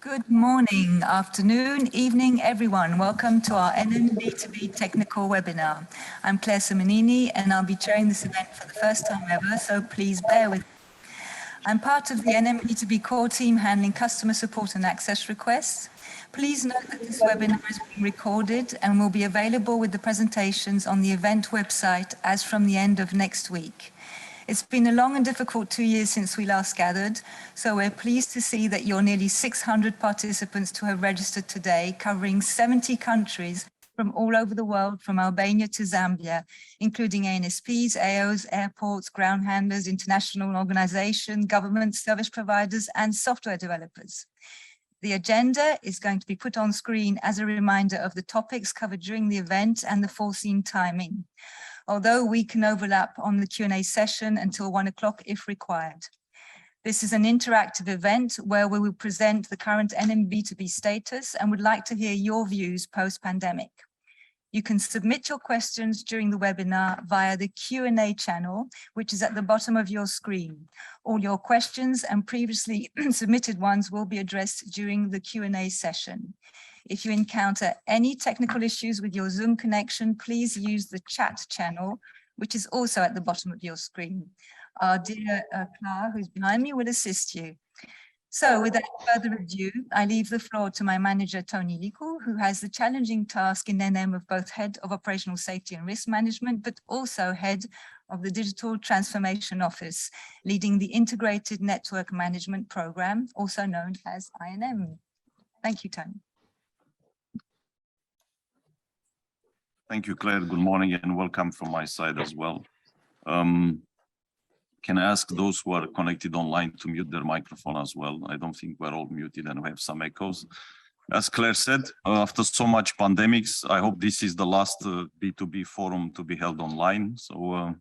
Good morning, afternoon, evening, everyone. Welcome to our NM B2B technical webinar. I'm Claire Simonini, and I'll be chairing this event for the first time ever, so please bear with me. I'm part of the NM B2B core team handling customer support and access requests. Please note that this webinar is being recorded and will be available with the presentations on the event website as from the end of next week. It's been a long and difficult 2 years since we last gathered, so we're pleased to see that you're nearly 600 participants to have registered today, covering 70 countries from all over the world, from Albania to Zambia, including ANSPs, AOs, airports, ground handlers, international organizations, government service providers, and software developers. The agenda is going to be put on screen as a reminder of the topics covered during the event and the foreseen timing, although we can overlap on the Q&A session until 1 o'clock if required. This is an interactive event where we will present the current NM B2B status and would like to hear your views post-pandemic. You can submit your questions during the webinar via the Q&A channel, which is at the bottom of your screen. All your questions and previously submitted ones will be addressed during the Q&A session. If you encounter any technical issues with your Zoom connection, please use the chat channel, which is also at the bottom of your screen. Our dear Clara, who's behind me, will assist you. So without further ado, I leave the floor to my manager, Tony Liku, who has the challenging task in NM of both Head of Operational Safety and Risk Management, but also Head of the Digital Transformation Office, leading the Integrated Network Management Program, also known as INM. Thank you, Tony. Thank you, Claire. Good morning and welcome from my side as well. Can I ask those who are connected online to mute their microphone as well? I don't think we're all muted and we have some echoes. As Claire said, after so much pandemics, I hope this is the last B2B forum to be held online. So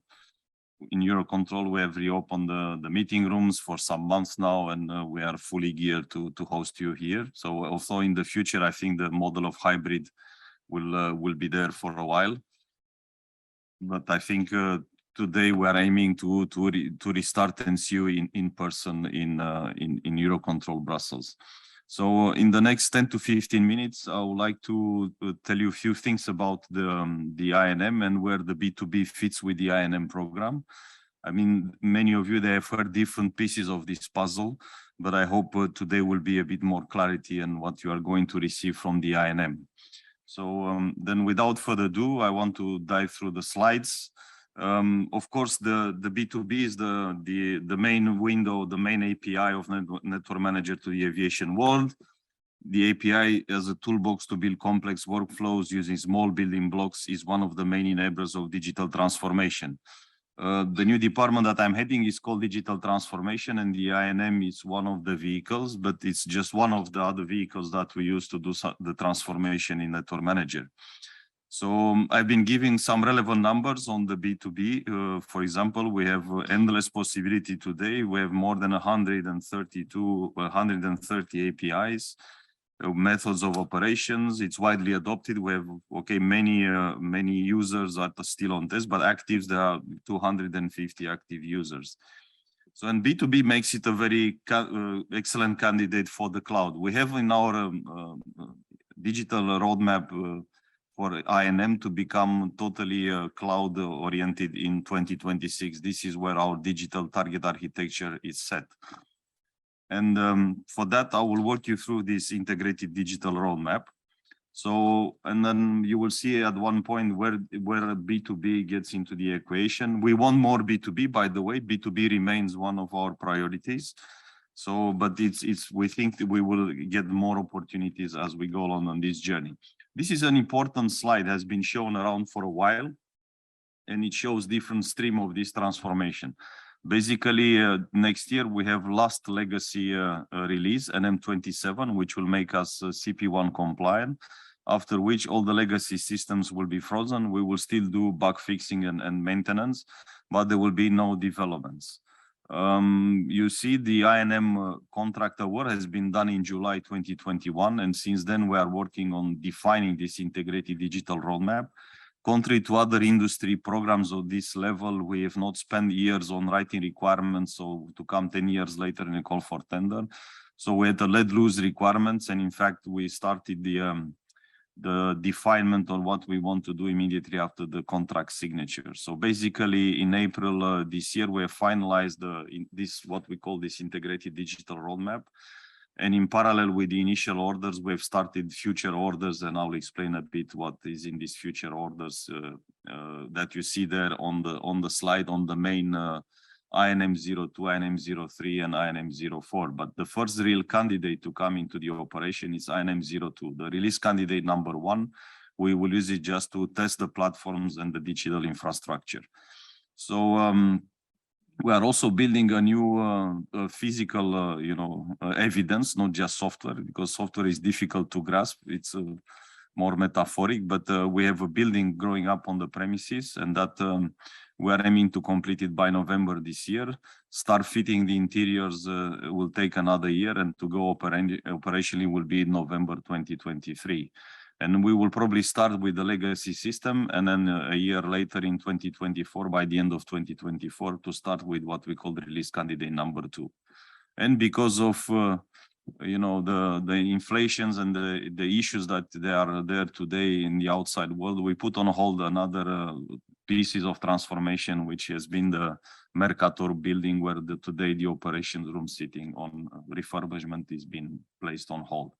in EUROCONTROL, we have reopened the meeting rooms for some months now, and we are fully geared to host you here. So also in the future, I think the model of hybrid will be there for a while. But I think today we are aiming to restart and see you in person in EUROCONTROL Brussels. So in the next 10 to 15 minutes, I would like to tell you a few things about the INM and where the B2B fits with the INM program. I mean, many of you, they have heard different pieces of this puzzle, but I hope today will be a bit more clarity on what you are going to receive from the INM. So then without further ado, I want to dive through the slides. Of course, the B2B is the main window, the main API of Network Manager to the aviation world. The API as a toolbox to build complex workflows using small building blocks is one of the main enablers of digital transformation. The new department that I'm heading is called Digital Transformation, and the INM is one of the vehicles, but it's just one of the other vehicles that we use to do the transformation in Network Manager. So I've been giving some relevant numbers on the B2B. For example, we have endless possibility today. We have more than 130 APIs, methods of operations. It's widely adopted. We have many users that are still on test, but actives, there are 250 active users. So, and B2B makes it a very excellent candidate for the cloud. We have in our digital roadmap for INM to become totally cloud oriented in 2026. This is where our digital target architecture is set. And for that, I will walk you through this integrated digital roadmap. So, and then you will see at one point where B2B gets into the equation. We want more B2B, by the way. B2B remains one of our priorities. So, but we think that we will get more opportunities as we go along on this journey. This is an important slide, has been shown around for a while, and it shows different stream of this transformation. Basically, next year we have last legacy release, NM27, which will make us CP1 compliant, after which all the legacy systems will be frozen. We will still do bug fixing and maintenance, but there will be no developments. You see the INM contract award has been done in July 2021, and since then we are working on defining this integrated digital roadmap. Contrary to other industry programs of this level, we have not spent years on writing requirements, so to come 10 years later in a call for tender. So we had to let loose requirements, and in fact, we started the definement on what we want to do immediately after the contract signature. So basically, in April this year, we have finalized what we call this integrated digital roadmap. And in parallel with the initial orders, we've started future orders, and I'll explain a bit what is in these future orders that you see there on the slide on the main INM02, INM03, and INM04. But the first real candidate to come into the operation is INM02, the release candidate number 1. We will use it just to test the platforms and the digital infrastructure. So we are also building a new physical, evidence, not just software, because software is difficult to grasp. It's more metaphoric, but we have a building growing up on the premises, and that we are aiming to complete it by November this year. Start fitting the interiors will take another year, and to go operationally will be in November 2023. And we will probably start with the legacy system, and then a year later in 2024, by the end of 2024, to start with what we call the release candidate number 2. And because of the inflations and the issues that they are there today in the outside world, we put on hold another pieces of transformation, which has been the Mercator building, where today the operations room sitting on refurbishment is being placed on hold.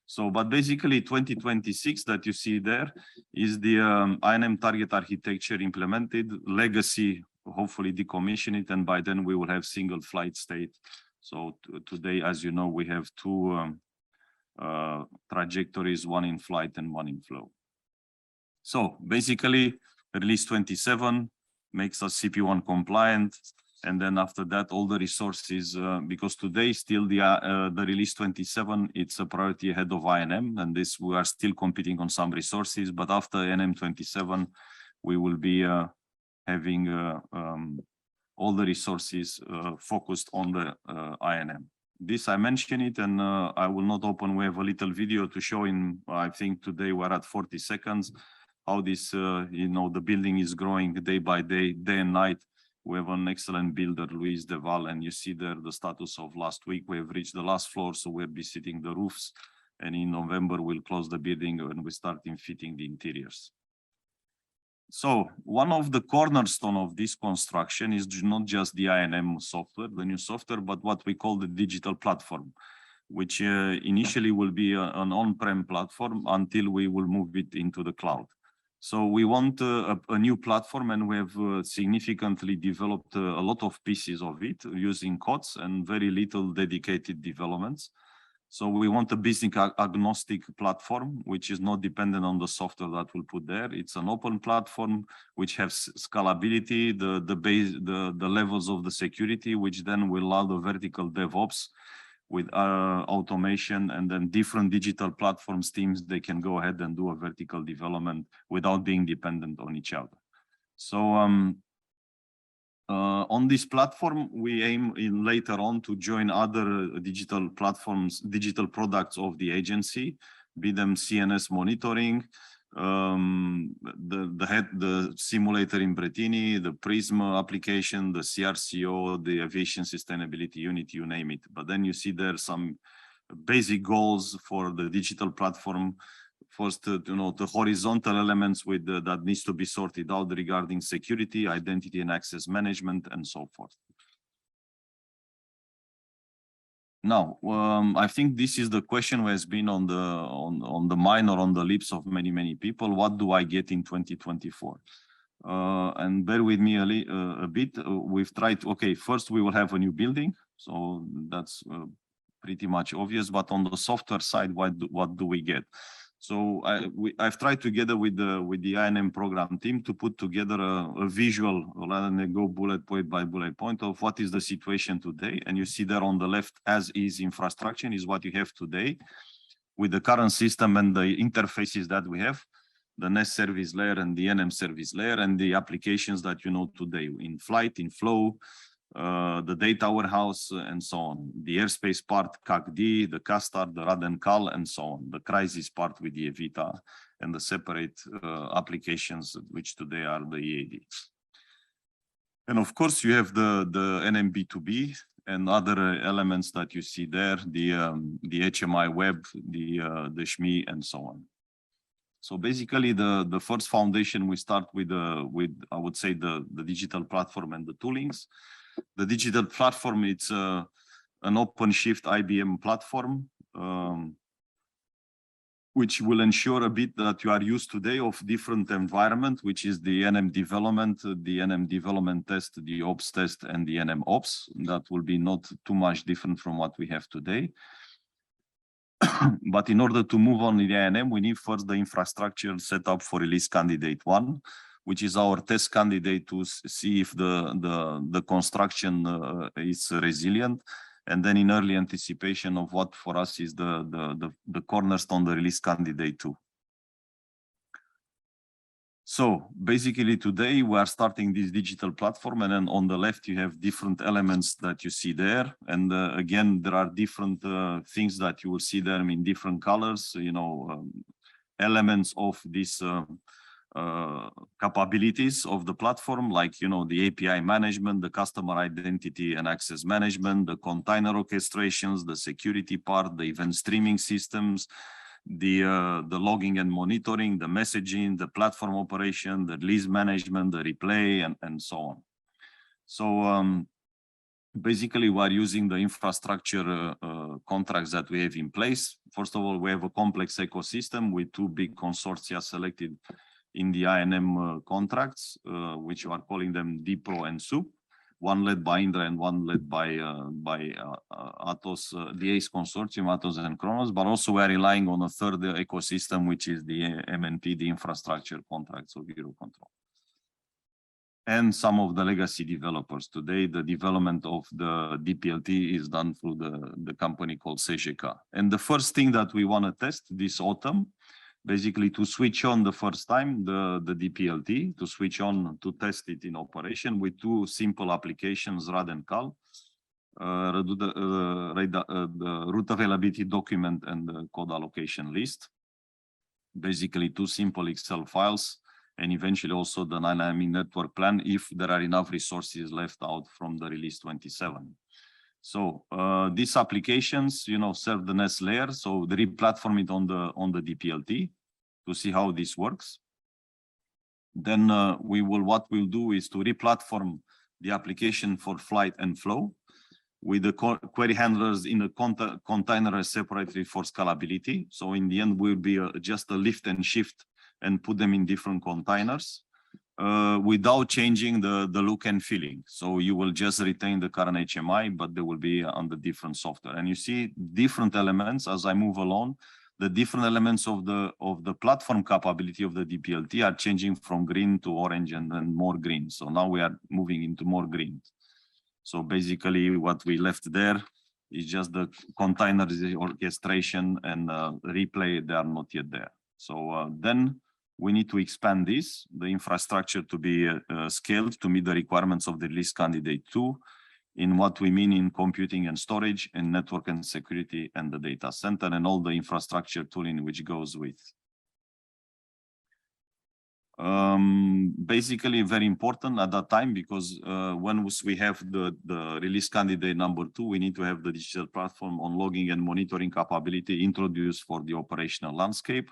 So, but basically 2026 that you see there is the INM target architecture implemented, legacy, hopefully decommission it, and by then we will have single flight state. So today, as you know, we have 2 trajectories, one in flight and one in flow. So basically, release 27 makes us CP1 compliant. And then after that, all the resources, because today still the release 27, it's a priority ahead of INM, and this we are still competing on some resources. But after NM27, we will be having all the resources focused on the INM. This I mentioned it, and I will not open. We have a little video to show in. I think today we're at 40 seconds. How this, the building is growing day by day, day and night. We have an excellent builder, Luis Deval, and you see there the status of last week. We have reached the last floor, so we'll be sitting the roofs. And in November, we'll close the building and we start fitting the interiors. So one of the cornerstone of this construction is not just the INM software, the new software, but what we call the digital platform, which initially will be an on-prem platform until we will move it into the cloud. So we want a new platform, and we have significantly developed a lot of pieces of it using codes and very little dedicated developments. So we want a business agnostic platform, which is not dependent on the software that we'll put there. It's an open platform which has scalability, the levels of the security, which then will allow the vertical DevOps with automation, and then different digital platforms teams, they can go ahead and do a vertical development without being dependent on each other. So on this platform, we aim later on to join other digital platforms, digital products of the agency, be them CNS monitoring, the simulator in Bretini, the Prisma application, the CRCO, the aviation sustainability unit, you name it. But then you see there some basic goals for the digital platform. First, the horizontal elements with that needs to be sorted out regarding security, identity and access management, and so forth. Now, I think this is the question which has been on the mind or on the lips of many people. What do I get in 2024? And bear with me a bit. We've tried. Okay, first we will have a new building, so that's pretty much obvious. But on the software side, what do we get? So I've tried together with the INM program team to put together a visual, rather than go bullet point by bullet point, of what is the situation today. And you see there on the left, as is infrastructure is what you have today with the current system and the interfaces that we have, the NEST service layer and the NM service layer, and the applications that you know today in flight, in flow, the data warehouse, and so on. The airspace part, CACD, the CASTAR, the RAD and CAL, and so on. The crisis part with the Evita, and the separate applications, which today are the EAD. And of course, you have the NM B2B and other elements that you see there, the HMI web, the SHME, and so on. So basically, the first foundation, we start with I would say the digital platform and the toolings. The digital platform, it's an OpenShift IBM platform, which will ensure a bit that you are used today of different environment, which is the NM development, the NM development test, the ops test, and the NM ops. That will be not too much different from what we have today. But in order to move on in the NM, we need first the infrastructure set up for release candidate 1, which is our test candidate to see if the construction is resilient. And then in early anticipation of what for us is the cornerstone, the release candidate 2. So basically today we are starting this digital platform, and then on the left you have different elements that you see there. And again, there are different things that you will see them in different colors, you know, elements of this capabilities of the platform, like, you know, the API management, the customer identity and access management, the container orchestrations, the security part, the event streaming systems, the logging and monitoring, the messaging, the platform operation, the release management, the replay, and so on. So basically, we are using the infrastructure contracts that we have in place. First of all, we have a complex ecosystem with 2 big consortia selected in the INM contracts, which we are calling them DPRO and SUP, one led by Indra and one led by Atos, the ACE consortium, Atos and Kronos, but also we are relying on a third ecosystem, which is the MNP, the infrastructure contracts of EUROCONTROL. And some of the legacy developers. Today, the development of the DPLT is done through the company called CEST. And the first thing that we want to test this autumn, basically to switch on the first time the DPLT, to switch on, to test it in operation with 2 simple applications, RAD and CAL, the route availability document and the code allocation list. Basically 2 simple Excel files, and eventually also the dynamic network plan if there are enough resources left out from the release 27. So these applications, you know, serve the next layer. So they re-platform it on the DPLT to see how this works. Then what we'll do is to re-platform the application for flight and flow with the query handlers in a container separately for scalability. So in the end, will be just a lift and shift and put them in different containers. Without changing the look and feeling. So you will just retain the current HMI, but they will be on the different software. And you see different elements as I move along. The different elements of the platform capability of the DPLT are changing from green to orange and then more green. So now we are moving into more green. So basically what we left there is just the container orchestration and replay. They are not yet there. So then we need to expand the infrastructure to be scaled to meet the requirements of the release candidate 2 in what we mean in computing and storage and network and security and the data center and all the infrastructure tooling which goes with. Basically very important at that time because when we have the release candidate number 2, we need to have the digital platform on logging and monitoring capability introduced for the operational landscape.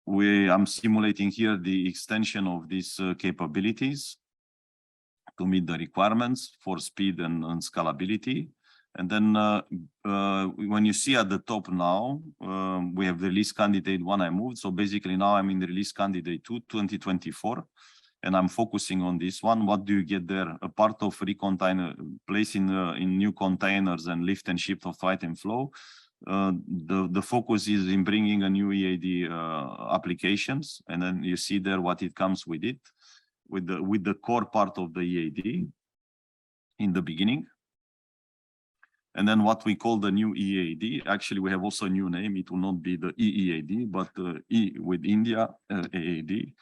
I'm simulating here the extension of these capabilities to meet the requirements for speed and scalability. And then when you see at the top now, we have the release candidate 1 I moved. So basically now I'm in the release candidate 2, 2024, and I'm focusing on this one. What do you get there? A part of placing in new containers and lift and shift of flight and flow. The focus is in bringing a new EAD applications, and then you see there what it comes with it, with the core part of the EAD in the beginning. And then what we call the new EAD, actually we have also a new name. It will not be the EEAD, but E with India, AAD.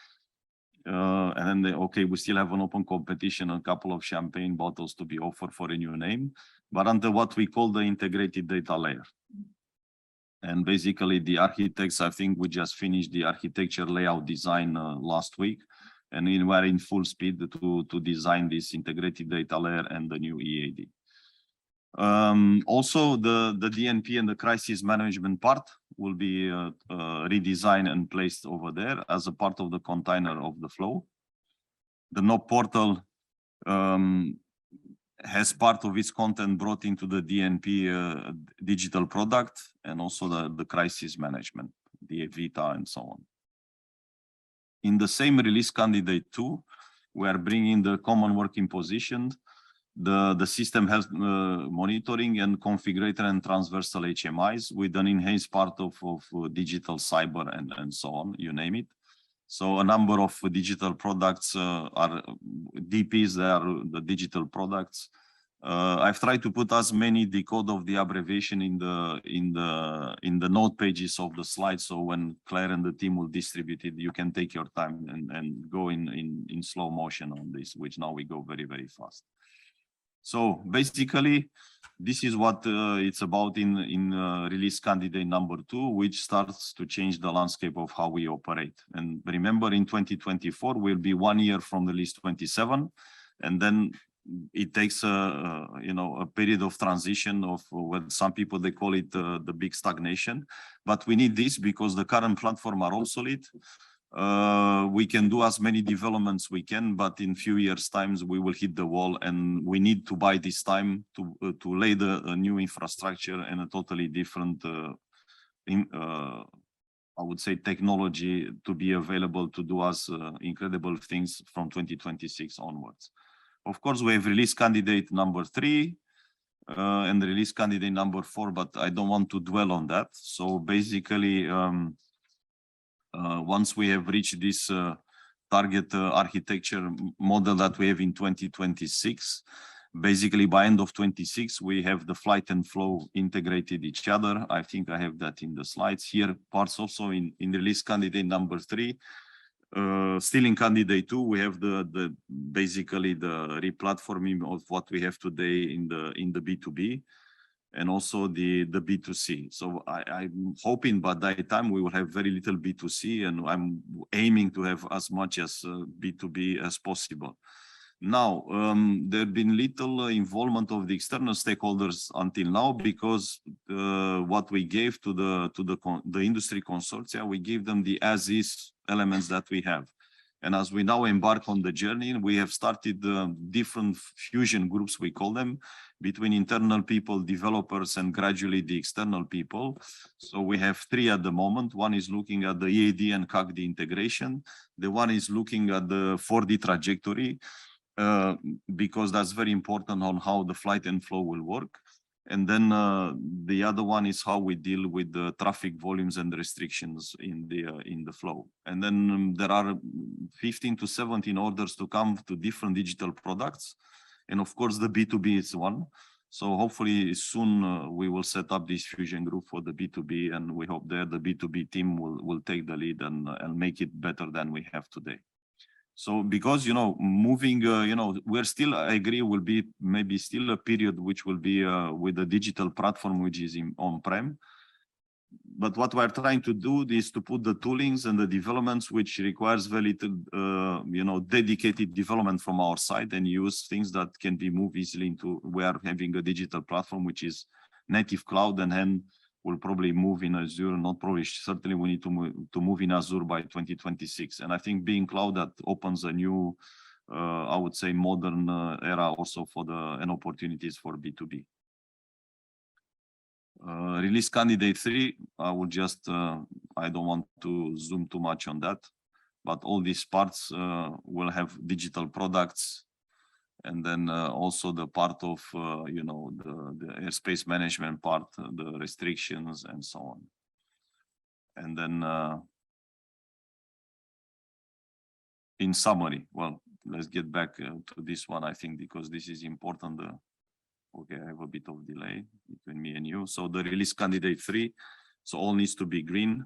And then, okay, we still have an open competition, a couple of champagne bottles to be offered for a new name, but under what we call the integrated data layer. And basically the architects, I think we just finished the architecture layout design last week, and we're in full speed to design this integrated data layer and the new EAD. Also, the DNP and the crisis management part will be redesigned and placed over there as a part of the container of the flow. The NOP portal has part of its content brought into the DNP digital product, and also the crisis management, the Evita and so on. In the same release candidate 2, we are bringing the common working position. The system has monitoring and configurator and transversal HMIs with an enhanced part of digital cyber and so on, you name it. So a number of digital products are DPs, they are the digital products. I've tried to put as many decode of the abbreviation in the note pages of the slide, so when Claire and the team will distribute it, you can take your time and go in slow motion on this, which now we go very, very fast. So basically, this is what it's about in release candidate number 2, which starts to change the landscape of how we operate. And remember, in 2024 will be 1 year from release 27, and then it takes a period of transition of what some people they call it the big stagnation. But we need this because the current platform are obsolete. We can do as many developments we can, but in few years times we will hit the wall, and we need to buy this time to lay a new infrastructure and a totally different I would say technology to be available to do us incredible things from 2026 onwards. Of course, we have release candidate number 3 and release candidate number 4, but I don't want to dwell on that. So basically, once we have reached this target architecture model that we have in 2026, basically by end of 26, we have the flight and flow integrated each other. I think I have that in the slides here. Parts also in release candidate number 3. Still in candidate 2, we have basically the replatforming of what we have today in the B2B. And also the B2C. So I'm hoping by that time we will have very little B2C, and I'm aiming to have as much as B2B as possible. Now, there have been little involvement of the external stakeholders until now, because what we gave to the industry consortia, we gave them the as-is elements that we have. And as we now embark on the journey, we have started different fusion groups, we call them, between internal people, developers, and gradually the external people. So we have 3 at the moment. One is looking at the EAD and CACD integration. The one is looking at the 4D trajectory, because that's very important on how the flight and flow will work. And then the other one is how we deal with the traffic volumes and restrictions in the flow. And then there are 15 to 17 orders to come to different digital products. And of course, the B2B is one. So hopefully soon we will set up this fusion group for the B2B, and we hope that the B2B team will take the lead and make it better than we have today. So because, moving, we're still, I agree, will be maybe still a period which will be with the digital platform, which is on-prem. But what we're trying to do is to put the toolings and the developments, which requires very little, dedicated development from our side, and use things that can be moved easily into, we are having a digital platform, which is native cloud, and then we'll probably move in Azure, not probably, certainly we need to move in Azure by 2026. And I think being cloud, that opens a new, I would say, modern era also for and opportunities for B2B. Release candidate 3, I will just, I don't want to zoom too much on that, but all these parts will have digital products. And then also the part of, the airspace management part, the restrictions and so on. And then in summary, well, let's get back to this one, I think, because this is important. Okay, I have a bit of delay between me and you. So the release candidate 3, so all needs to be green.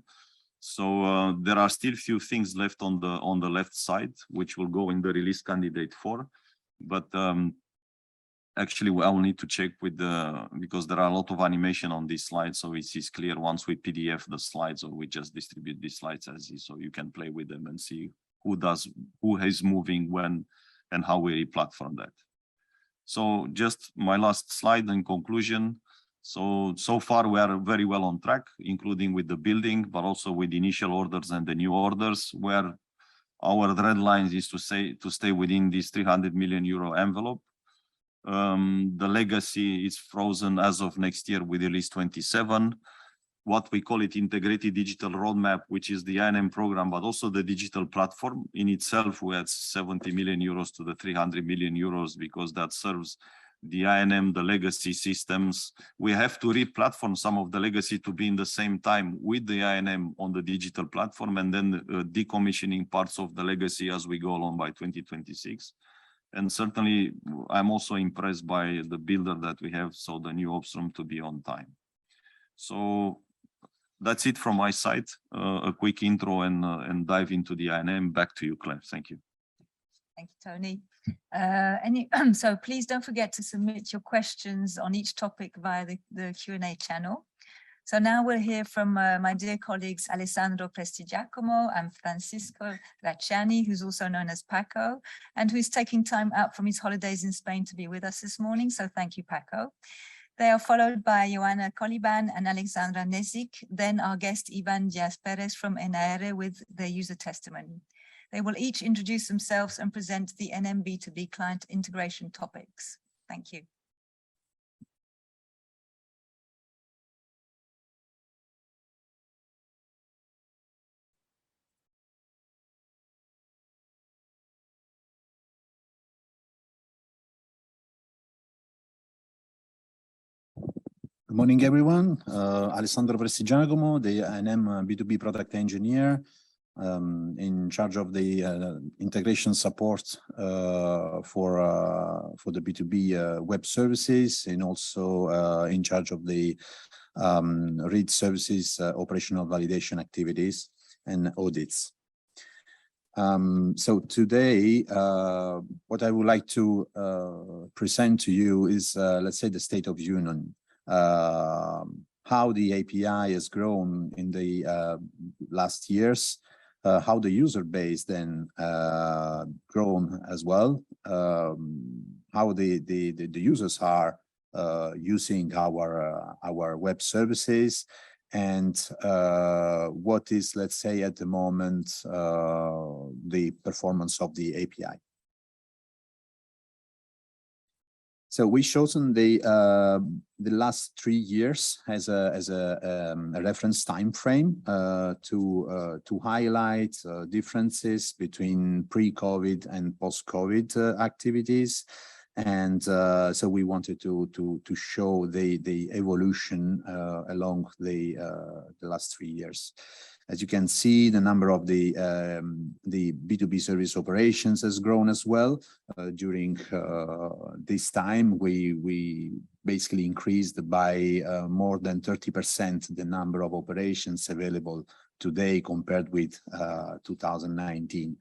So there are still few things left on the left side, which will go in the release candidate 4. But actually, I will need to check with because there are a lot of animation on this slide, so it is clear once we PDF the slides or we just distribute these slides as is, so you can play with them and see who is moving when and how we re-platform that. So just my last slide in conclusion. So far we are very well on track, including with the building, but also with initial orders and the new orders, where our red line is to stay within this 300 million euro envelope. The legacy is frozen as of next year with release 27. What we call it integrated digital roadmap, which is the NM program, but also the digital platform in itself. We had 70 million euros to the 300 million euros because that serves the INM, the legacy systems. We have to re-platform some of the legacy to be in the same time with the INM on the digital platform, and then decommissioning parts of the legacy as we go along by 2026. And certainly, I'm also impressed by the builder that we have, so the new ops room to be on time. So that's it from my side. A quick intro and dive into the INM. Back to you, Claire. Thank you. Thank you, Tony. So please don't forget to submit your questions on each topic via the Q&A channel. So now we'll hear from my dear colleagues Alessandro Prestigiacomo and Francisco Racciani, who's also known as Paco, and who's taking time out from his holidays in Spain to be with us this morning. So thank you, Paco. They are followed by Joanna Coliban and Alexandra Nezik, then our guest Ivan Diaz Perez from NAR with their user testimony. They will each introduce themselves and present the NM B2B client integration topics. Thank you. Good morning, everyone. Alessandro Prestigiacomo, the NM B2B product engineer, in charge of the integration support for the B2B web services, and also in charge of the read services, operational validation activities and audits. So today, what I would like to present to you is, let's say, the state of union. How the API has grown in the last years, how the user base then grown as well, how the users are using our web services, and what is, let's say, at the moment the performance of the API. So we've chosen the last 3 years as a reference time frame to highlight differences between pre-COVID and post-COVID activities, and so we wanted to show the evolution along the last 3 years. As you can see, the number of the B2B service operations has grown as well. During this time, we basically increased by more than 30% the number of operations available today compared with 2019.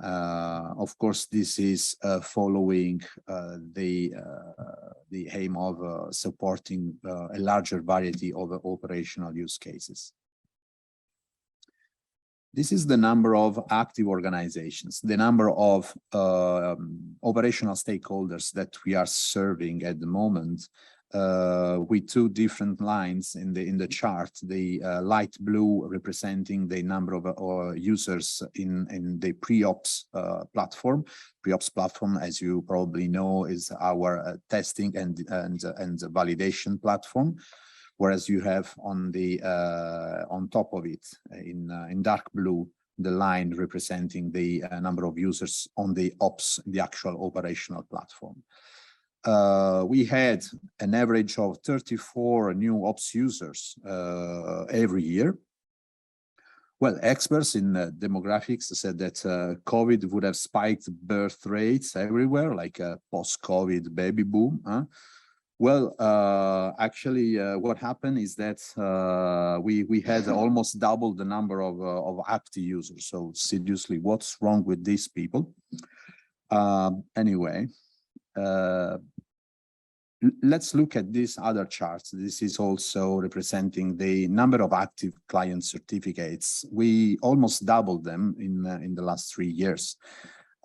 Of course, this is following the aim of supporting a larger variety of operational use cases. This is the number of active organizations, the number of operational stakeholders that we are serving at the moment, with 2 different lines in the chart. The light blue representing the number of users in the pre-ops platform. Pre-ops platform, as you probably know, is our testing and validation platform. Whereas you have on the on top of it in dark blue the line representing the number of users on the ops, the actual operational platform. We had an average of 34 new ops users every year. Well, experts in demographics said that COVID would have spiked birth rates everywhere, like a post-COVID baby boom. Well, actually, what happened is that we had almost double the number of active users. So seriously, what's wrong with these people? Anyway, let's look at these other charts. This is also representing the number of active client certificates. We almost doubled them in the last 3 years.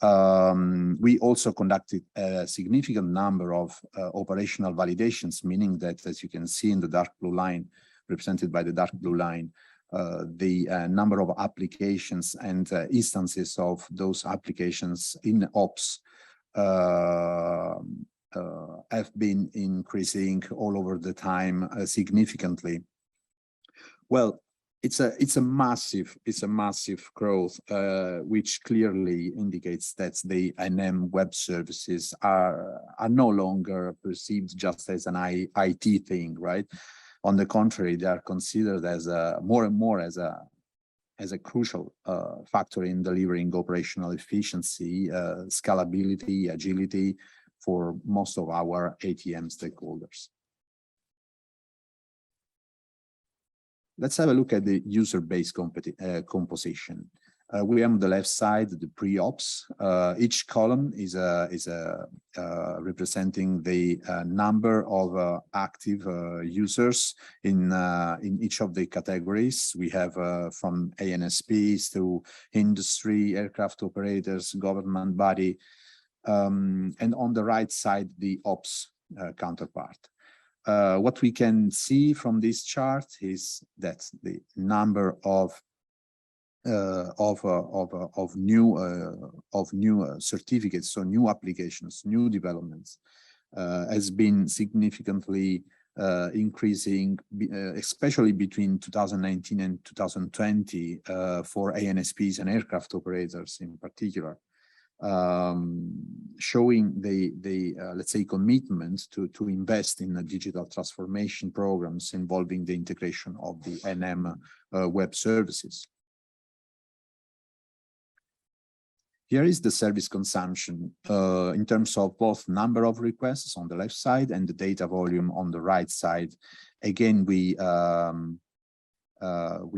We also conducted a significant number of operational validations, meaning that, as you can see in the dark blue line, represented by the dark blue line, the number of applications and instances of those applications in ops have been increasing all over the time significantly. Well, it's a massive growth, which clearly indicates that the NM web services are no longer perceived just as an IT thing, right? On the contrary, they are considered as more and more as a crucial factor in delivering operational efficiency, scalability, agility for most of our ATM stakeholders. Let's have a look at the user base composition. We have on the left side the pre-ops. Each column is representing the number of active users in each of the categories. We have from ANSPs to industry, aircraft operators, government body, and on the right side the ops counterpart. What we can see from this chart is that the number of new certificates, so new applications, new developments, has been significantly increasing, especially between 2019 and 2020 for ANSPs and aircraft operators in particular. Showing the let's say commitment to invest in the digital transformation programs involving the integration of the NM web services. Here is the service consumption in terms of both number of requests on the left side and the data volume on the right side. Again, we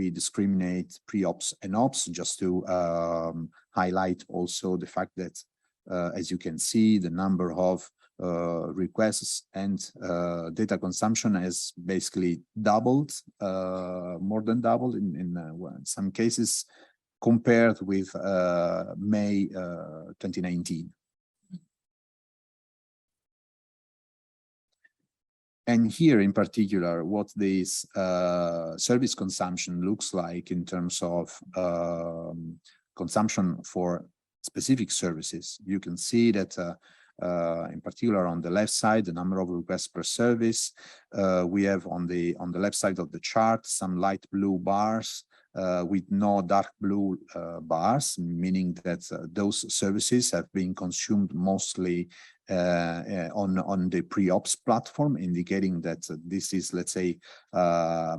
discriminate pre-ops and ops just to highlight also the fact that, as you can see, the number of requests and data consumption has basically doubled, more than doubled in some cases, compared with May 2019. And here in particular, what this service consumption looks like in terms of consumption for specific services. You can see that in particular on the left side, the number of requests per service. We have on the left side of the chart some light blue bars with no dark blue bars, meaning that those services have been consumed mostly on the pre-ops platform, indicating that this is, let's say, a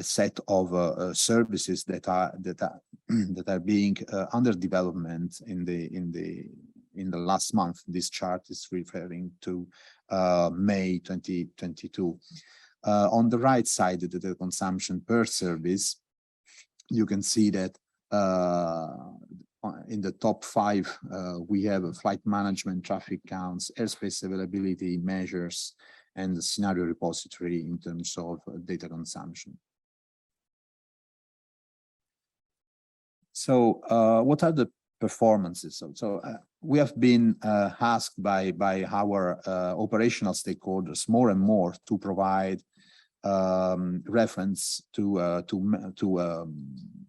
set of services that are being under development in the last month. This chart is referring to May 2022. On the right side, the consumption per service, you can see that in the top 5, we have flight management, traffic counts, airspace availability measures, and the scenario repository in terms of data consumption. So what are the performances? So we have been asked by our operational stakeholders more and more to provide reference to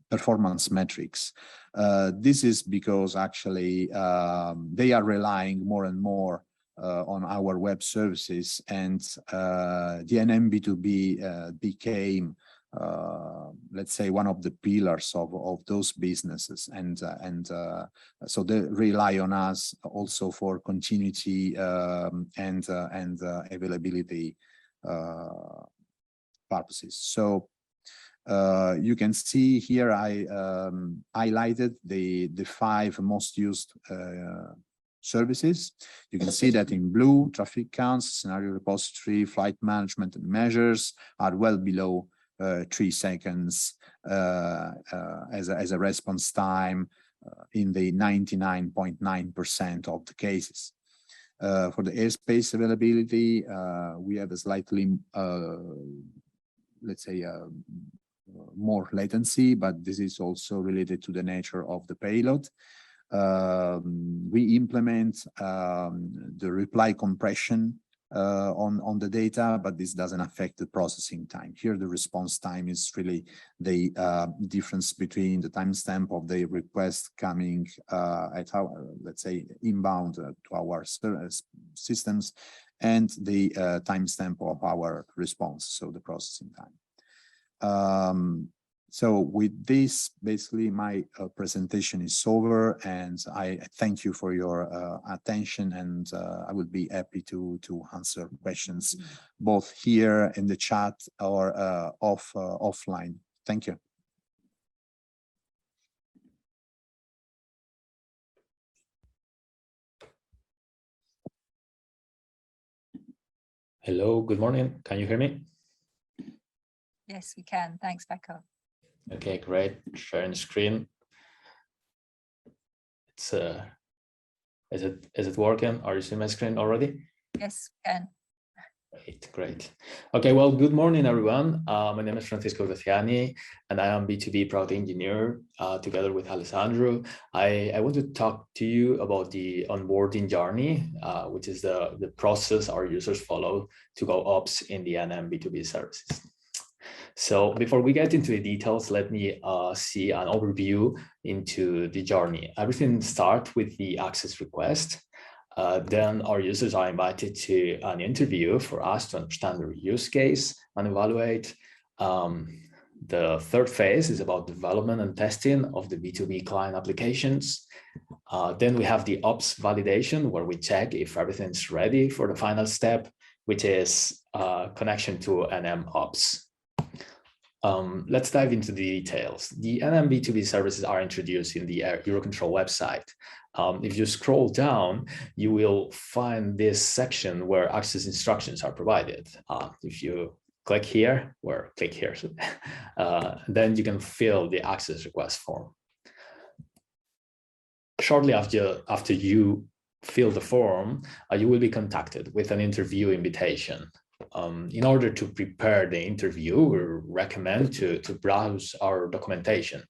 performance metrics. This is because actually they are relying more and more on our web services, and the NM B2B became let's say one of the pillars of those businesses, and so they rely on us also for continuity and availability purposes. So you can see here I highlighted the 5 most used services. You can see that in blue, traffic counts, scenario repository, flight management and measures are well below 3 seconds as a response time in the 99.9% of the cases. For the airspace availability, we have a slightly, let's say, more latency, but this is also related to the nature of the payload. We implement the reply compression on the data, but this doesn't affect the processing time. Here, the response time is really the difference between the timestamp of the request coming at our, let's say, inbound to our systems, and the timestamp of our response, so the processing time. So with this, basically, my presentation is over, and I thank you for your attention, and I would be happy to answer questions both here in the chat or offline. Thank you. Hello, good morning. Can you hear me? Yes, we can. Thanks, Becca. Okay, great. Sharing the screen. It's is it working? Are you seeing my screen already? Yes, we can. Great. Okay, well, good morning, everyone. My name is Francisco Graziani, and I am B2B product engineer together with Alessandro. I want to talk to you about the onboarding journey, which is the process our users follow to go ops in the NM B2B services. So before we get into the details, let me see an overview into the journey. Everything starts with the access request. Then our users are invited to an interview for us to understand their use case and evaluate. The third phase is about development and testing of the B2B client applications. Then we have the ops validation, where we check if everything's ready for the final step, which is connection to NM ops. Let's dive into the details. The NM B2B services are introduced in the EUROCONTROL website. If you scroll down, you will find this section where access instructions are provided. If you click here, then you can fill the access request form. Shortly after you fill the form, you will be contacted with an interview invitation. In order to prepare the interview, we recommend to browse our documentation.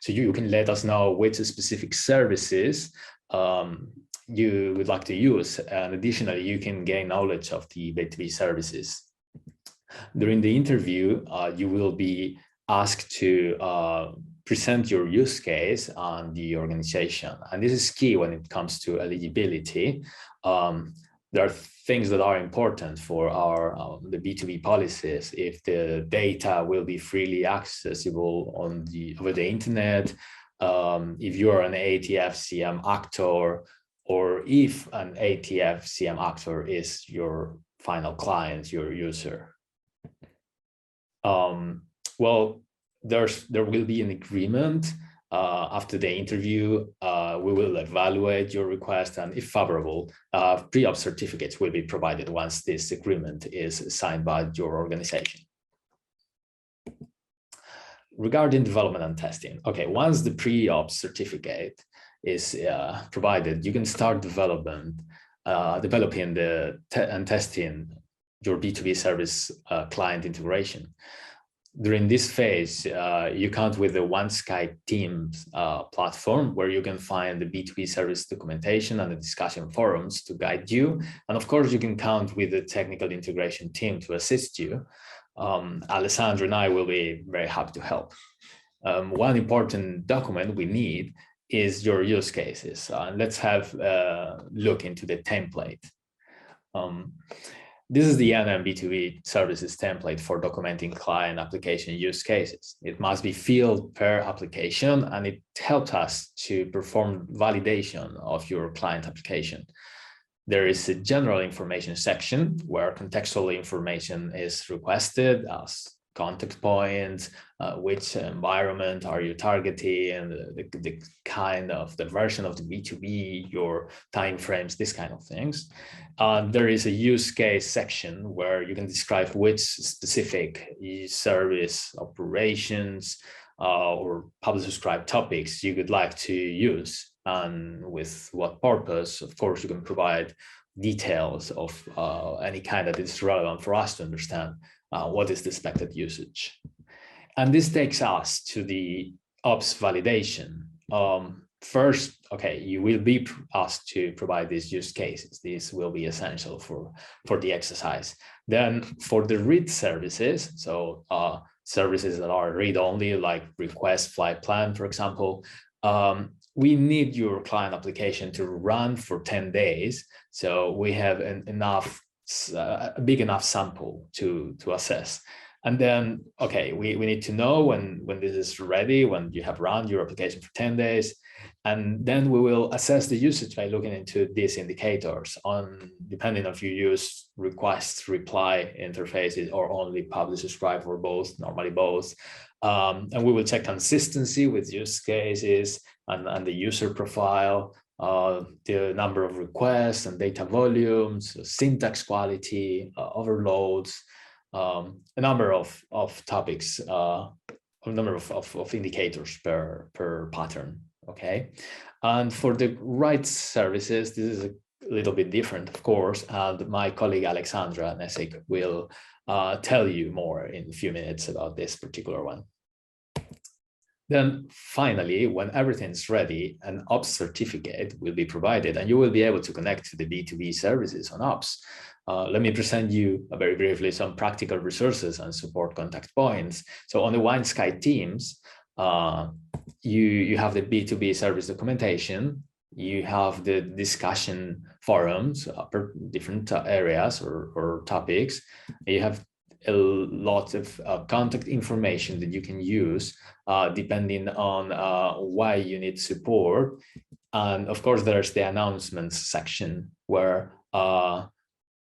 So you can let us know which specific services you would like to use. And additionally, you can gain knowledge of the B2B services. During the interview, you will be asked to present your use case and the organization. And this is key when it comes to eligibility. There are things that are important for our the B2B policies. If the data will be freely accessible over the internet, if you are an ATF-CM actor, or if an ATF-CM actor is your final client, your user. Well, there will be an agreement. After the interview, we will evaluate your request, and if favorable, pre-op certificates will be provided once this agreement is signed by your organization. Regarding development and testing, okay, once the pre-op certificate is provided, you can start developing and testing your B2B service client integration. During this phase, you count with the OneSky Teams platform, where you can find the B2B service documentation and the discussion forums to guide you. And of course, you can count with the technical integration team to assist you. Alessandro and I will be very happy to help. One important document we need is your use cases. Let's have a look into the template. This is the NM B2B services template for documenting client application use cases. It must be filled per application, and it helps us to perform validation of your client application. There is a general information section where contextual information is requested, as contact points, which environment are you targeting, and the kind of the version of the B2B, your timeframes, this kind of things. There is a use case section where you can describe which specific service operations or public subscribe topics you would like to use, and with what purpose. Of course, you can provide details of any kind that is relevant for us to understand what is the expected usage. And this takes us to the ops validation. First, okay, you will be asked to provide these use cases. This will be essential for the exercise. Then for the read services, so services that are read-only, like request flight plan, for example, we need your client application to run for 10 days. So we have a big enough sample to assess. And then, okay, we need to know when this is ready, when you have run your application for 10 days. And then we will assess the usage by looking into these indicators depending on if you use request reply interfaces or only publish subscribe, or both, normally both. And we will check consistency with use cases and the user profile, the number of requests and data volumes, syntax quality, overloads, a number of topics, a number of indicators per pattern. Okay, and for the write services, this is a little bit different, of course, and my colleague Alexandra Nesik will tell you more in a few minutes about this particular one. Then finally, when everything's ready, an ops certificate will be provided and you will be able to connect to the B2B services on ops. Let me present you very briefly some practical resources and support contact points. So on the Winesky Teams, you have the B2B service documentation, you have the discussion forums per different areas or topics, you have a lot of contact information that you can use depending on why you need support. And of course, there's the announcements section where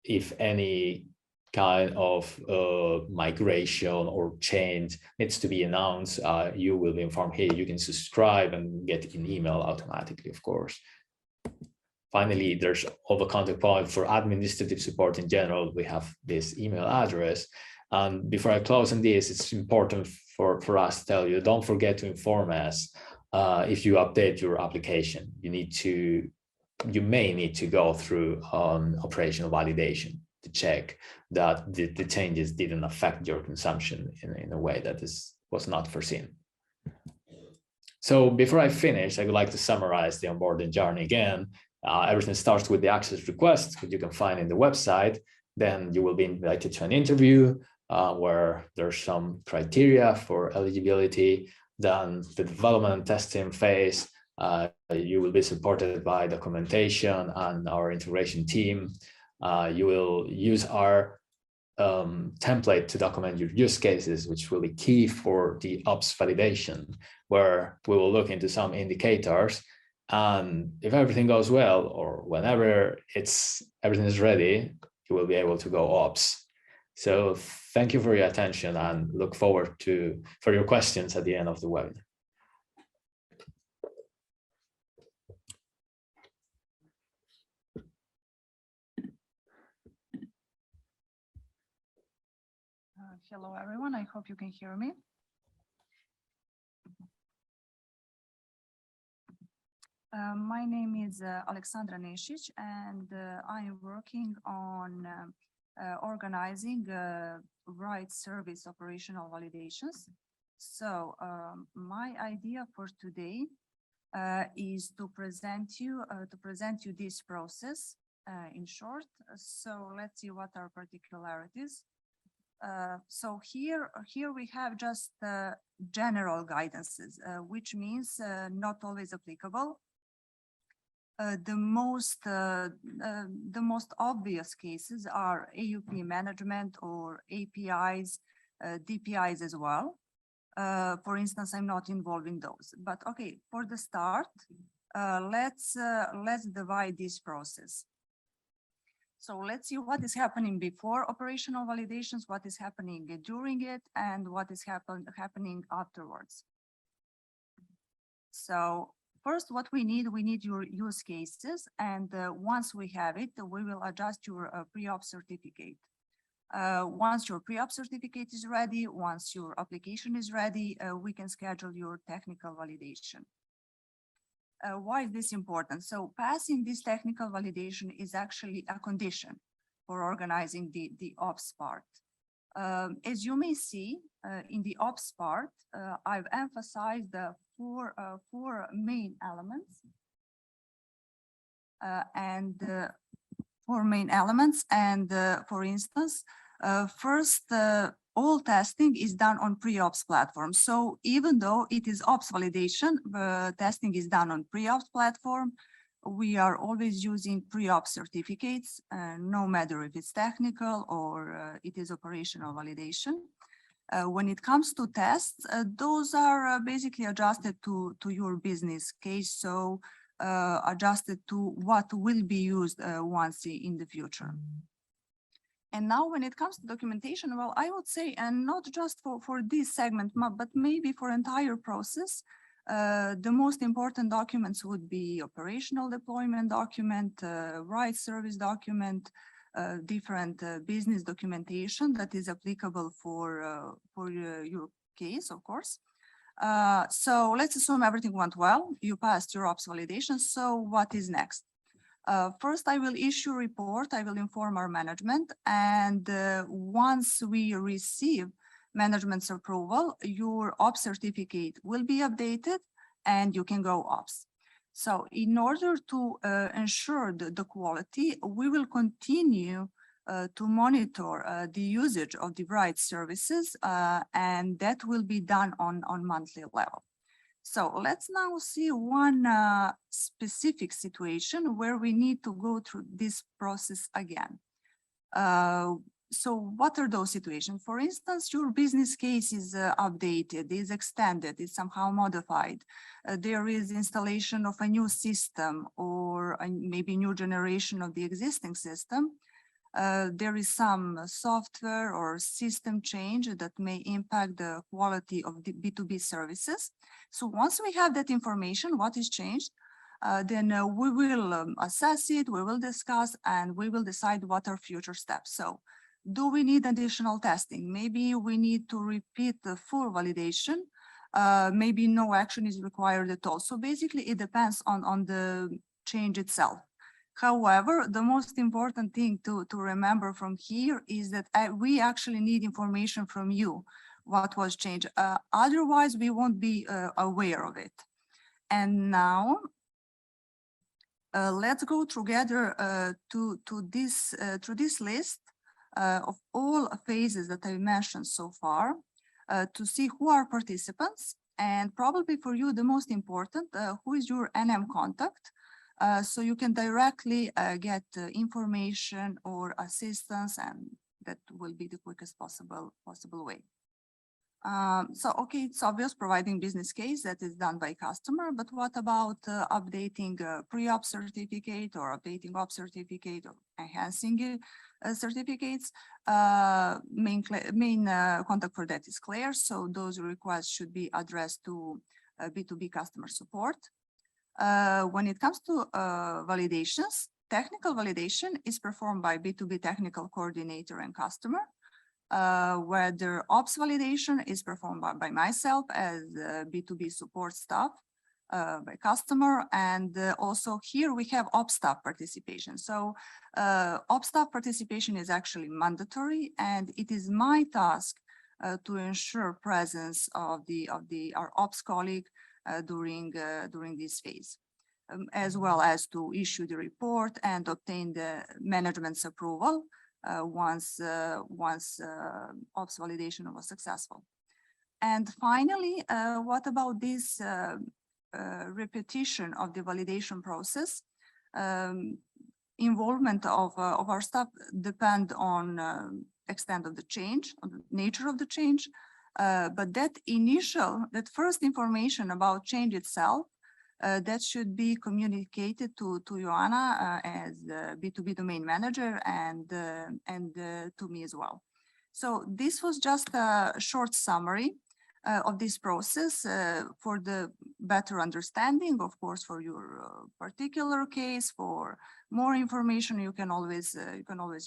if any kind of migration or change needs to be announced, you will be informed. Hey, you can subscribe and get an email automatically, of course. Finally, there's all the contact point for administrative support in general. We have this email address. And before I close on this, it's important for us to tell you, don't forget to inform us if you update your application. You may need to go through operational validation to check that the changes didn't affect your consumption in a way that was not foreseen. So before I finish, I would like to summarize the onboarding journey again. Everything starts with the access request, which you can find in the website. Then you will be invited to an interview where there's some criteria for eligibility. Then the development and testing phase, you will be supported by documentation and our integration team. You will use our template to document your use cases, which will be key for the ops validation, where we will look into some indicators. And if everything goes well, or whenever everything is ready, you will be able to go ops. So thank you for your attention and look forward for your questions at the end of the webinar. Hello, everyone. I hope you can hear me. My name is Alexandra Nesic, and I am working on organizing right service operational validations. So my idea for today is to present you this process in short. So let's see what are particularities. So here we have just general guidances, which means not always applicable. The most obvious cases are AUP management or APIs, DPIs as well. For instance, I'm not involved in those, but okay, for the start, let's divide this process. So let's see what is happening before operational validations, what is happening during it, and what is happening afterwards. So first, what we need your use cases, and once we have it, we will adjust your pre-op certificate. Once your pre-op certificate is ready, once your application is ready, we can schedule your technical validation. Why is this important? So passing this technical validation is actually a condition for organizing the ops part. As you may see in the ops part, I've emphasized the four main elements for instance, first, all testing is done on pre-ops platform. So even though it is ops validation, testing is done on pre-ops platform. We are always using pre-ops certificates, no matter if it's technical or it is operational validation. When it comes to tests, those are basically adjusted to your business case. So adjusted to what will be used once in the future. And now when it comes to documentation, well, I would say, and not just for this segment, but maybe for entire process, the most important documents would be operational deployment document, right service document, different business documentation that is applicable for your case, of course. So let's assume everything went well. You passed your ops validation. So what is next? First, I will issue a report. I will inform our management. And once we receive management's approval, your ops certificate will be updated and you can go ops. So in order to ensure the quality, we will continue to monitor the usage of the right services, and that will be done on monthly level. So let's now see one specific situation where we need to go through this process again. So what are those situations? For instance, your business case is updated, is extended, is somehow modified. There is installation of a new system or maybe new generation of the existing system. There is some software or system change that may impact the quality of the B2B services. So once we have that information, what is changed, then we will assess it, we will discuss, and we will decide what are future steps. So do we need additional testing? Maybe we need to repeat the full validation. Maybe no action is required at all. So basically it depends on the change itself. However, the most important thing to remember from here is that we actually need information from you, what was changed. Otherwise, we won't be aware of it. And now, let's go together through this list of all phases that I mentioned so far to see who are participants, and probably for you, the most important, who is your NM contact. So you can directly get information or assistance, and that will be the quickest possible way. So, okay, it's obvious providing business case that is done by customer, but what about updating pre-op certificate or updating op certificate or enhancing certificates? Main contact for that is Claire. So those requests should be addressed to B2B customer support. When it comes to validations, technical validation is performed by B2B technical coordinator and customer, whether ops validation is performed by myself as B2B support staff by customer, and also here we have ops staff participation. So ops staff participation is actually mandatory, and it is my task to ensure presence of our ops colleague during this phase, as well as to issue the report and obtain the management's approval once ops validation was successful. And finally, what about this repetition of the validation process? Involvement of our staff depend on extent of the change, on the nature of the change. But that first information about change itself, that should be communicated to Joanna as the B2B domain manager and to me as well. So this was just a short summary of this process for the better understanding. Of course, for your particular case, for more information, you can always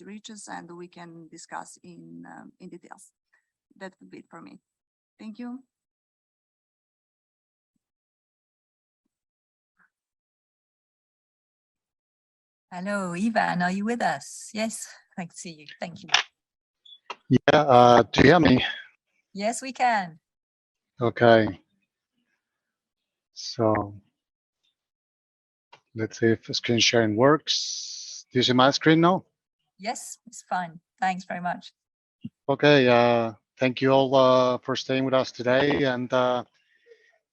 reach us and we can discuss in details. That would be it for me. Thank you. Hello, Ivan, are you with us? Yes, I see you. Thank you. Yeah, do you hear me? Yes, we can. Okay. So let's see if screen sharing works. Do you see my screen now? Yes, it's fine. Thanks very much. Okay, thank you all for staying with us today. And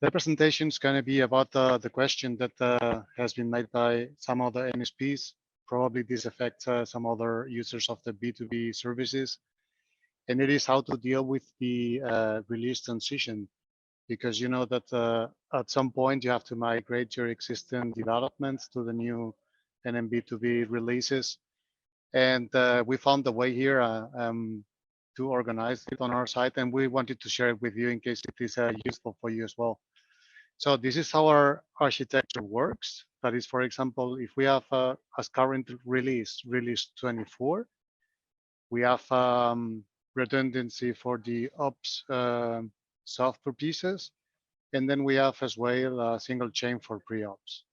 the presentation is going to be about the question that has been made by some other MSPs. Probably this affects some other users of the B2B services. And it is how to deal with the release transition, because you know that at some point you have to migrate your existing developments to the new NM B2B releases. And we found a way here to organize it on our site, and we wanted to share it with you in case it is useful for you as well. So this is how our architecture works. That is, for example, if we have as current release 24, we have redundancy for the ops software pieces. And then we have as well a single chain for pre-ops.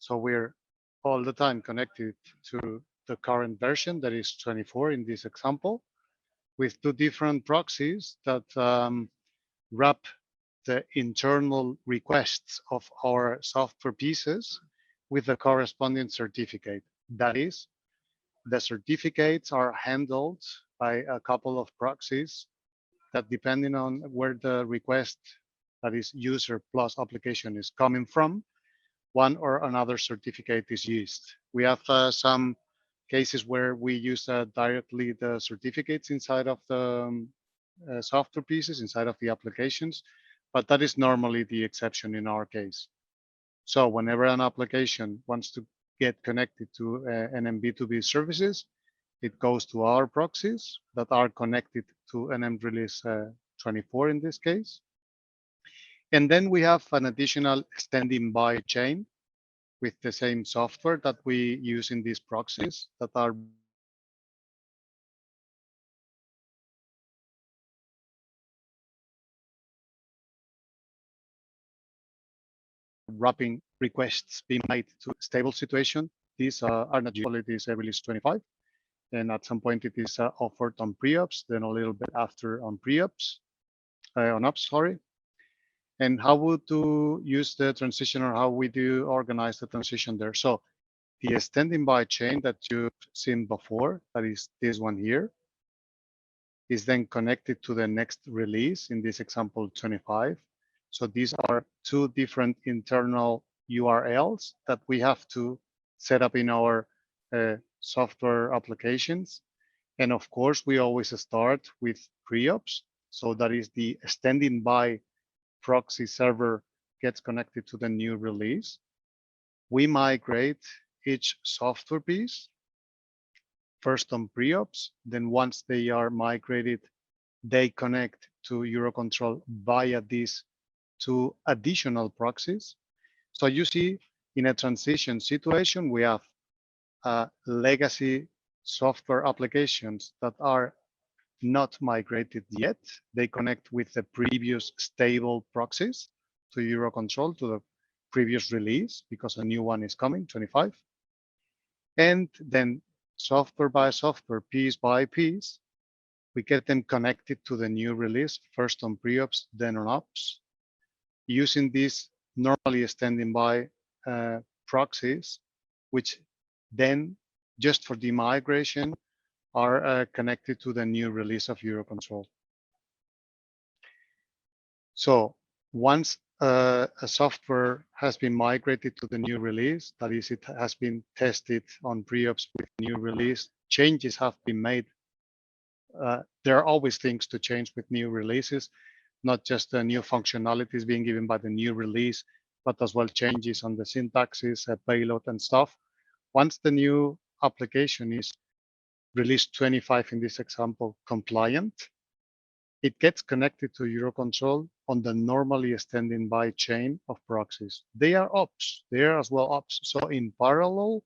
So we're all the time connected to the current version, that is 24 in this example, with two different proxies that wrap the internal requests of our software pieces with the corresponding certificate. That is, the certificates are handled by a couple of proxies that, depending on where the request, that is user plus application, is coming from, one or another certificate is used. We have some cases where we use directly the certificates inside of the software pieces, inside of the applications, but that is normally the exception in our case. So whenever an application wants to get connected to NM B2B services, it goes to our proxies that are connected to NM Release 24 in this case. And then we have an additional standing by chain with the same software that we use in these proxies that are wrapping requests being made to stable situation. These are not usually this release 25. And at some point it is offered on pre-ops, then a little bit after on pre-ops, on ops, sorry. And how would to use the transition, or how we do organize the transition there. So the standing by chain that you've seen before, that is this one here, is then connected to the next release, in this example 25. So these are two different internal URLs that we have to set up in our software applications. And of course, we always start with pre-ops. So that is the standing by proxy server gets connected to the new release. We migrate each software piece first on pre-ops. Then once they are migrated, they connect to EUROCONTROL via these two additional proxies. So you see, in a transition situation, we have legacy software applications that are not migrated yet. They connect with the previous stable proxies to EUROCONTROL, to the previous release, because a new one is coming, 25. And then software by software, piece by piece, we get them connected to the new release, first on pre-ops, then on ops, using these normally standing by proxies, which then, just for the migration, are connected to the new release of EUROCONTROL. So once a software has been migrated to the new release, that is, it has been tested on pre-ops with new release, changes have been made. There are always things to change with new releases, not just the new functionalities being given by the new release, but as well changes on the syntaxes, payload and stuff. Once the new application is release 25 in this example compliant, it gets connected to EUROCONTROL on the normally standing by chain of proxies. They are ops, they are as well ops. So in parallel,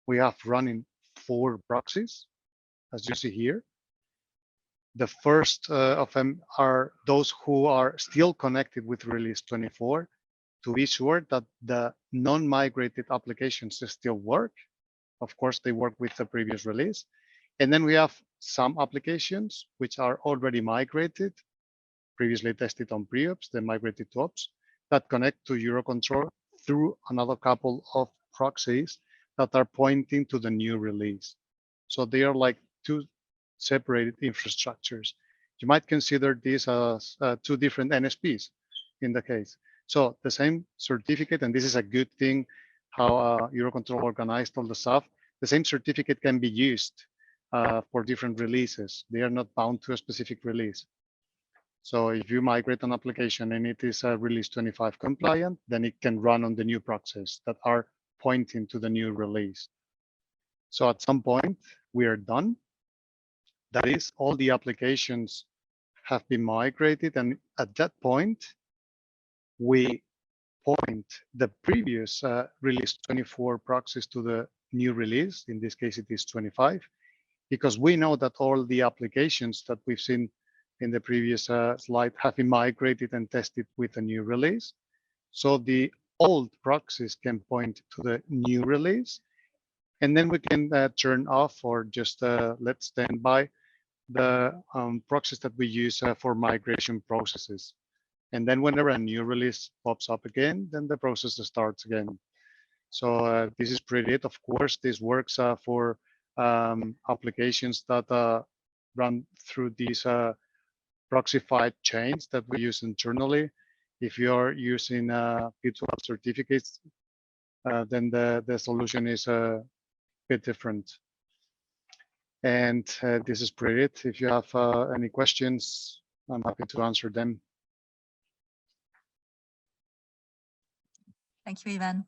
we have running 4 proxies, as you see here. The first of them are those who are still connected with release 24 to be sure that the non-migrated applications still work. Of course, they work with the previous release. And then we have some applications which are already migrated, previously tested on pre-ops, then migrated to ops, that connect to EUROCONTROL through another couple of proxies that are pointing to the new release. So they are like two separated infrastructures. You might consider these as two different NSPs in the case. So the same certificate, and this is a good thing, how EUROCONTROL organized all the stuff, the same certificate can be used for different releases. They are not bound to a specific release. So if you migrate an application and it is release 25 compliant, then it can run on the new proxies that are pointing to the new release. So at some point, we are done. That is, all the applications have been migrated. And at that point, we point the previous release 24 proxies to the new release. In this case, it is 25, because we know that all the applications that we've seen in the previous slide have been migrated and tested with a new release. So the old proxies can point to the new release. And then we can turn off or just let stand by the proxies that we use for migration processes. And then whenever a new release pops up again, then the process starts again. So this is pretty it. Of course, this works for applications that run through these proxified chains that we use internally. If you're using P2P certificates, then the solution is a bit different. And this is pretty it. If you have any questions, I'm happy to answer them. Thank you, Ivan.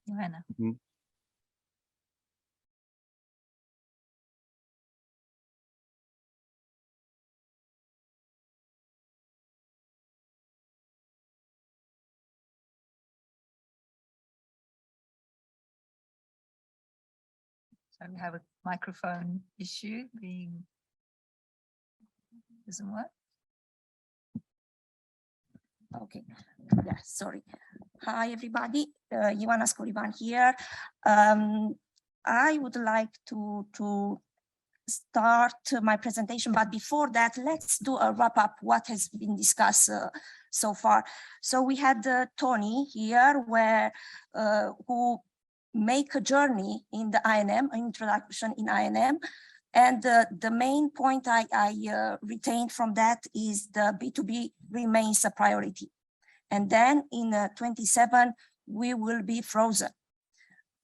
Joanna. So we have a microphone issue being, doesn't work. Okay, yeah, sorry. Hi, everybody. Ivana Skorivan here. I would like to start my presentation, but before that, let's do a wrap up what has been discussed so far. So we had Tony here, who make a journey in the INM, introduction in INM. And the main point I retained from that is the B2B remains a priority. And then in 27, we will be frozen.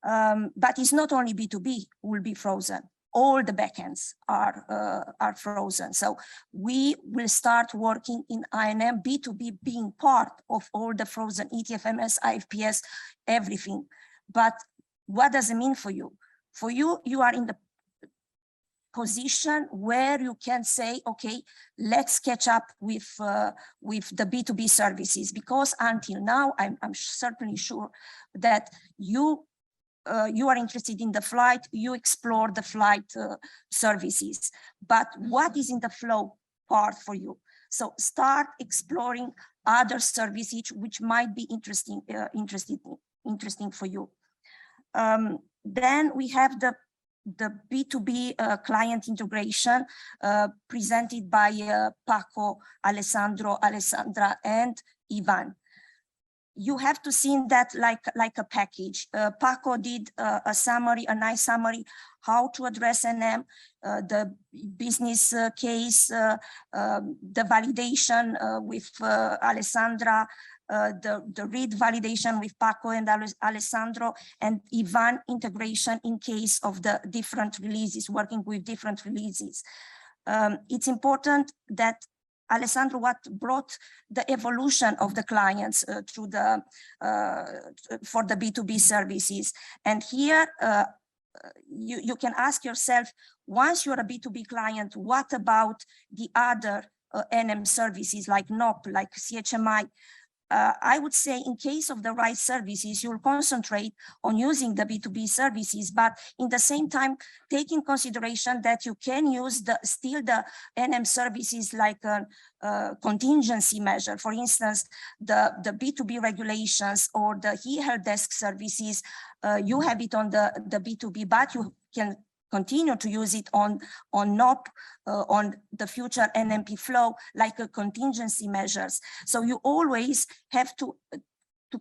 But it's not only B2B will be frozen. All the backends are frozen. So we will start working in INM B2B being part of all the frozen ETFMS, IFPS, everything. But what does it mean for you? For you, you are in the position where you can say, okay, let's catch up with the B2B services, because until now, I'm certainly sure that you are interested in the flight, you explore the flight services, but what is in the flow part for you? So start exploring other services which might be interesting for you. Then we have the B2B client integration presented by Paco, Alessandro, Alessandra, and Ivan. You have to see that like a package. Paco did a summary, a nice summary, how to address NM, the business case, the validation with Alessandra, the read validation with Paco and Alessandro, and Ivan integration in case of the different releases, working with different releases. It's important that Alessandro brought the evolution of the clients through the for the B2B services. And here you can ask yourself, once you're a B2B client, what about the other NM services like NOP, like CHMI? I would say in case of the right services, you'll concentrate on using the B2B services, but in the same time, take in consideration that you can use still the NM services like a contingency measure. For instance, the B2B regulations or the e-help desk services, you have it on the B2B, but you can continue to use it on NOP, on the future NMP flow, like a contingency measures. So you always have to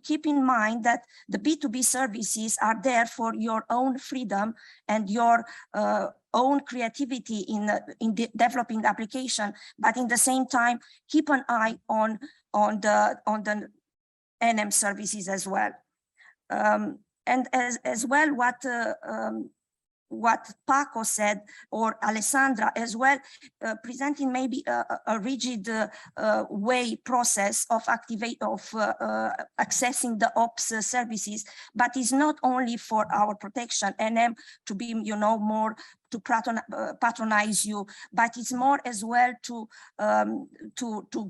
keep in mind that the B2B services are there for your own freedom and your own creativity in developing the application, but in the same time, keep an eye on the NM services as well. And as well, what Paco said, or Alessandra as well, presenting maybe a rigid process of accessing the ops services, but it's not only for our protection, NM to be, more to patronize you, but it's more as well to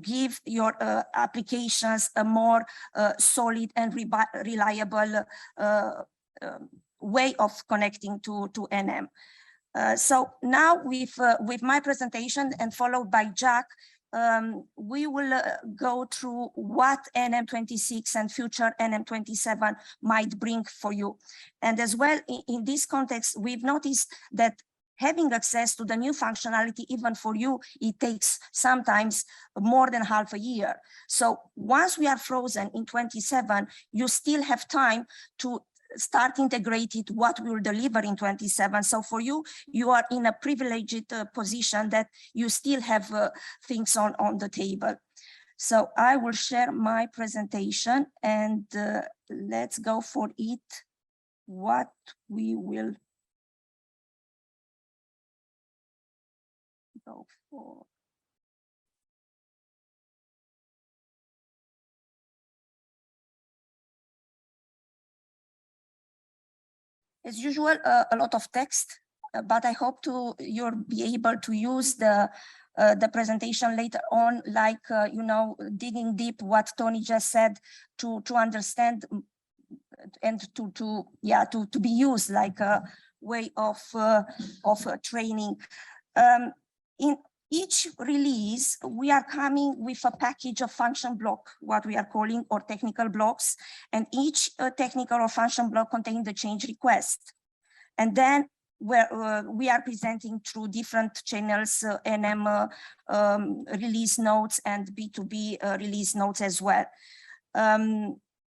give your applications a more solid and reliable way of connecting to NM. So now with my presentation and followed by Jack, we will go through what NM26 and future NM27 might bring for you. And as well, in this context, we've noticed that having access to the new functionality, even for you, it takes sometimes more than half a year. So once we are frozen in 27, you still have time to start integrated what we will deliver in 27. So for you, you are in a privileged position that you still have things on the table. So I will share my presentation and let's go for it. What we will go for. As usual, a lot of text, but I hope you'll be able to use the presentation later on, like, digging deep what Tony just said to understand and to be used like a way of training. In each release, we are coming with a package of function block, what we are calling, or technical blocks, and each technical or function block contains the change request. And then we are presenting through different channels, NM release notes and B2B release notes as well.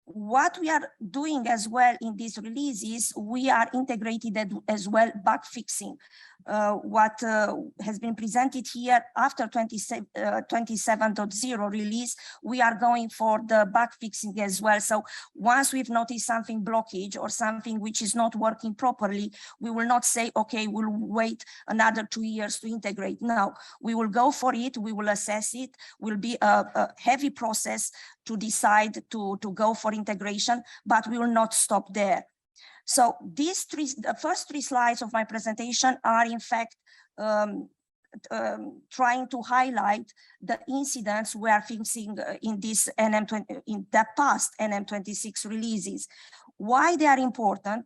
What we are doing as well in these releases, we are integrated as well bug fixing. What has been presented here after 27.0 release, we are going for the bug fixing as well. So once we've noticed something blockage or something which is not working properly, we will not say, okay, we'll wait another 2 years to integrate. No, we will go for it. We will assess it. Will be a heavy process to decide to go for integration, but we will not stop there. So the first three slides of my presentation are in fact trying to highlight the incidents we are fixing in this in the past NM26 releases. Why they are important?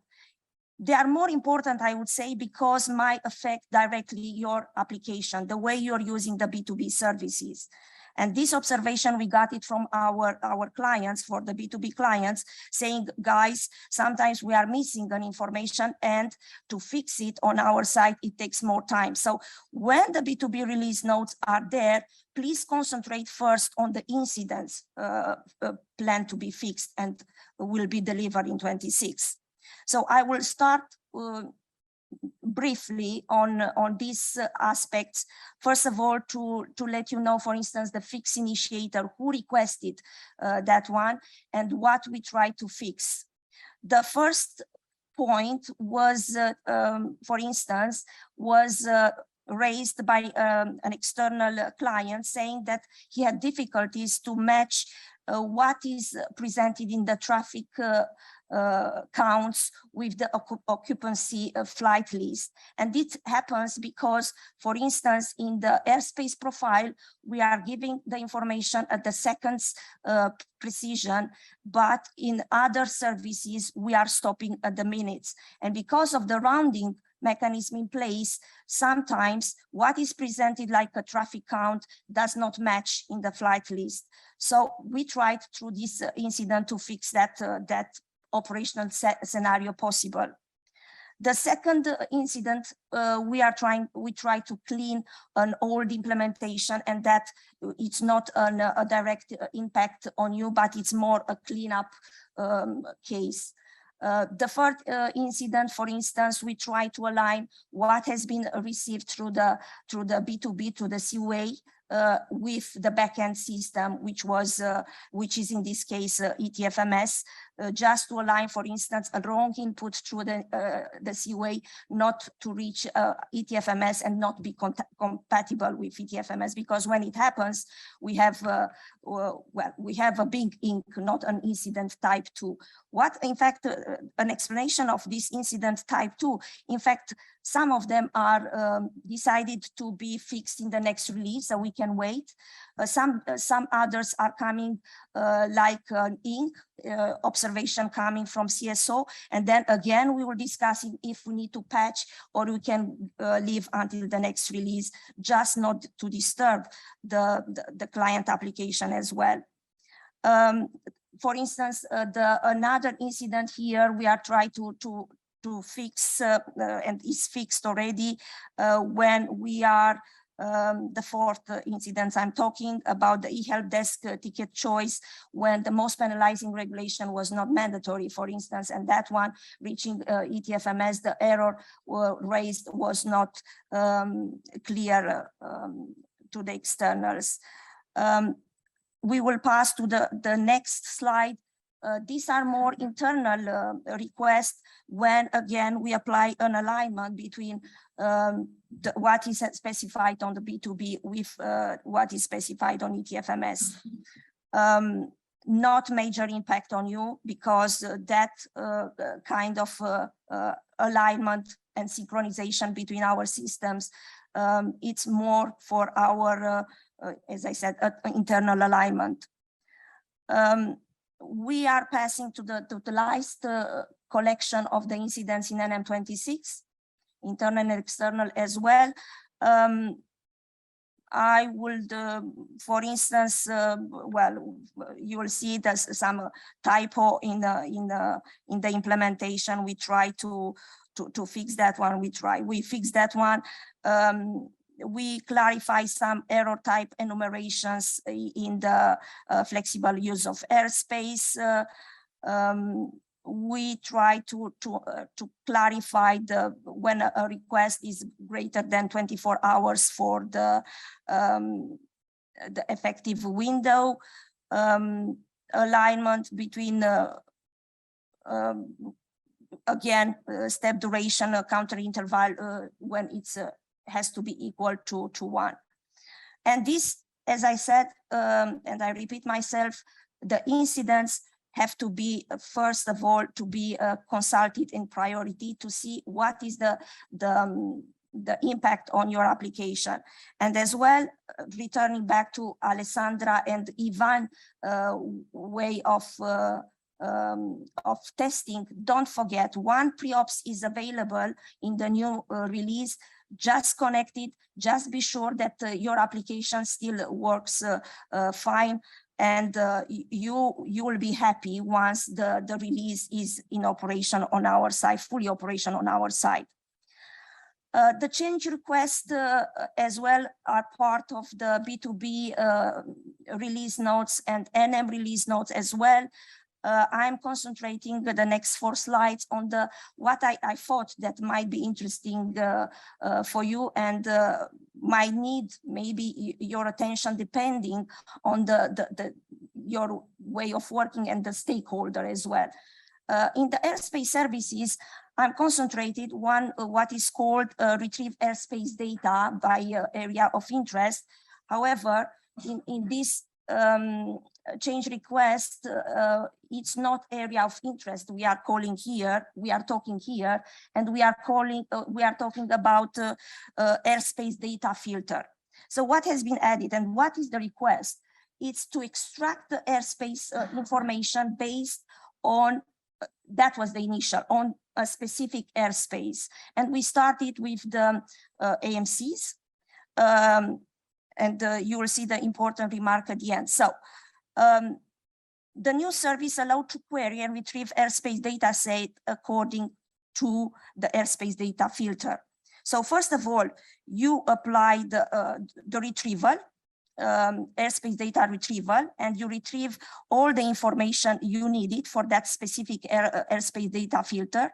They are more important, I would say, because might affect directly your application, the way you're using the B2B services. And this observation, we got it from our clients, for the B2B clients, saying, guys, sometimes we are missing an information, and to fix it on our side, it takes more time. So when the B2B release notes are there, please concentrate first on the incidents planned to be fixed and will be delivered in 26. So I will start briefly on these aspects. First of all, to let you know, for instance, the fix initiator, who requested that one and what we try to fix. The first point was, for instance, was raised by an external client saying that he had difficulties to match what is presented in the traffic counts with the occupancy flight list. And it happens because, for instance, in the airspace profile, we are giving the information at the seconds precision, but in other services, we are stopping at the minutes. And because of the rounding mechanism in place, sometimes what is presented like a traffic count does not match in the flight list. So we tried through this incident to fix that, that operational scenario possible. The second incident, we try to clean an old implementation, and that it's not a direct impact on you, but it's more a cleanup case. The third incident, for instance, we try to align what has been received through the B2B to the CUA with the backend system, which is in this case ETFMS, just to align, for instance, a wrong input through the CUA not to reach ETFMS and not be compatible with ETFMS, because when it happens, we have we have a big ink, not an incident type 2. What, in fact, an explanation of this incident type 2, in fact, some of them are decided to be fixed in the next release, so we can wait. Some others are coming like ink, observation coming from CSO, and then again we were discussing if we need to patch or we can leave until the next release, just not to disturb the client application as well. For instance, another incident here, we are trying to fix and is fixed already when we are the fourth incident I'm talking about, the e-help desk ticket choice, when the most penalizing regulation was not mandatory, for instance, and that one reaching ETFMS, the error raised was not clear to the externals. We will pass to the next slide. These are more internal requests when, again, we apply an alignment between what is specified on the B2B with what is specified on ETFMS. Not major impact on you, because that kind of alignment and synchronization between our systems, it's more for our, as I said, internal alignment. We are passing to the last collection of the incidents in NM26, internal and external as well. I would, for instance, well, you will see there's some typo in the implementation. We try to fix that one. We fix that one. We clarify some error type enumerations in the flexible use of airspace. We try to clarify when a request is greater than 24 hours for the effective window. Alignment between again step duration, counter interval when it's has to be equal to 1. And this, as I said, and I repeat myself, the incidents have to be, first of all, to be consulted in priority to see what is the impact on your application. And as well, returning back to Alessandra and Ivan way of testing, don't forget, one pre-ops is available in the new release. Just connect it, just be sure that your application still works fine, and you will be happy once the release is in operation on our side, fully operation on our side. The change requests as well are part of the B2B release notes and NM release notes as well. I'm concentrating the next 4 slides on what I thought that might be interesting for you and might need maybe your attention depending on your way of working and the stakeholder as well. In the airspace services, I'm concentrated on what is called retrieve airspace data by area of interest. However, in this change request, it's not area of interest. We are calling here, we are talking here, and we are talking about airspace data filter. So what has been added and what is the request? It's to extract the airspace information based on, that was the initial, on a specific airspace. And we started with the AMCs, and you will see the important remark at the end. So the new service allowed to query and retrieve airspace data set according to the airspace data filter. So first of all, you apply the retrieval, airspace data retrieval, and you retrieve all the information you needed for that specific airspace data filter.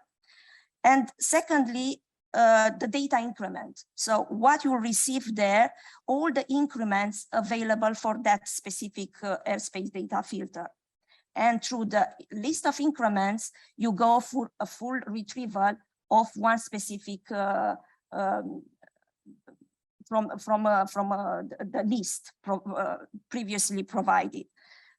And secondly, the data increment. So what you receive there, all the increments available for that specific airspace data filter. And through the list of increments, you go for a full retrieval of one specific from the list previously provided.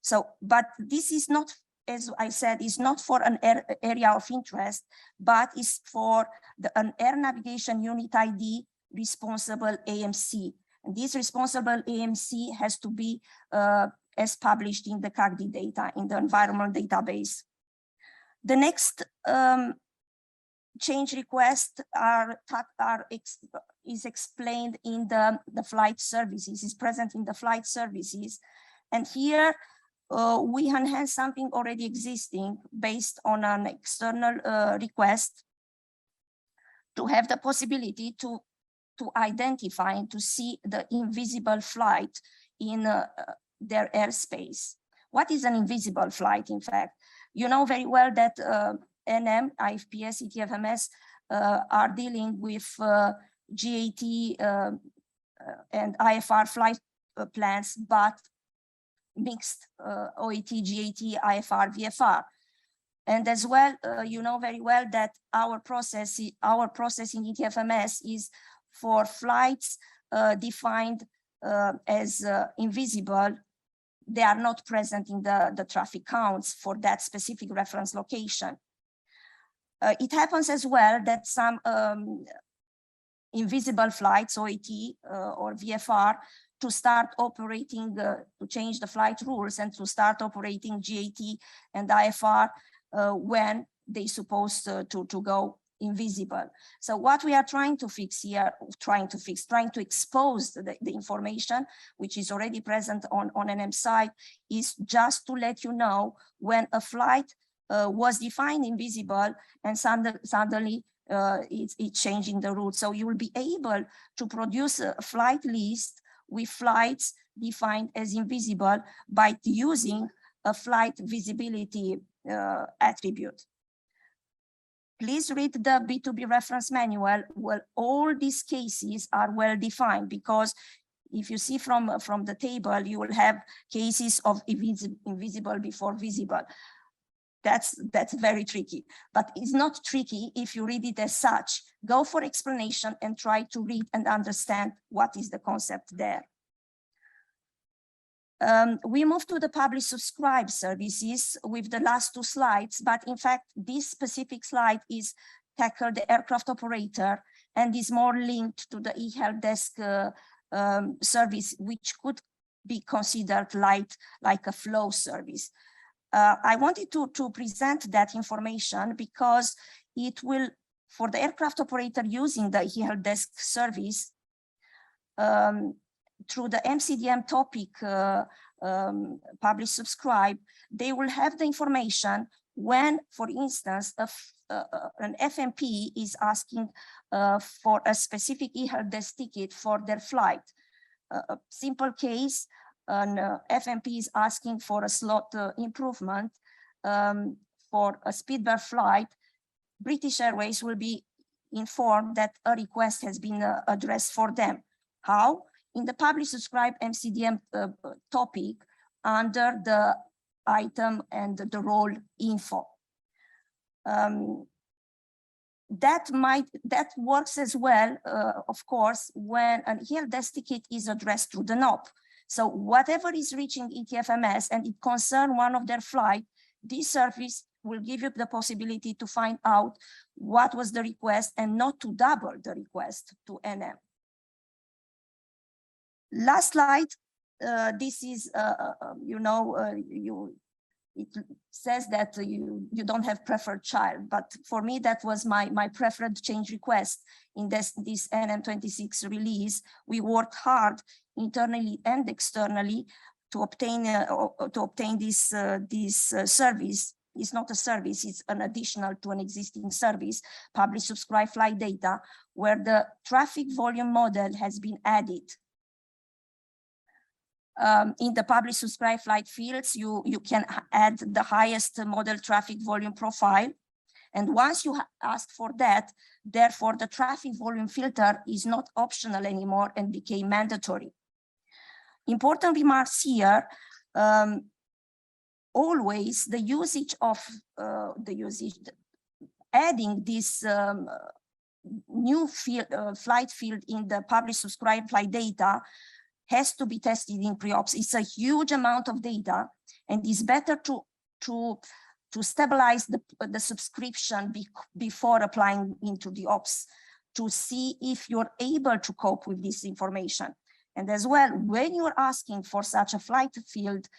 So, but this is not, as I said, is not for an area of interest, but is for an air navigation unit ID responsible AMC. And this responsible AMC has to be as published in the CAGD data in the environment database. The next change request is explained in the flight services, is present in the flight services. And here we enhance something already existing based on an external request to have the possibility to identify and to see the invisible flight in their airspace. What is an invisible flight, in fact? You know very well that NM, IFPS, ETFMS are dealing with GAT and IFR flight plans, but mixed OAT, GAT, IFR, VFR. And as well, you know very well that our process in ETFMS is for flights defined as invisible. They are not present in the traffic counts for that specific reference location. It happens as well that some invisible flights, OAT or VFR, to start operating, to change the flight rules and to start operating GAT and IFR when they're supposed to go invisible. So what we are trying to fix here, trying to expose the information, which is already present on NM side, is just to let you know when a flight was defined invisible and suddenly it's changing the route. So you will be able to produce a flight list with flights defined as invisible by using a flight visibility attribute. Please read the B2B reference manual where all these cases are well defined, because if you see from the table, you will have cases of invisible before visible. That's very tricky, but it's not tricky if you read it as such. Go for explanation and try to read and understand what is the concept there. We move to the publish subscribe services with the last two slides, but in fact, this specific slide is tackle the aircraft operator and is more linked to the e-help desk service, which could be considered like a flow service. I wanted to present that information because it will, for the aircraft operator using the e-help desk service, through the MCDM topic publish subscribe, they will have the information when, for instance, an FMP is asking for a specific e-help desk ticket for their flight. A simple case, an FMP is asking for a slot improvement for a Speedbird flight. British Airways will be informed that a request has been addressed for them. How? In the publish subscribe MCDM topic under the item and the role info. that works as well, of course, when an helpdesk ticket is addressed through the NOP. So whatever is reaching ETFMS and it concerns one of their flight, this service will give you the possibility to find out what was the request and not to double the request to NM. Last slide. This is, it says that you don't have preferred child, but for me, that was my preferred change request in this NM26 release. We worked hard internally and externally to obtain this service. It's not a service, it's an additional to an existing service, publish, subscribe, flight data, where the traffic volume model has been added. In the publish, subscribe, flight fields, you can add the highest model traffic volume profile. And once you ask for that, therefore the traffic volume filter is not optional anymore and became mandatory. Important remarks here, always the usage of adding this new field, flight field in the publish, subscribe, flight data has to be tested in pre-ops. It's a huge amount of data, and it's better to stabilize the subscription before applying into the ops to see if you're able to cope with this information. And as well, when you're asking for such a flight field,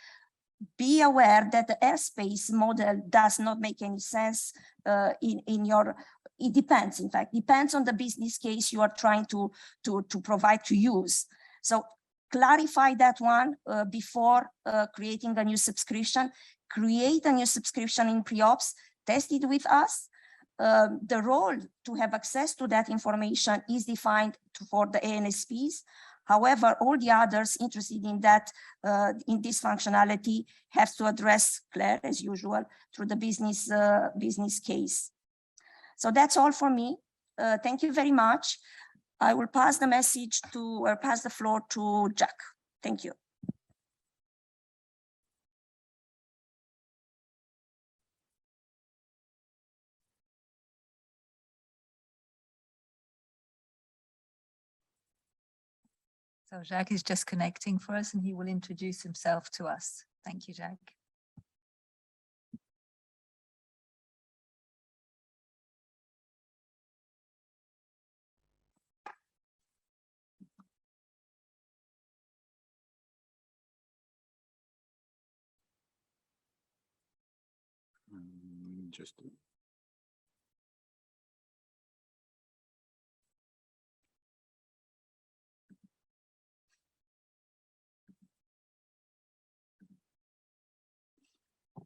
be aware that the airspace model does not make any sense it depends, in fact, depends on the business case you are trying to provide to use. So clarify that one before creating a new subscription. Create a new subscription in pre-ops, test it with us. The role to have access to that information is defined for the ANSPs. However, all the others interested in that, in this functionality, have to address Claire, as usual, through the business case. So that's all for me. Thank you very much. I will pass the message to, or pass the floor to Jack. Thank you. So Jacques is just connecting for us and he will introduce himself to us. Thank you, Jacques.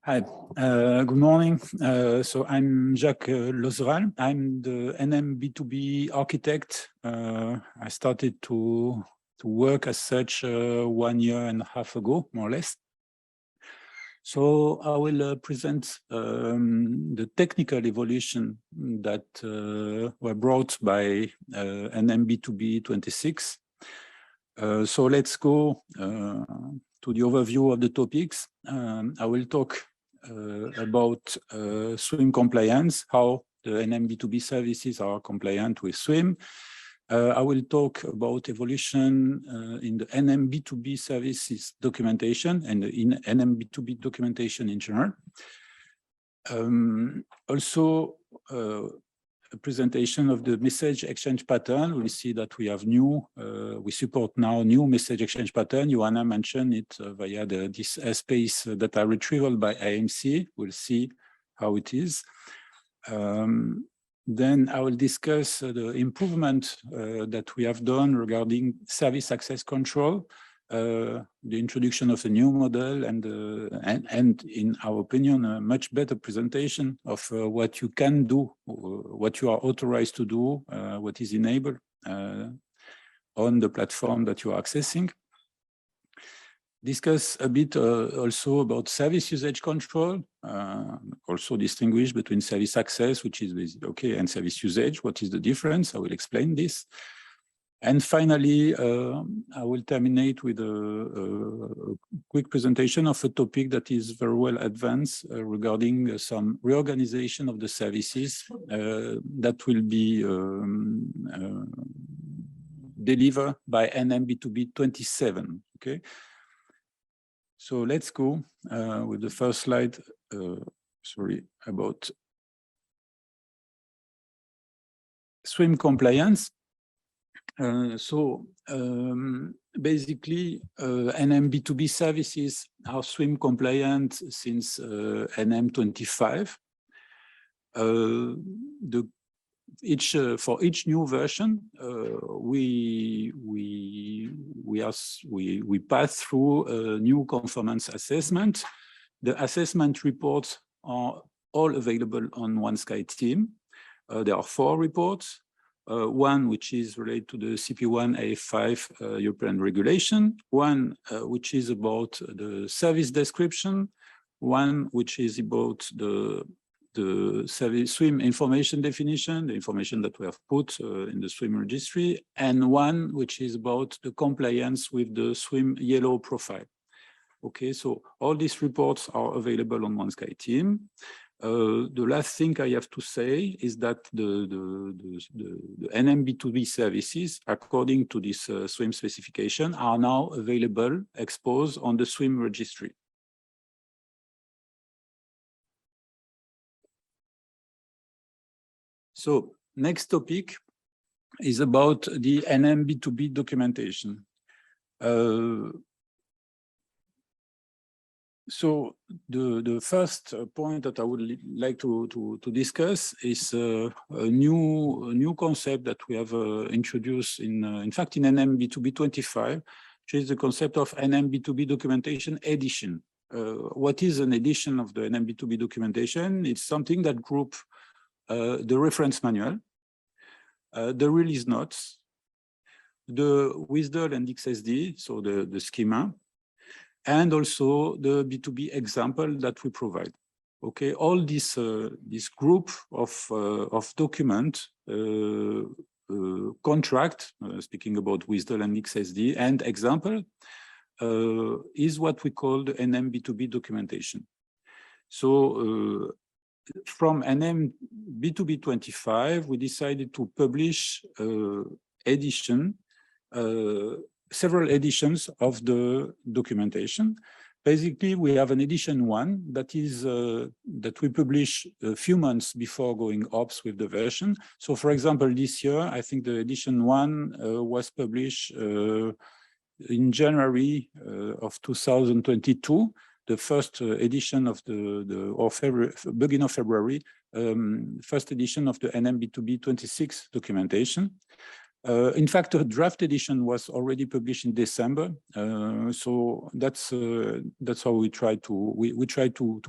Hi, good morning. So I'm Jacques Lozeral. I'm the NM B2B architect. I started to work as such 1.5 years ago, more or less. So I will present the technical evolution that were brought by NM B2B 26. So let's go to the overview of the topics. I will talk about SWIM compliance, how the NM B2B services are compliant with SWIM. I will talk about evolution in the NM B2B services documentation and in NM B2B documentation in general. Also, a presentation of the message exchange pattern. We see that we have new, we support now new message exchange pattern. Joanna mentioned it via this Airspace data retrieval by AMC. We'll see how it is. Then I will discuss the improvement that we have done regarding service access control, the introduction of a new model, and in our opinion, a much better presentation of what you can do, what you are authorized to do, what is enabled on the platform that you are accessing. Discuss a bit also about service usage control, also distinguish between service access, which is basically okay, and service usage. What is the difference? I will explain this. And finally, I will terminate with a quick presentation of a topic that is very well advanced regarding some reorganization of the services that will be delivered by NM B2b 27. Okay, so let's go with the first slide. Sorry, about SWIM compliance. Basically, NM B2b services are SWIM compliant since NM25. For each new version, we pass through a new conformance assessment. The assessment reports are all available on OneSkyTeam. There are 4 reports. One which is related to the CP1 A5 European regulation, one which is about the service description, one which is about the service SWIM information definition, the information that we have put in the SWIM registry, and one which is about the compliance with the SWIM yellow profile. Okay, so all these reports are available on OneSkyTeam. The last thing I have to say is that the NM B2B services, according to this SWIM specification, are now available, exposed on the SWIM registry. So next topic is about the NM B2b documentation. So the first point that I would like to discuss is a new concept that we have introduced in fact in NM B2b 25, which is the concept of NM B2b documentation edition. What is an edition of the NM B2b documentation? It's something that groups the reference manual, the release notes, the WSDL and XSD, so the schema, and also the B2B example that we provide. Okay, all this group of document, contract, speaking about WSDL and XSD, and example, is what we call the NM B2B documentation. So from NM B2b 25, we decided to publish several editions of the documentation. Basically, we have an edition 1 that is that we publish a few months before going ops with the version. So, for example, this year, I think the edition 1 was published in January of 2022. The first edition of beginning of February, first edition of the NM B2b 26 documentation. In fact, a draft edition was already published in December, so that's how we try to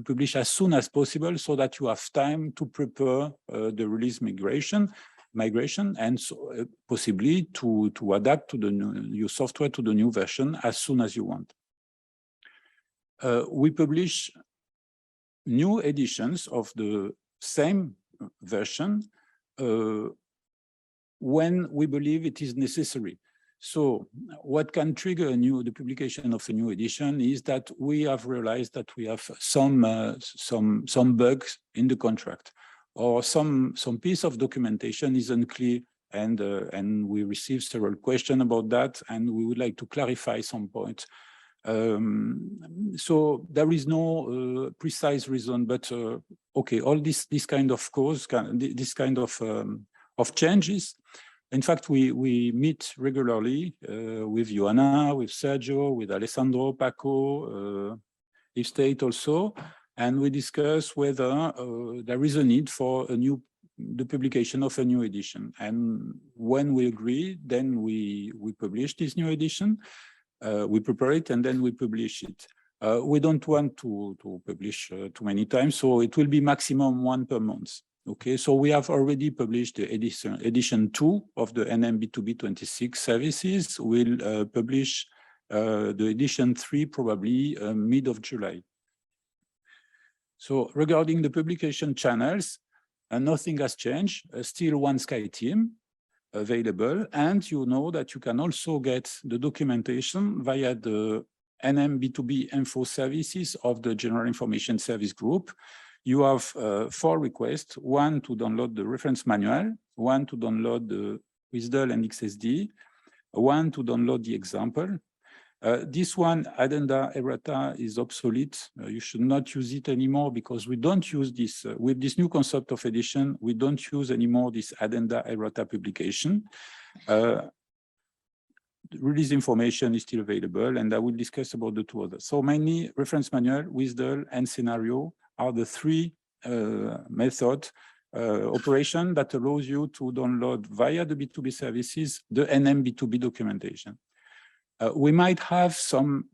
publish as soon as possible, so that you have time to prepare the release migration, and so possibly to adapt to your software to the new version as soon as you want. We publish new editions of the same version when we believe it is necessary. So what can trigger the publication of a new edition is that we have realized that we have some bugs in the contract, or some piece of documentation is unclear, and we receive several questions about that, and we would like to clarify some points. So there is no precise reason, but okay, all this kind of cause, this kind of changes. In fact, we meet regularly with Joanna, with Sergio, with Alessandro, Paco, State also, and we discuss whether there is a need for the publication of a new edition. And when we agree, then we publish this new edition, we prepare it, and then we publish it. We don't want to publish too many times, so it will be maximum 1 per month. Okay, so we have already published the edition 2 of the NM B2b 26 services. We'll publish the edition 3 probably mid of July. So regarding the publication channels, nothing has changed. Still OneSkyTeam available, and you know that you can also get the documentation via the NM B2B Info Services of the General Information Service Group. You have 4 requests: one to download the reference manual, one to download the WSDL and XSD, one to download the example. This one, addenda errata, is obsolete. You should not use it anymore because we don't use this, with this new concept of edition, we don't use anymore this addenda errata publication. Release information is still available, and I will discuss about the 2 others. So mainly reference manual, WSDL, and scenario are the 3 method operation that allows you to download via the B2B services the NM B2b documentation. We might have some,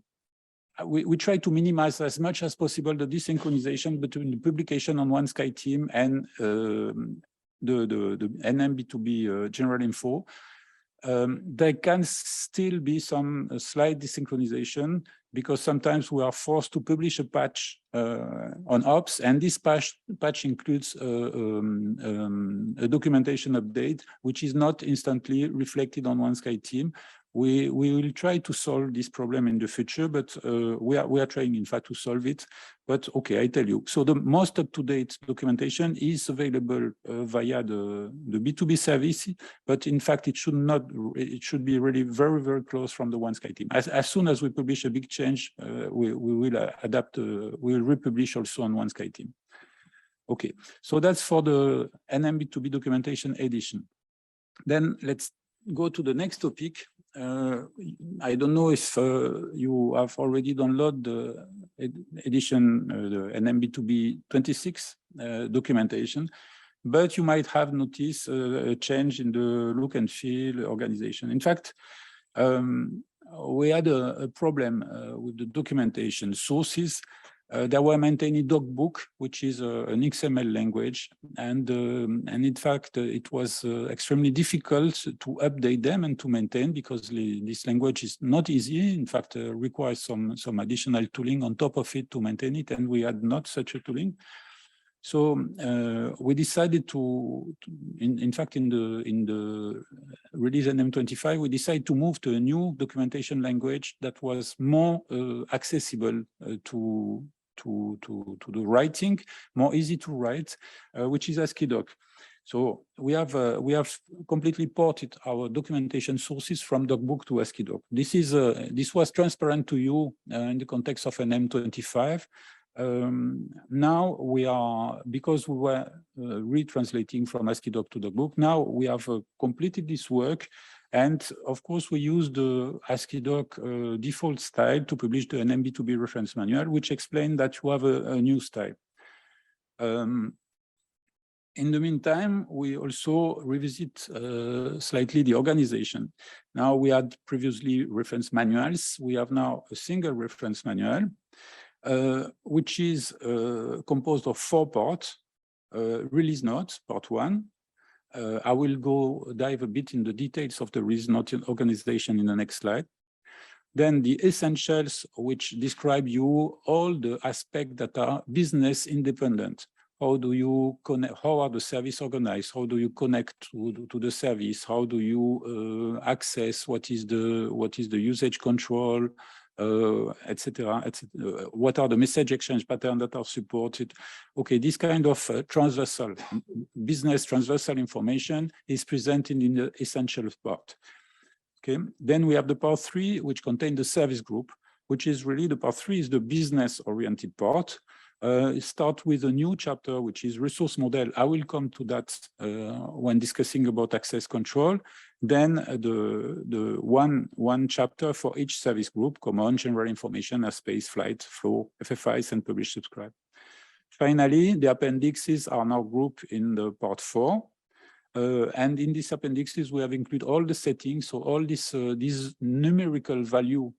we try to minimize as much as possible the desynchronization between the publication on one SkyTeam and the NM B2B general info. There can still be some slight desynchronization because sometimes we are forced to publish a patch on ops, and this patch includes a documentation update, which is not instantly reflected on one SkyTeam. We will try to solve this problem in the future, but we are trying, in fact, to solve it. But okay, I tell you. So the most up-to-date documentation is available via the B2B service, but in fact, it should not. It should be really very, very close from the one SkyTeam. As soon as we publish a big change, we will adapt. We will republish also on one SkyTeam. Okay, so that's for the NM B2B documentation edition. Then let's go to the next topic. I don't know if you have already downloaded the edition, the NM B2B 26 documentation, but you might have noticed a change in the look and feel organization. In fact, we had a problem with the documentation sources. They were maintaining DocBook, which is an XML language, and in fact, it was extremely difficult to update them and to maintain because this language is not easy. In fact, requires some additional tooling on top of it to maintain it, and we had not such a tooling. So we decided to in fact, in the release NM25, we decided to move to a new documentation language that was more accessible to the writing, more easy to write, which is ASCII-Doc. So we have completely ported our documentation sources from DocBook to ASCII-Doc. This was transparent to you in the context of NM25. Now we are, because we were retranslating from ASCII-Doc to DocBook, now we have completed this work. And of course, we use the ASCII-Doc default style to publish the NM B2B reference manual, which explains that you have a new style. In the meantime, we also revisit slightly the organization. Now we had previously reference manuals. We have now a single reference manual, which is composed of 4 parts. Release notes, part 1. I will dive a bit in the details of the release note organization in the next slide. Then the essentials, which describe you all the aspects that are business independent. How do you connect? How are the service organized? How do you connect to the service? How do you access? What is the usage control? Etc. What are the message exchange patterns that are supported? Okay, this kind of transversal business transversal information is presented in the essentials part. Okay, then we have the part 3, which contains the service group, which is really the part 3 is the business oriented part. Start with a new chapter, which is resource model. I will come to that when discussing about access control. Then the one chapter for each service group: common, general information, airspace, flight, flow, FFIs, and publish subscribe. Finally, the appendixes are now grouped in the part 4. And in these appendixes, we have included all the settings, so all these numerical value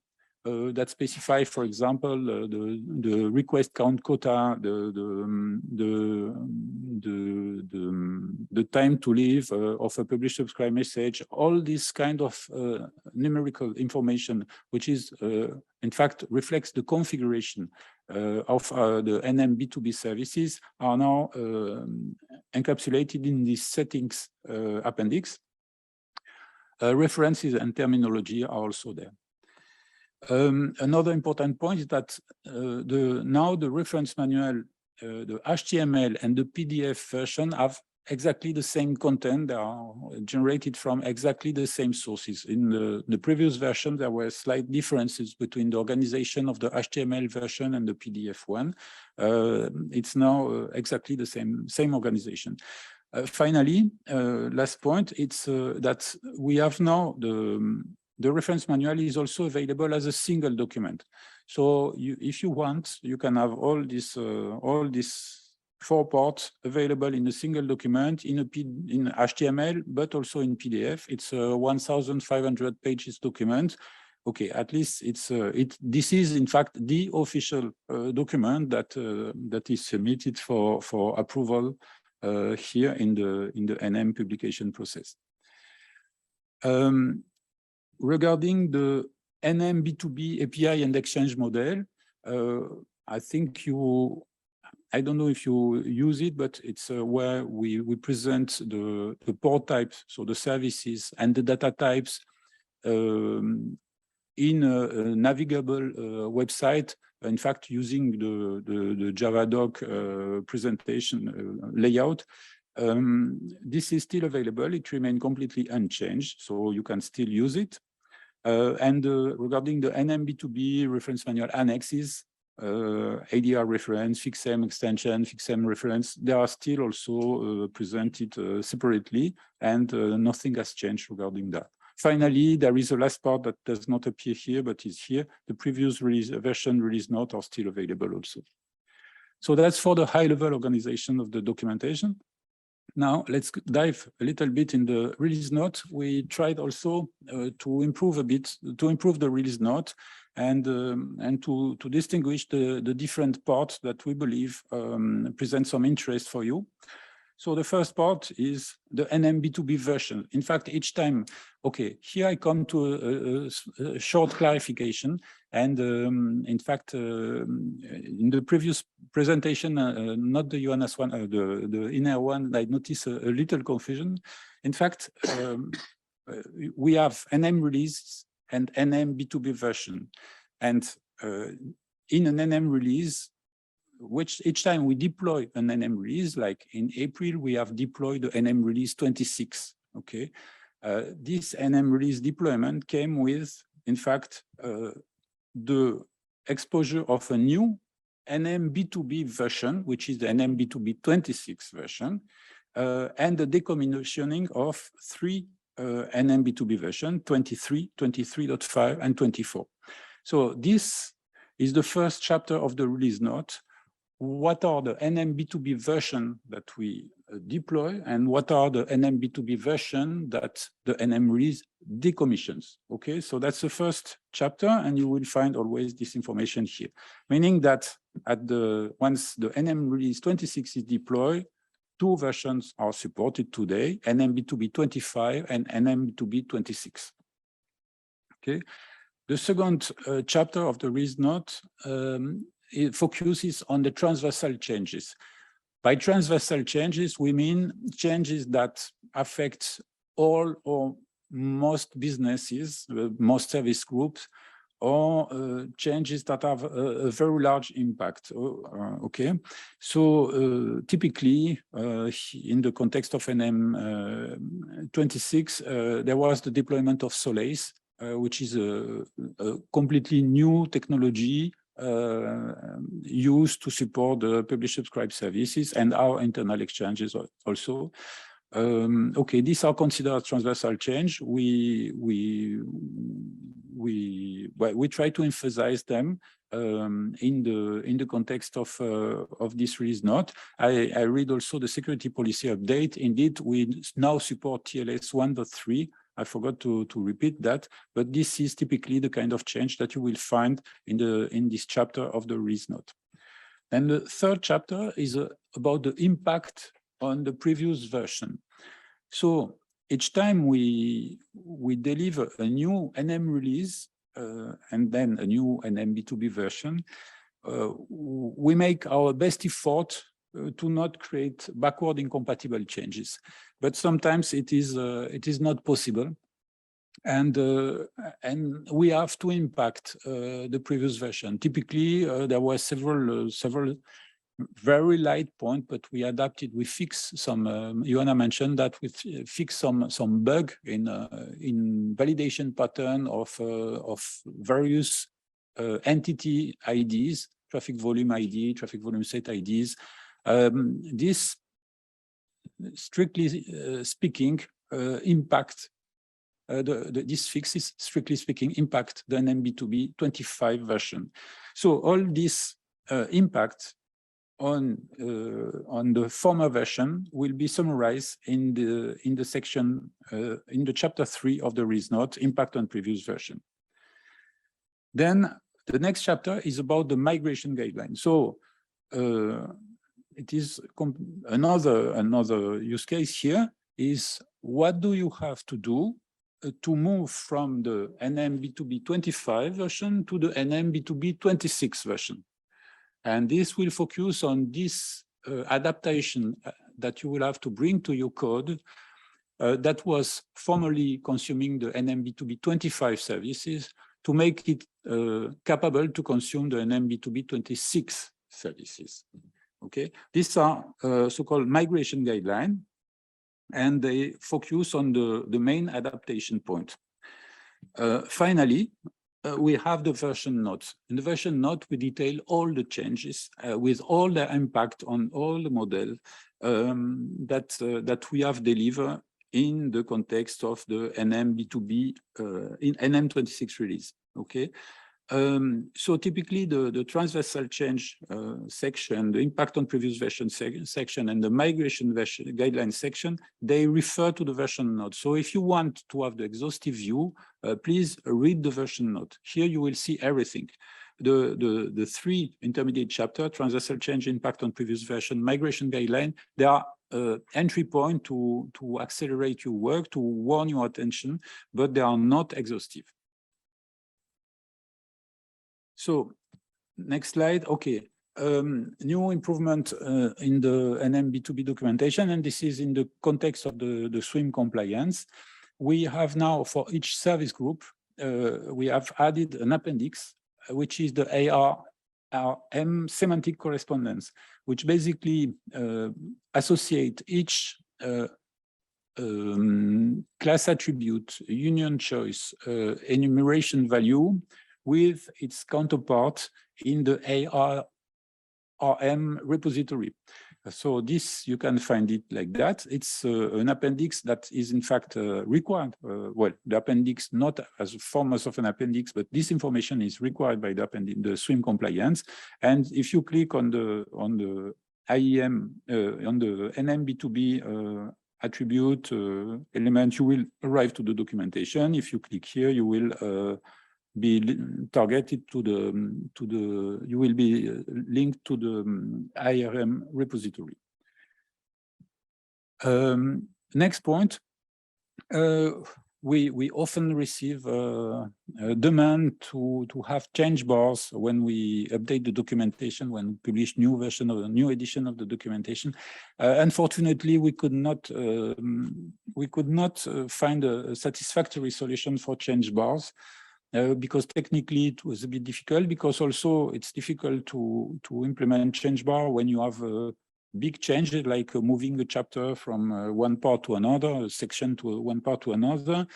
that specify, for example, the request count quota, the time to leave of a publish subscribe message, all this kind of numerical information, which is in fact reflects the configuration of the NM B2B services, are now encapsulated in this settings appendix. References and terminology are also there. Another important point is that now the reference manual, the HTML and the PDF version have exactly the same content. They are generated from exactly the same sources. In the previous version, there were slight differences between the organization of the HTML version and the PDF one. It's now exactly the same organization. Finally, last point, it's that we have now the reference manual is also available as a single document. So if you want, you can have all these 4 parts available in a single document in HTML, but also in PDF. It's a 1,500 pages document. Okay, at least this is in fact the official document that is submitted for approval here in the NM publication process. Regarding the NM B2B API and exchange model, I think I don't know if you use it, but it's where we present the port types, so the services and the data types in a navigable website, in fact, using the Java doc presentation layout. This is still available. It remains completely unchanged, so you can still use it. And regarding the NM B2B reference manual annexes, ADR reference, FixM extension, FixM reference, they are still also presented separately, and nothing has changed regarding that. Finally, there is a last part that does not appear here, but is here. The previous version release note are still available also. So that's for the high-level organization of the documentation. Now let's dive a little bit in the release note. We tried also to improve a bit, to improve the release note and to distinguish the different parts that we believe present some interest for you. So the first part is the NM B2B version. In fact, each time, okay, here I come to a short clarification. And in fact, in the previous presentation, not the Johannes one, the inner one, I noticed a little confusion. In fact, we have NM release and NM B2B version. And in an NM release, which each time we deploy an NM release, like in April, we have deployed the NM release 26, okay? This NM release deployment came with, in fact, the exposure of a new NM B2B version, which is the NM B2B 26 version, and the decommissioning of 3 NM B2B version, 23, 23.5, and 24. So this is the first chapter of the release note. What are the NM B2B version that we deploy, and what are the NM B2B version that the NM release decommissions? Okay, so that's the first chapter, and you will find always this information here. Meaning that once the NM release 26 is deployed, 2 versions are supported today: NM B2B 25 and NM B2B 26. Okay, the second chapter of the release note it focuses on the transversal changes. By transversal changes, we mean changes that affect all or most businesses, most service groups, or changes that have a very large impact. Okay, so typically, in the context of NM 26, there was the deployment of Solace, which is a completely new technology used to support the publish subscribe services and our internal exchanges also. Okay, these are considered transversal change. We try to emphasize them in the context of this release note. I read also the security policy update. Indeed, we now support TLS 1.3. I forgot to repeat that, but this is typically the kind of change that you will find in this chapter of the release note. And the third chapter is about the impact on the previous version. So each time we deliver a new NM release and then a new NM B2B version, we make our best effort to not create backward incompatible changes. But sometimes it is not possible. and we have to impact the previous version. Typically, there were several very light point, but we adapted. We fixed some. Joanna mentioned that we fixed some bug in validation pattern of various entity IDs, traffic volume ID, traffic volume set IDs. This, strictly speaking, impact. These fixes, strictly speaking, impact the NM B2b 25 version. So all this impact on the former version will be summarized in the section in the chapter 3 of the release note, impact on previous version. Then the next chapter is about the migration guideline. So it is another use case here is what do you have to do to move from the NM B2b 25 version to the NM B2b 26 version. And this will focus on this adaptation that you will have to bring to your code that was formerly consuming the NM B2b 25 services to make it capable to consume the NM B2b 26 services. Okay, these are so-called migration guidelines, and they focus on the main adaptation point. Finally, we have the version notes. In the version note, we detail all the changes with all the impact on all the models that we have delivered in the context of the NM B2B in NM26 release. Okay. So typically the transversal change section, the impact on previous version section, and the migration version guideline section, they refer to the version note. So if you want to have the exhaustive view, please read the version note. Here you will see everything. The three intermediate chapter, transversal change, impact on previous version, migration guideline, they are entry point to accelerate your work, to warn your attention, but they are not exhaustive. So next slide. Okay, new improvement in the NM B2B documentation, and this is in the context of the SWIM compliance. We have now for each service group, we have added an appendix, which is the ARM semantic correspondence, which basically associate each class attribute, union choice, enumeration value with its counterpart in the ARM repository. So this, you can find it like that. It's an appendix that is in fact required. Well, the appendix not as a form of an appendix, but this information is required by the appendix, the SWIM compliance. And if you click on the IEM, on the NM B2B attribute element, you will arrive to the documentation. If you click here, you will be targeted to the you will be linked to the IRM repository. Next point, we often receive a demand to have change bars when we update the documentation, when we publish new version or a new edition of the documentation. Unfortunately, we could not find a satisfactory solution for change bars. Because technically it was a bit difficult, because also it's difficult to implement change bar when you have a big change, like moving a chapter from one part to another, a section to one part to another.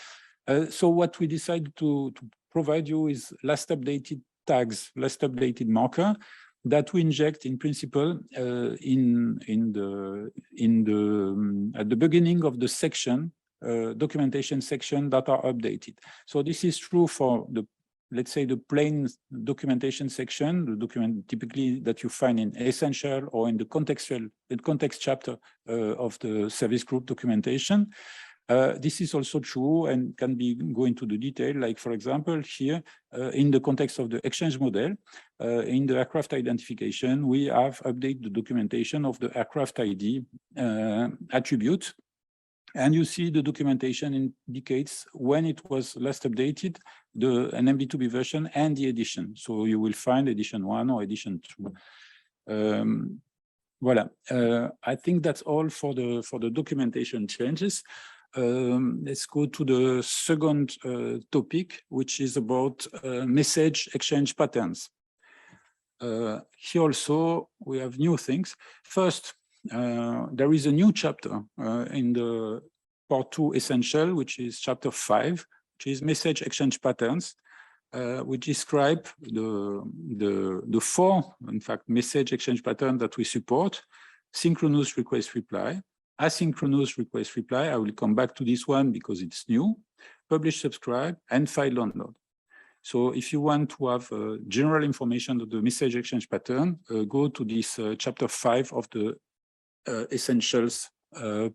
So what we decided to provide you is last updated tags, last updated marker that we inject in principle at the beginning of the section. Documentation section that are updated. So this is true for the, let's say, the plain documentation section, the document typically that you find in essential or in the context chapter of the service group documentation. This is also true and can be go into the detail, like for example here in the context of the exchange model, in the aircraft identification, we have updated the documentation of the aircraft ID attribute. And you see the documentation indicates when it was last updated, the NM B2B version and the edition. So you will find edition 1 or edition 2. Voilà. I think that's all for the documentation changes. Let's go to the second topic, which is about message exchange patterns. Here also, we have new things. First, there is a new chapter in the part 2 essential, which is chapter 5, which is message exchange patterns, which describe the 4, in fact, message exchange patterns that we support: synchronous request reply, asynchronous request reply. I will come back to this one because it's new, publish subscribe, and file download. So if you want to have general information of the message exchange pattern, go to this chapter 5 of the essentials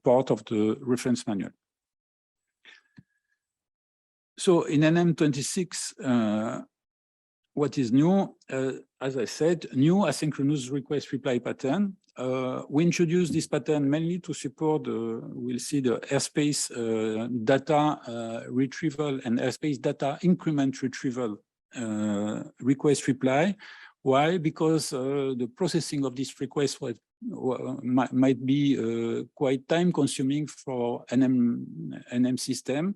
part of the reference manual. So in NM26, what is new? As I said, new asynchronous request reply pattern. We introduced this pattern mainly to support, we'll see, the Airspace data retrieval and Airspace data increment retrieval request reply. Why? Because the processing of this request might be quite time consuming for NM system.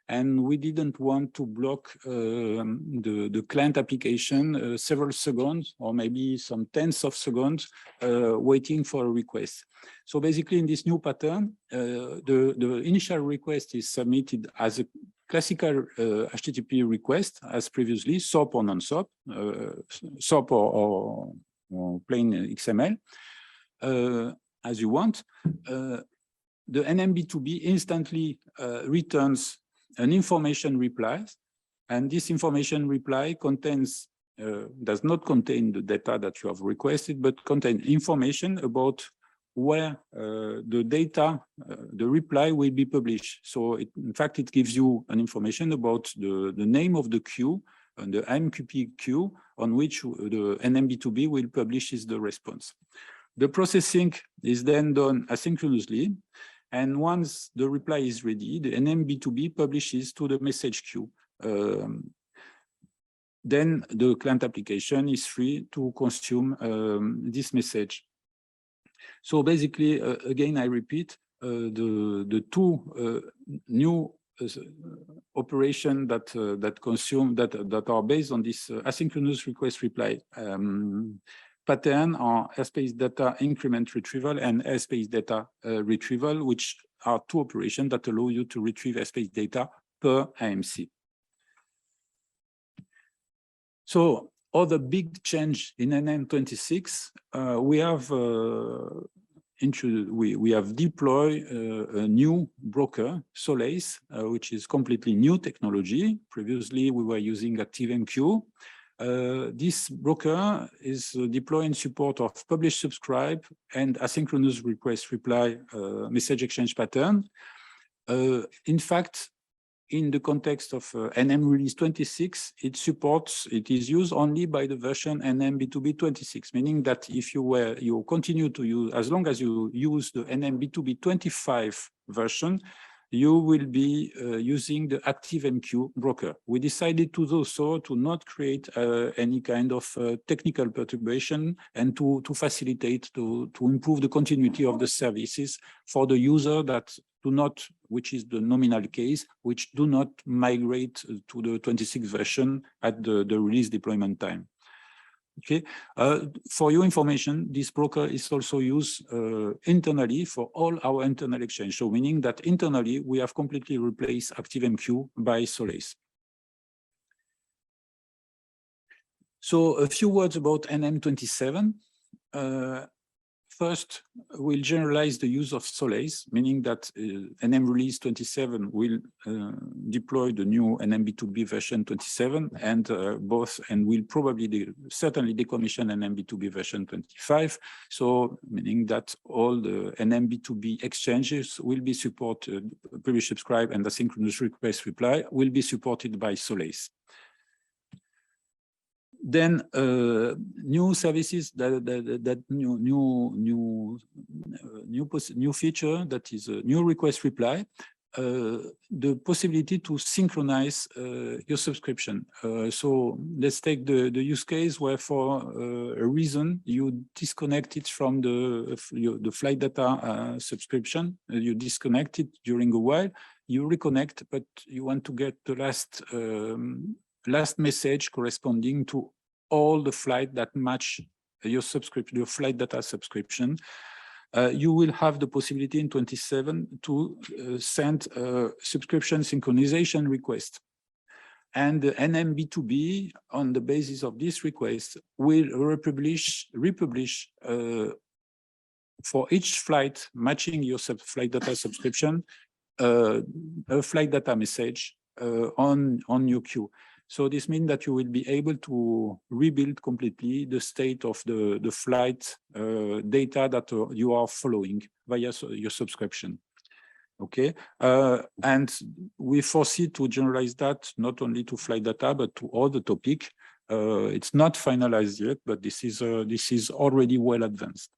And we didn't want to block the client application several seconds or maybe some tenths of seconds waiting for a request. So basically in this new pattern, the initial request is submitted as a classical HTTP request as previously, SOAP or non-SOAP, SOAP or plain XML, as you want. The Nm B2b instantly returns an information reply, and this information reply contains, does not contain the data that you have requested, but contain information about where the data, the reply will be published. So in fact, it gives you an information about the name of the queue and the AMQP queue on which the Nm B2b will publish the response. The processing is then done asynchronously. And once the reply is ready, the Nm B2b publishes to the message queue. Then the client application is free to consume this message. So basically, again, I repeat, the two new operations that are based on this asynchronous request reply pattern are Airspace data increment retrieval and Airspace data retrieval, which are two operations that allow you to retrieve Airspace data per AMC. So, other big change in NM26, we have deployed a new broker, Solace, which is completely new technology. Previously, we were using ActiveMQ. This broker is deployed in support of publish, subscribe, and asynchronous request reply message exchange pattern. In fact, in the context of NM Release 26, it is used only by the version NM B2b 26, meaning that if you continue to use, as long as you use the NM B2b 25 version, you will be using the ActiveMQ broker. We decided to do so to not create any kind of technical perturbation and to facilitate, to improve the continuity of the services for the user that do not, which is the nominal case, which do not migrate to the 26 version at the release deployment time. Okay, for your information, this broker is also used internally for all our internal exchange. So meaning that internally, we have completely replaced ActiveMQ by Solace. So a few words about NM27. First, we'll generalize the use of Solace, meaning that NM Release 27 will deploy the new Nm B2b version 27, and will probably certainly decommission Nm B2b version 25. So, meaning that all the Nm B2b exchanges will be supported, publish, subscribe, and asynchronous request reply will be supported by Solace. Then new services, that new feature, that is a new request reply. the possibility to synchronize your subscription. So let's take the use case where for a reason you disconnect it from the flight data subscription. You disconnect it during a while, you reconnect, but you want to get the last message corresponding to all the flight that match your subscription, your flight data subscription. You will have the possibility in 27 to send a subscription synchronization request. And the NM B2B, on the basis of this request, will republish for each flight matching your flight data subscription, a flight data message on your queue. So this means that you will be able to rebuild completely the state of the flight data that you are following via your subscription. Okay, and we foresee to generalize that not only to flight data but to all the topic. It's not finalized yet, but this is already well advanced.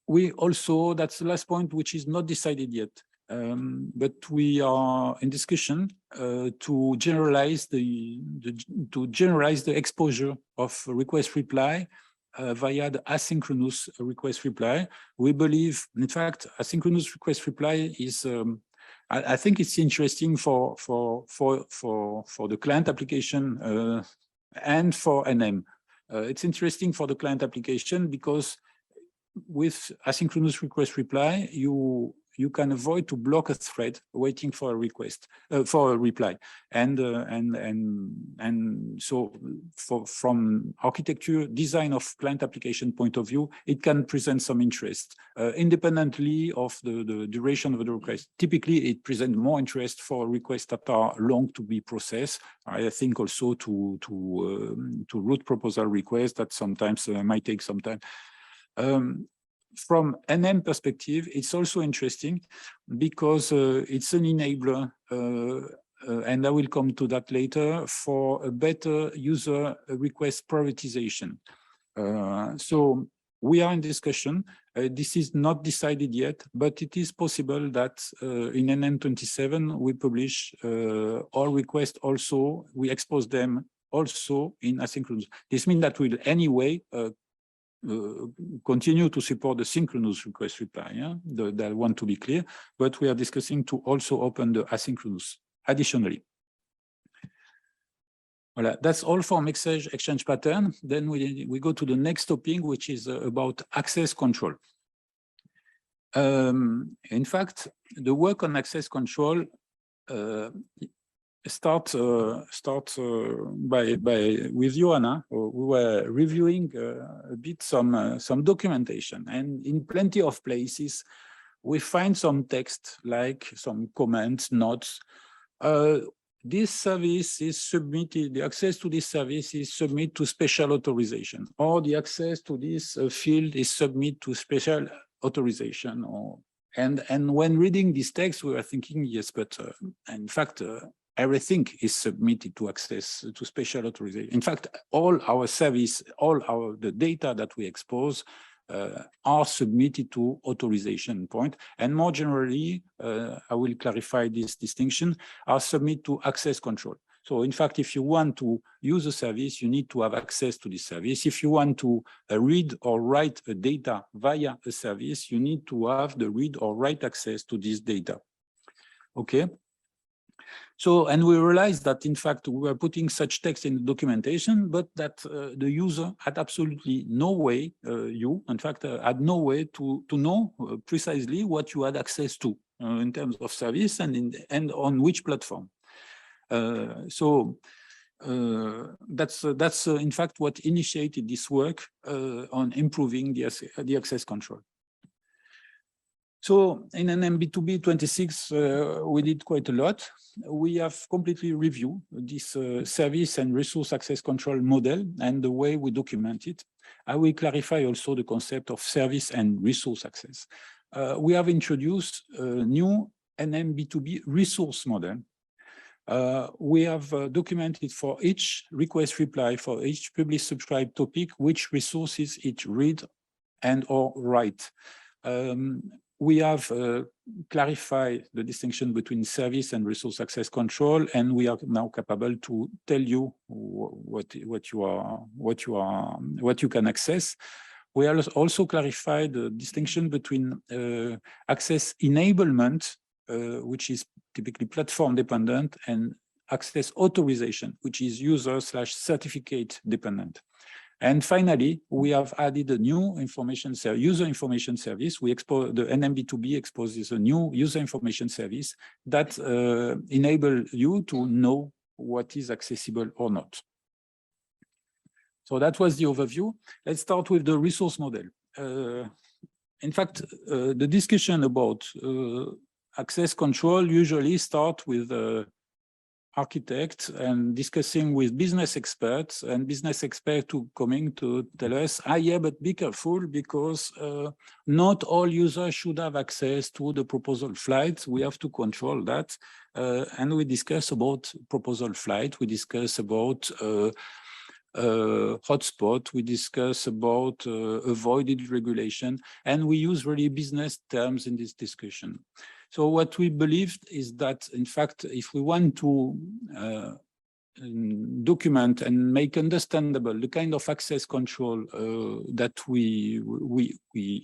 We also, that's the last point, which is not decided yet. But we are in discussion to generalize the exposure of request reply via the asynchronous request reply. We believe, in fact, asynchronous request reply is, I think it's interesting for the client application and for NM. It's interesting for the client application because with asynchronous request reply, you can avoid to block a thread waiting for a request, for a reply. And so from architecture design of client application point of view, it can present some interest independently of the duration of the request. Typically, it presents more interest for requests that are long to be processed. I think also to root proposal requests that sometimes might take some time. From NM perspective, it's also interesting because it's an enabler, and I will come to that later, for a better user request prioritization. So we are in discussion. This is not decided yet, but it is possible that in NM27 we publish all requests also, we expose them also in asynchronous. This means that we'll anyway continue to support the synchronous request reply. Yeah? That want to be clear, but we are discussing to also open the asynchronous additionally. Voilà, that's all for message exchange pattern. Then we go to the next topic, which is about access control. In fact, the work on access control start with Joanna. We were reviewing a bit some documentation, and in plenty of places we find some text like some comments, notes. This service is submitted, the access to this service is submitted to special authorization, or the access to this field is submitted to special authorization. And when reading this text, we were thinking, yes, but in fact, everything is submitted to access to special authorization. In fact, all our service, the data that we expose are submitted to authorization point. And more generally, I will clarify this distinction, are submitted to access control. So in fact, if you want to use a service, you need to have access to this service. If you want to read or write a data via a service, you need to have the read or write access to this data. Okay. So, and we realized that, in fact, we were putting such text in the documentation, but that the user had absolutely no way, in fact, had no way to know precisely what you had access to in terms of service and on which platform. So that's in fact what initiated this work on improving the access control. So in NM B2B 26, we did quite a lot. We have completely reviewed this service and resource access control model and the way we document it. I will clarify also the concept of service and resource access. We have introduced a new NM B2B resource model. We have documented for each request reply, for each publish subscribe topic, which resources it read and or write. we have clarified the distinction between service and resource access control, and we are now capable to tell you what you can access. We also clarified the distinction between access enablement, which is typically platform dependent, and access authorization, which is user/certificate dependent. And finally, we have added a new user information service. The NM B2B exposes a new user information service that enable you to know what is accessible or not. So that was the overview. Let's start with the resource model. In fact, the discussion about access control usually start with architects and discussing with business experts, and business experts coming to tell us, yeah, but be careful because not all users should have access to the proposal flight. We have to control that. And we discuss about proposal flight. We discuss about hotspot. We discuss about avoided regulation, and we use really business terms in this discussion. So what we believed is that, in fact, if we want to document and make understandable the kind of access control that we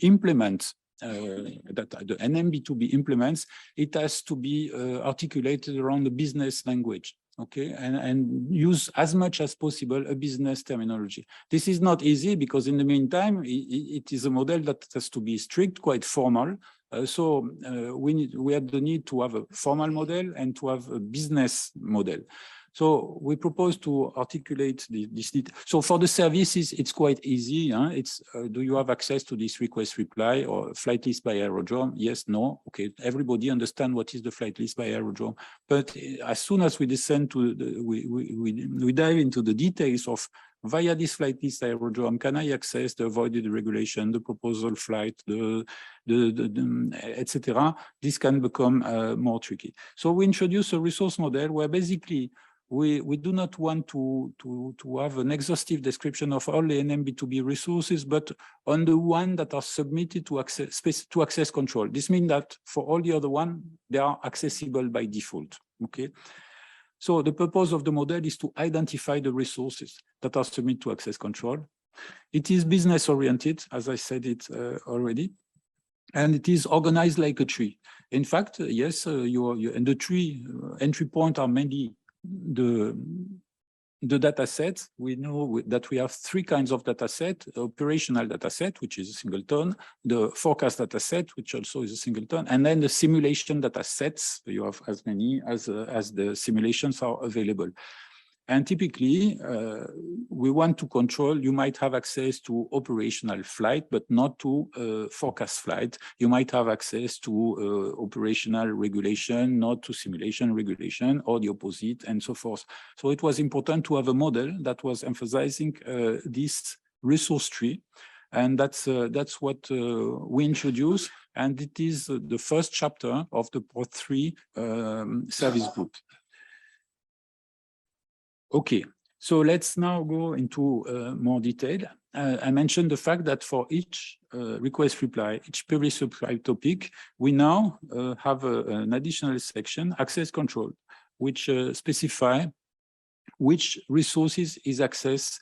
implement, that the NM B2B implements, it has to be articulated around the business language. Okay, and use as much as possible a business terminology. This is not easy because in the meantime, it is a model that has to be strict, quite formal. So we had the need to have a formal model and to have a business model. So we propose to articulate this. So for the services, it's quite easy. Huh? It's do you have access to this request reply or flight list by aerodrome? Yes, no. Okay, everybody understand what is the flight list by aerodrome. But as soon as we descend to we dive into the details of via this flight list aerodrome, can I access the avoided regulation, the proposal flight, etc. This can become more tricky. So we introduce a resource model where basically we do not want to have an exhaustive description of all the NM B2B resources, but on the one that are submitted to access control. This means that for all the other one, they are accessible by default. Okay. So the purpose of the model is to identify the resources that are submitted to access control. It is business oriented, as I said it already, and it is organized like a tree. In fact, yes, and the tree entry point are mainly the data set. We know that we have three kinds of data set: operational data set, which is a singleton, the forecast data set, which also is a singleton, and then the simulation data sets. You have as many as the simulations are available. And typically, we want to control, you might have access to operational flight, but not to forecast flight. You might have access to operational regulation, not to simulation regulation, or the opposite, and so forth. So it was important to have a model that was emphasizing this resource tree. And that's what we introduce. And it is the first chapter of the Part 3 service group. Okay, so let's now go into more detail. I mentioned the fact that for each request reply, each previous reply topic, we now have an additional section, access control, which specify which resources is accessed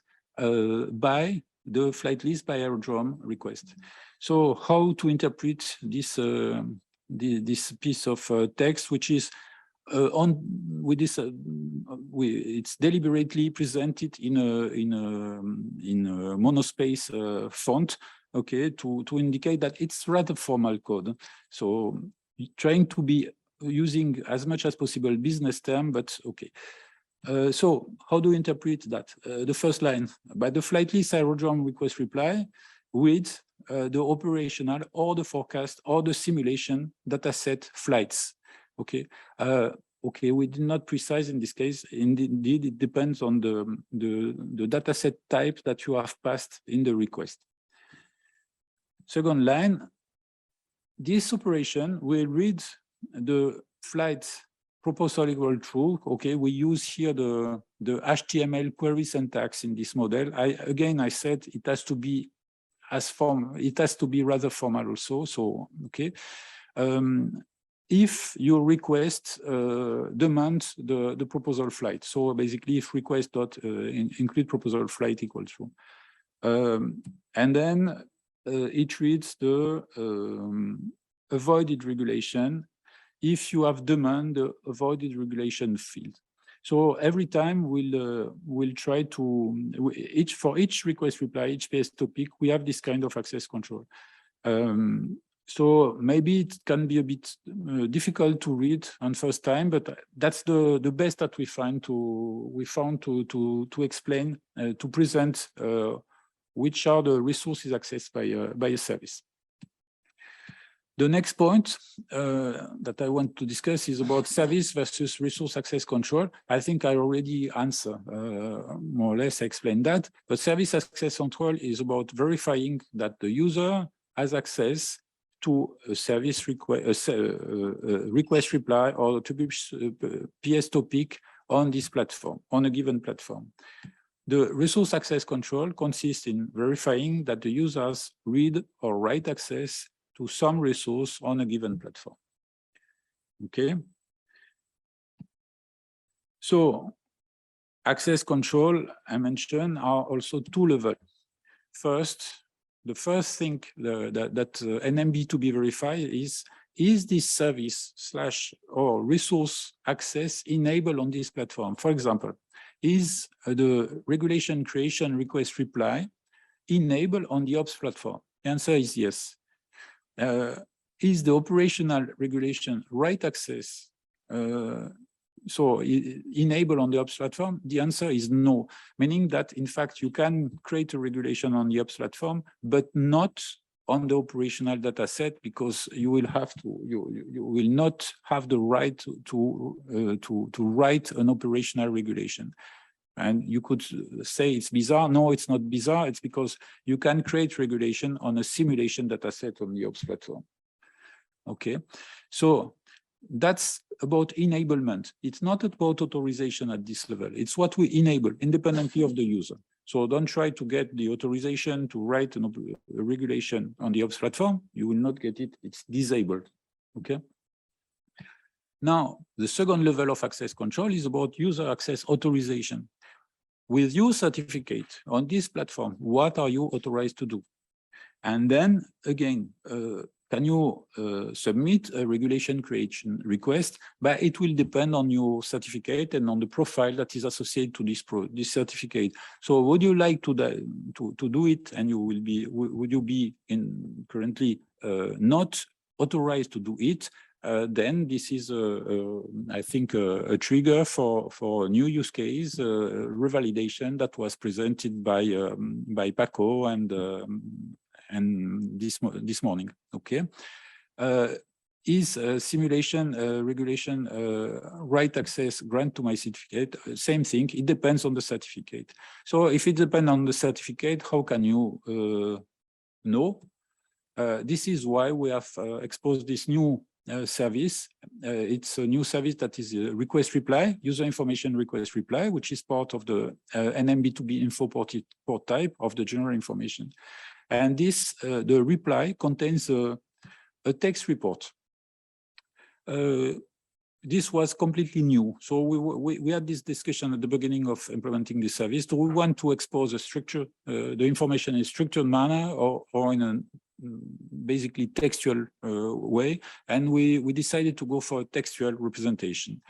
by the flight list by aerodrome request. So how to interpret this this piece of text, which is it's deliberately presented in a monospace font, okay, to indicate that it's rather formal code. So trying to be using as much as possible business term, but okay. So how do we interpret that? The first line, by the flight list aerodrome request reply with the operational or the forecast or the simulation dataset flights. Okay. Okay, we did not precise in this case. Indeed, it depends on the dataset type that you have passed in the request. Second line, this operation will read the flight proposal equal true. Okay, we use here the HTML query syntax in this model. I said it has to be as form. It has to be rather formal also. So okay. If your request demands the proposal flight. So basically, if request dot include proposal flight equal true, and then it reads the avoided regulation if you have demand the avoided regulation field. So every time we'll try to for each request reply, each PS topic, we have this kind of access control. So maybe it can be a bit difficult to read on first time, but that's the best that we found to explain, to present which are the resources accessed by a service. The next point that I want to discuss is about service versus resource access control. I think I already answered, more or less explained that, but service access control is about verifying that the user has access to a service request, request reply or to be PS topic on this platform, on a given platform. The resource access control consists in verifying that the users read or write access to some resource on a given platform. Okay. So access control, I mentioned, are also two levels. First, the first thing that NM B2b verify is this service / or resource access enabled on this platform? For example, is the regulation creation request reply enabled on the ops platform? The answer is yes. Is the operational regulation write access so enable on the ops platform? The answer is no, meaning that in fact you can create a regulation on the ops platform, but not on the operational data set, because you will have to you will not have the right to write an operational regulation. And you could say it's bizarre. No, it's not bizarre. It's because you can create regulation on a simulation data set on the ops platform. Okay, so that's about enablement. It's not about authorization at this level. It's what we enable independently of the user. So don't try to get the authorization to write a regulation on the ops platform. You will not get it. It's disabled. Okay. Now, the second level of access control is about user access authorization. With your certificate on this platform, what are you authorized to do? And then again, can you submit a regulation creation request? But it will depend on your certificate and on the profile that is associated to this certificate. So would you like to do it, and you will be, would you be currently not authorized to do it? Then this is, I think, a trigger for a new use case, revalidation that was presented by Paco and this morning. Okay, is simulation regulation write access grant to my certificate? Same thing. It depends on the certificate. So if it depends on the certificate, how can you know? This is why we have exposed this new service. It's a new service that is a request reply, user information request reply, which is part of the NM B2b info port type of the general information. And this, the reply contains a text report. This was completely new. So we had this discussion at the beginning of implementing this service. Do we want to expose a structure, the information in a structured manner or in a basically textual way? And we decided to go for a textual representation.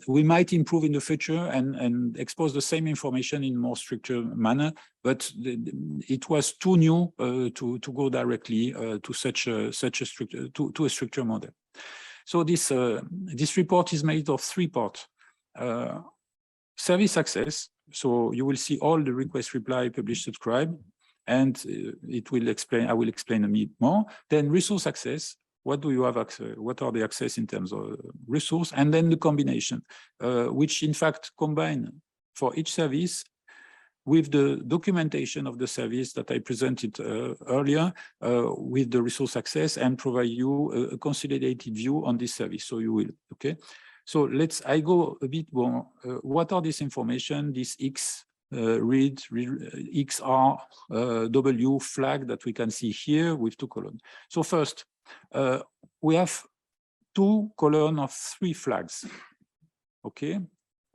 We might improve in the future and expose the same information in more structured manner, but it was too new to go directly to such a structure, to a structure model. So this report is made of 3 parts. Service access. So you will see all the request reply, publish, subscribe, and it will explain. I will explain a bit more. Then resource access. What do you have access? What are the access in terms of resource? And then the combination, which in fact combine for each service with the documentation of the service that I presented earlier with the resource access, and provide you a consolidated view on this service. So you will, okay? So I go a bit more. What are this information, this X read, XR, W flag that we can see here with 2 columns. So first, we have 2 columns of 3 flags. Okay,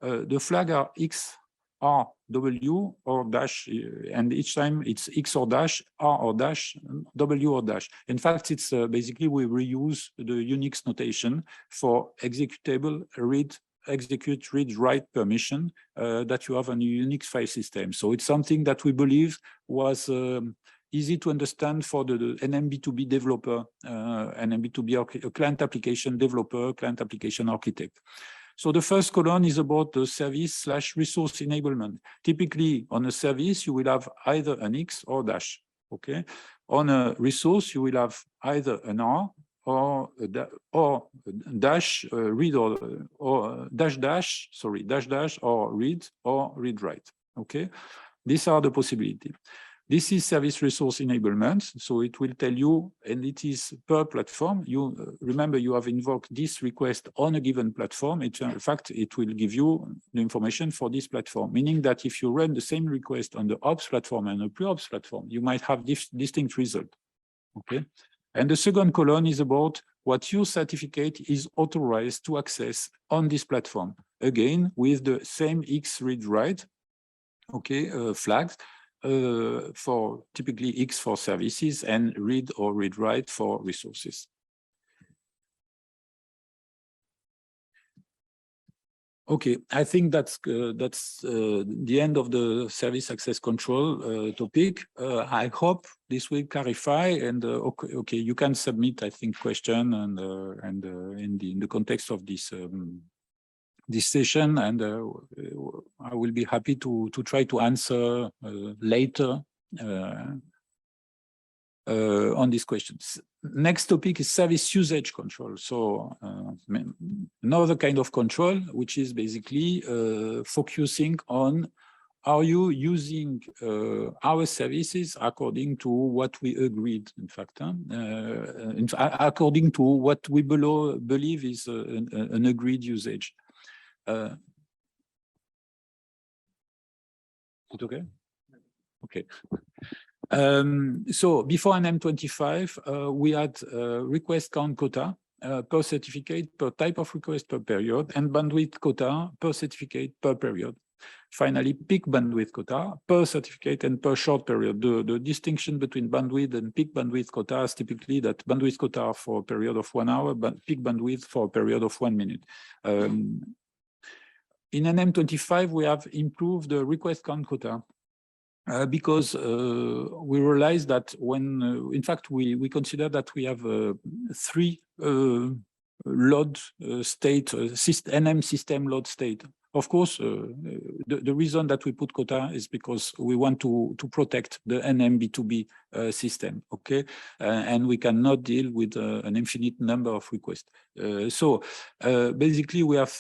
the flag are X, R, W, or dash, and each time it's X or dash, R or dash, W or dash. In fact, it's basically we reuse the Unix notation for executable read, execute, read, write permission that you have on a Unix file system. So it's something that we believe was easy to understand for the NM B2B developer, NM B2B client application developer, client application architect. So the first column is about the service/resource enablement. Typically, on a service, you will have either an X or dash. Okay, on a resource, you will have either an R or dash read or dash dash. Sorry, dash dash or read write. Okay, these are the possibilities. This is service resource enablement, so it will tell you, and it is per platform. You remember you have invoked this request on a given platform. In fact, it will give you the information for this platform, meaning that if you run the same request on the ops platform and a pre-ops platform, you might have distinct result. Okay, and the second column is about what your certificate is authorized to access on this platform. Again, with the same X read write, okay, flags. For typically X for services and read or read write for resources. Okay, I think that's the end of the service access control topic. I hope this will clarify, and okay, you can submit, I think, question and in the context of this this session, and I will be happy to try to answer later on these questions. Next topic is service usage control. So another kind of control, which is basically focusing on, are you using our services according to what we agreed, in fact, according to what we believe is an agreed usage. Is it okay? Okay. So before NM25, we had request count quota per certificate, per type of request per period, and bandwidth quota per certificate per period. Finally, peak bandwidth quota per certificate and per short period. The distinction between bandwidth and peak bandwidth quota is typically that bandwidth quota for a period of 1 hour, but peak bandwidth for a period of 1 minute. In NM25, we have improved the request count quota because we realized that when, in fact, we consider that we have 3 load state, NM system load state. Of course, the reason that we put quota is because we want to protect the NM B2B system, okay? And we cannot deal with an infinite number of requests. So basically, we have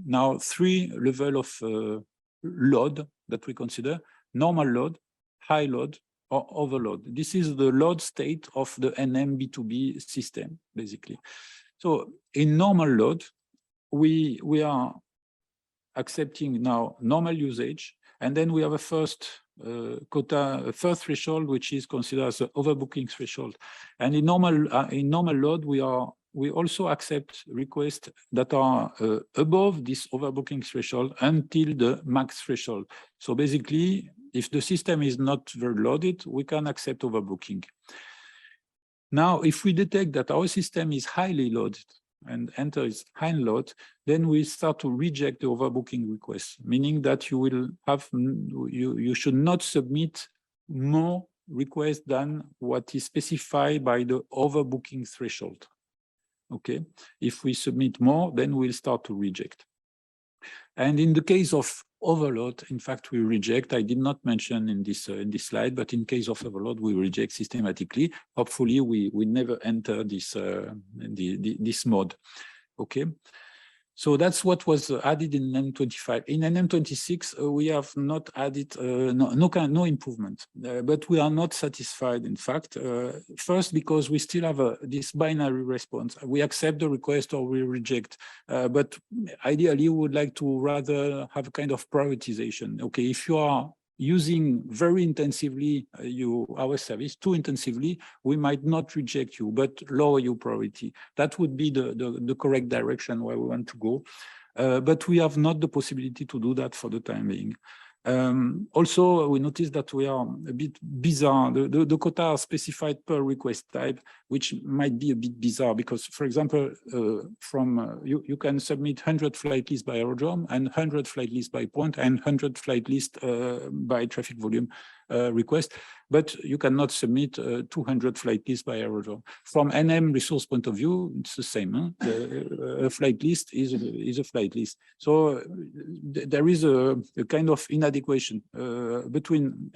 now 3 levels of load that we consider: normal load, high load, or overload. This is the load state of the NM B2B system, basically. So in normal load, we are accepting now normal usage, and then we have a first quota, a first threshold, which is considered as an overbooking threshold. And in normal load, we also accept requests that are above this overbooking threshold until the max threshold. So basically, if the system is not very loaded, we can accept overbooking. Now, if we detect that our system is highly loaded and enters high load, then we start to reject the overbooking request, meaning that you will have, you should not submit more requests than what is specified by the overbooking threshold. Okay, if we submit more, then we'll start to reject. And in the case of overload, in fact, we reject. I did not mention in this slide, but in case of overload, we reject systematically. Hopefully, we never enter this this mode. Okay. So that's what was added in NM25. In NM26, we have not added no improvement, but we are not satisfied. In fact, first because we still have this binary response. We accept the request or we reject, but ideally we would like to rather have a kind of prioritization. Okay, if you are using very intensively our service, too intensively, we might not reject you, but lower your priority. That would be the correct direction where we want to go. But we have not the possibility to do that for the time being. Also, we noticed that we are a bit bizarre. The quota are specified per request type, which might be a bit bizarre because, for example, you can submit 100 flight lists by aerodrome and 100 flight lists by point and 100 flight lists by traffic volume request, but you cannot submit 200 flight lists by aerodrome. From NM resource point of view, it's the same. Huh? A flight list is a flight list. So there is a kind of inadequation between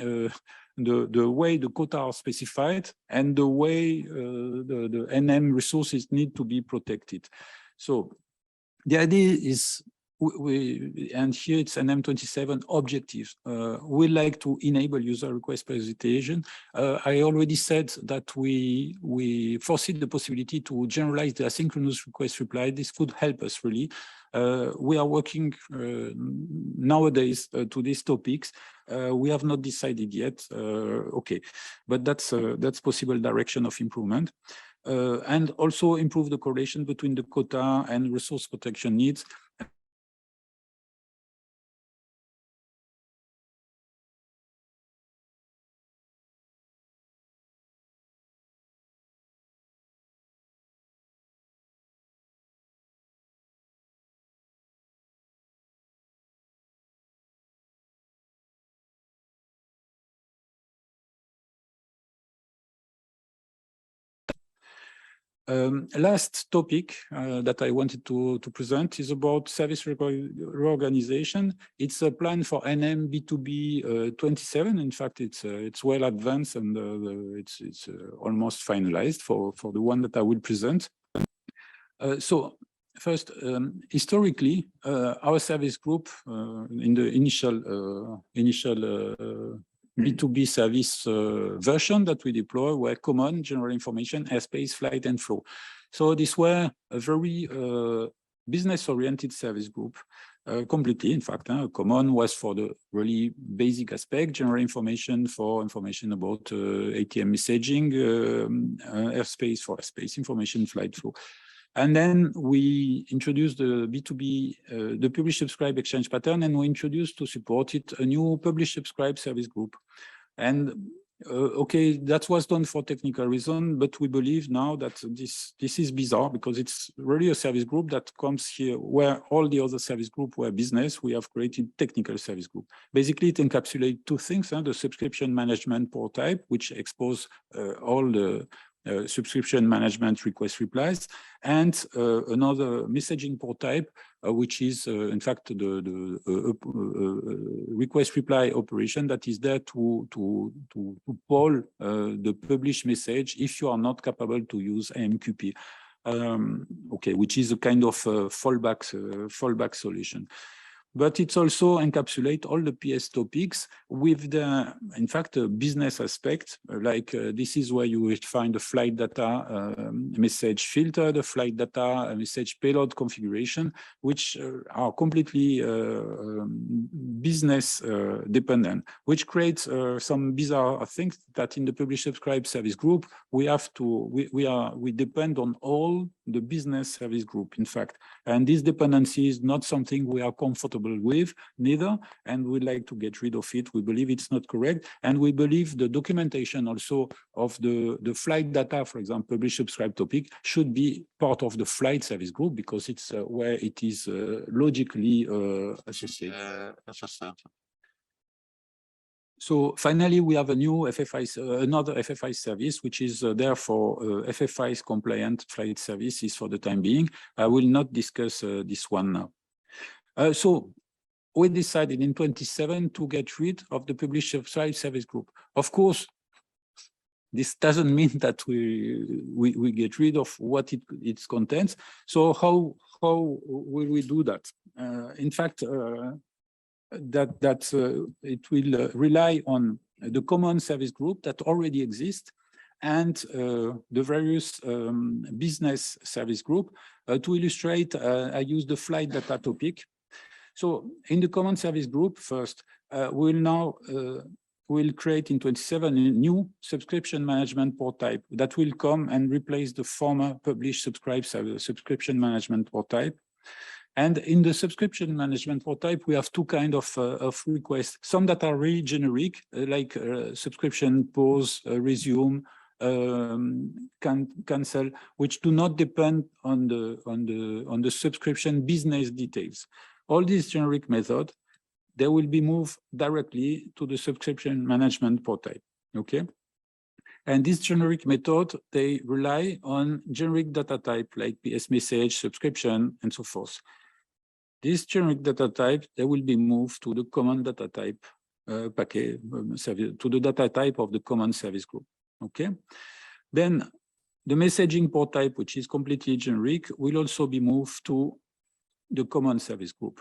the way the quota are specified and the way the NM resources need to be protected. So the idea is, and here it's NM27 objectives. We like to enable user request prioritization. I already said that we foresee the possibility to generalize the asynchronous request reply. This could help us really. We are working nowadays to these topics. We have not decided yet. Okay, but that's possible direction of improvement. And also improve the correlation between the quota and resource protection needs. Last topic that I wanted to present is about service reorganization. It's a plan for NM B2B 27. In fact, it's well advanced and it's almost finalized for the one that I will present. So first, historically, our service group in the initial B2B service version that we deploy were common, general information, airspace, flight, and flow. So these were a very business-oriented service group, completely, in fact. Common was for the really basic aspect, general information for information about ATM messaging, airspace for airspace information, flight flow. And then we introduced the B2B, the publish subscribe exchange pattern, and we introduced to support it a new publish subscribe service group. And okay, that was done for technical reason, but we believe now that this is bizarre because it's really a service group that comes here where all the other service group were business. We have created technical service group. Basically, it encapsulates two things: the subscription management port type, which exposes all the subscription management request replies, and another messaging port type, which is in fact the request reply operation that is there to poll the publish message if you are not capable to use AMQP. Okay, which is a kind of fallback solution. But it's also encapsulate all the PS topics with the, in fact, a business aspect, like this is where you will find the flight data message filter, the flight data message payload configuration, which are completely business dependent, which creates some bizarre things that in the publish subscribe service group, we have to, we depend on all the business service group, in fact. And this dependency is not something we are comfortable with, neither, and we'd like to get rid of it. We believe it's not correct, and we believe the documentation also of the flight data, for example, publish subscribe topic, should be part of the flight service group because it's where it is logically associated. So finally, we have a new FFI, another FFI service, which is therefore FFI's compliant flight services for the time being. I will not discuss this one now. So we decided in 27 to get rid of the publish subscribe service group. Of course, This doesn't mean that we get rid of what it contains. So how will we do that? In fact, it will rely on the common service group that already exists and the various business service group. To illustrate, I use the flight data topic. So in the common service group, first, we'll create in 27 a new subscription management port type that will come and replace the former publish subscribe subscription management port type. And in the subscription management port type, we have two kinds of requests. Some that are really generic, like subscription, pause, resume, cancel, which do not depend on the subscription business details. All these generic methods, they will be moved directly to the subscription management port type. Okay. And this generic method, they rely on generic data type like PS message, subscription, and so forth. This generic data type, they will be moved to the common data type package, to the data type of the common service group. Okay. Then the messaging port type, which is completely generic, will also be moved to the common service group.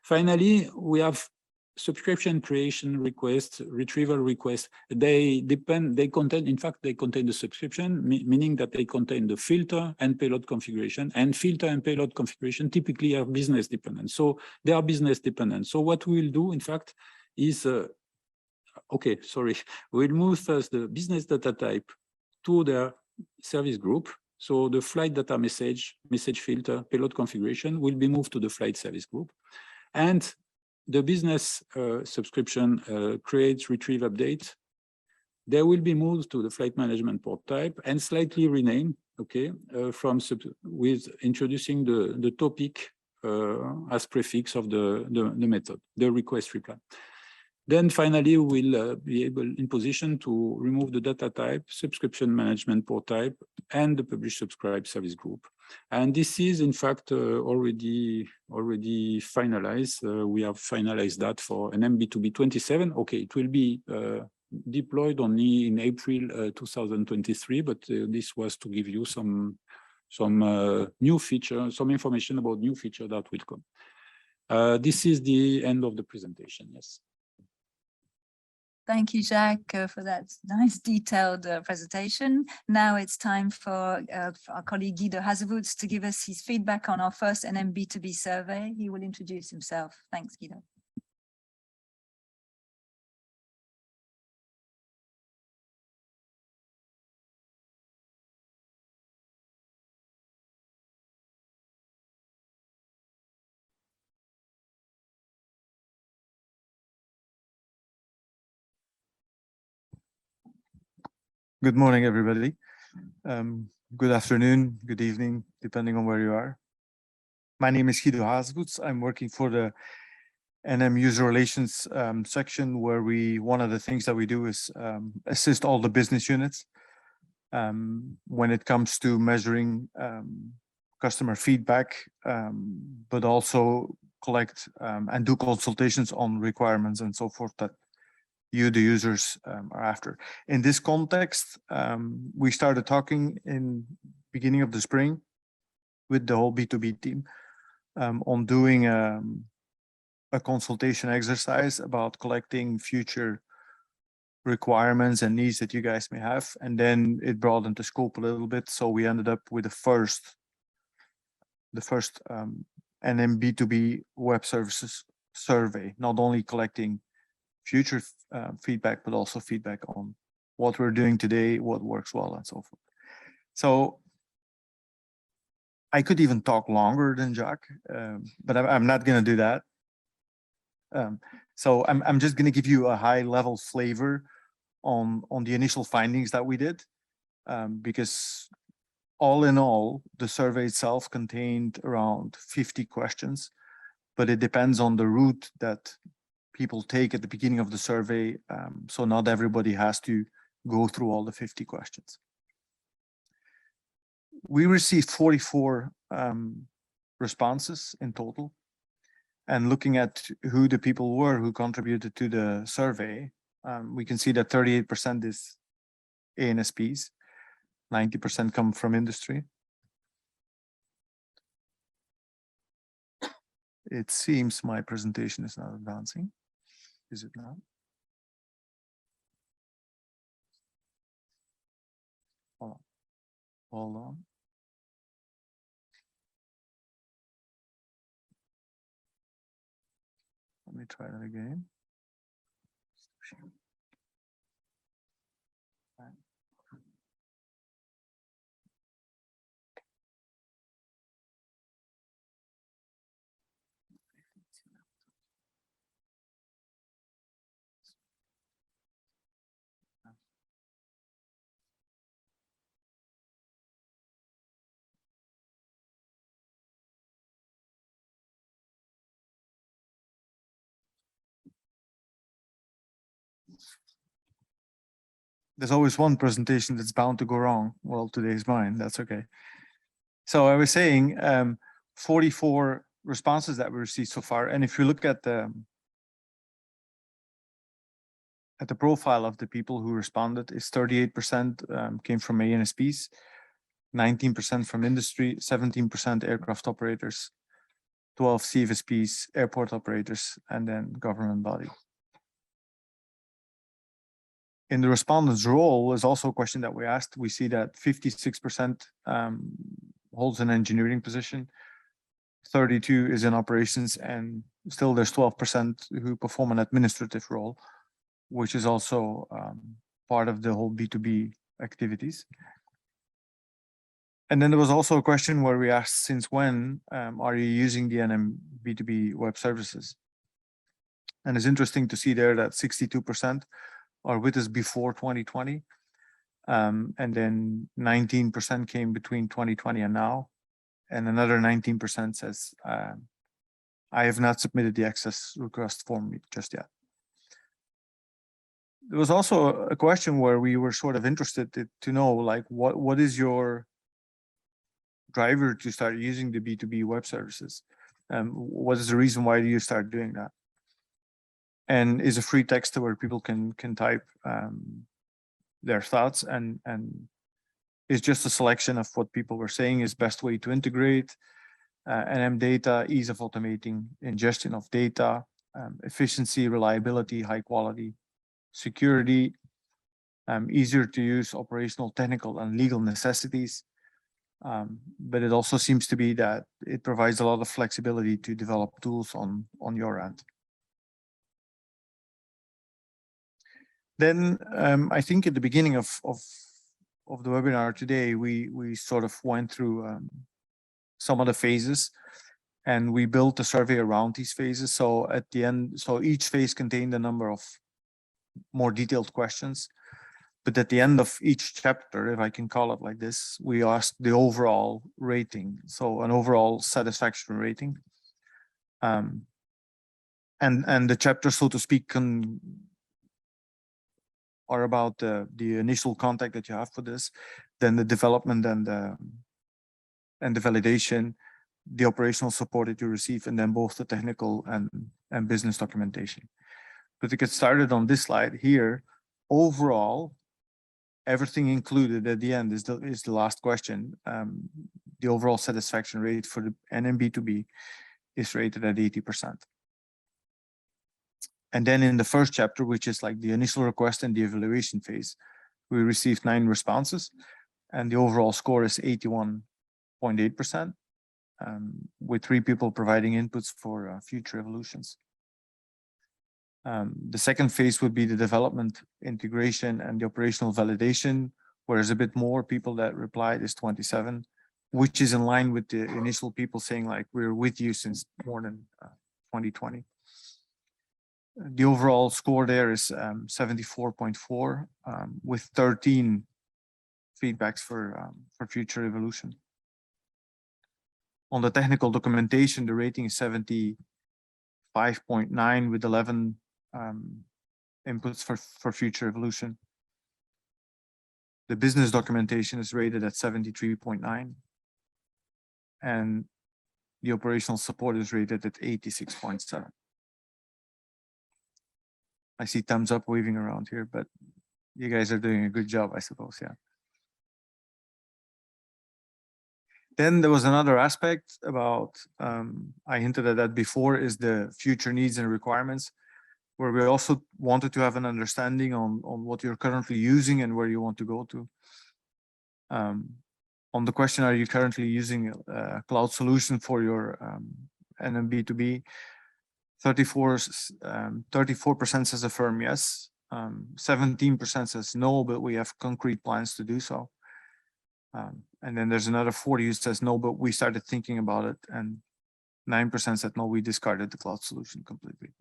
Finally, we have subscription creation requests, retrieval requests. They contain the subscription, meaning that they contain the filter and payload configuration, and filter and payload configuration typically are business dependent. So they are business dependent. So what we will do, in fact, is, we'll move first the business data type to their service group. So the flight data message filter, payload configuration will be moved to the flight service group. And the business subscription create, retrieve, update, they will be moved to the flight management port type and slightly renamed, okay, with introducing the topic as prefix of the method, the request reply. Then finally, we'll be in position to remove the data type, subscription management port type, and the publish subscribe service group. And this is, in fact, already finalized. We have finalized that for NM B2B 27. Okay, it will be deployed only in April 2023, but this was to give you some new feature, some information about new feature that will come. This is the end of the presentation. Yes. Thank you, Jacques, for that nice detailed presentation. Now it's time for our colleague Guido Hazevoets to give us his feedback on our first NM B2B survey. He will introduce himself. Thanks, Guido. Good morning, everybody. Good afternoon, good evening, depending on where you are. My name is Guido Hazevoets. I'm working for the NM User Relations section, where one of the things that we do is assist all the business units when it comes to measuring customer feedback, but also collect and do consultations on requirements and so forth that you, the users, are after. In this context, we started talking in beginning of the spring with the whole B2B team on doing a consultation exercise about collecting future requirements and needs that you guys may have. And then it broadened the scope a little bit. So we ended up with the first NM B2B Web Services survey, not only collecting future feedback, but also feedback on what we're doing today, what works well, and so forth. So I could even talk longer than Jacques, but I'm not going to do that. So I'm just going to give you a high-level flavor on the initial findings that we did, because all in all, the survey itself contained around 50 questions, but it depends on the route that people take at the beginning of the survey. So not everybody has to go through all the 50 questions. We received 44 responses in total. And looking at who the people were who contributed to the survey, we can see that 38% ANSPs, 90% come from industry. It seems my presentation is not advancing. Is it not? Hold on. Hold on. Let me try that again. There's always one presentation that's bound to go wrong. Well, today's mine, that's okay. So I was saying 44 responses that we received so far. And if you look at the profile of the people who responded, is 38% came from ANSPs, 19% from industry, 17% aircraft operators, 12 CFSPs, airport operators, and then government body. In the respondents' role is also a question that we asked. We see that 56% holds an engineering position, 32 is in operations, and still there's 12% who perform an administrative role, which is also part of the whole B2B activities. And then there was also a question where we asked, since when are you using the NM B2B web services? And it's interesting to see there that 62% are with us before 2020. And then 19% came between 2020 and now. And another 19% says, I have not submitted the access request form just yet. There was also a question where we were sort of interested to know, like, what is your driver to start using the B2B web services? What is the reason why do you start doing that? And is a free text where people can type their thoughts, and it's just a selection of what people were saying is best way to integrate NM data, ease of automating ingestion of data, efficiency, reliability, high quality, security, easier to use, operational, technical, and legal necessities. But it also seems to be that it provides a lot of flexibility to develop tools on your end. Then I think at the beginning of the webinar today, we sort of went through some of the phases, and we built a survey around these phases. So at the end, so each phase contained a number of more detailed questions. But at the end of each chapter, if I can call it like this, we asked the overall rating, so an overall satisfaction rating. And the chapter, so to speak, are about the initial contact that you have for this, then the development and the validation, the operational support that you receive, and then both the technical and business documentation. But to get started on this slide here, overall, everything included at the end is the last question. The overall satisfaction rate for the NM B2B is rated at 80%. And then in the first chapter, which is like the initial request and the evaluation phase, we received 9 responses, and the overall score is 81.8%, with 3 people providing inputs for future evolutions. The second phase would be the development, integration, and the operational validation, where there's a bit more people that replied, is 27, which is in line with the initial people saying, like, we're with you since more than 2020. The overall score there is 74.4, with 13 feedbacks for future evolution. On the technical documentation, the rating is 75.9 with 11 inputs for future evolution. The business documentation is rated at 73.9, and the operational support is rated at 86.7. I see thumbs up waving around here, but you guys are doing a good job, I suppose. Yeah. Then there was another aspect about, I hinted at that before, is the future needs and requirements, where we also wanted to have an understanding on what you're currently using and where you want to go to. On the question, are you currently using a cloud solution for your NM B2B? 34% says a firm yes. 17% says no, but we have concrete plans to do so. And then there's another 40 who says no, but we started thinking about it, and 9% said no, we discarded the cloud solution completely.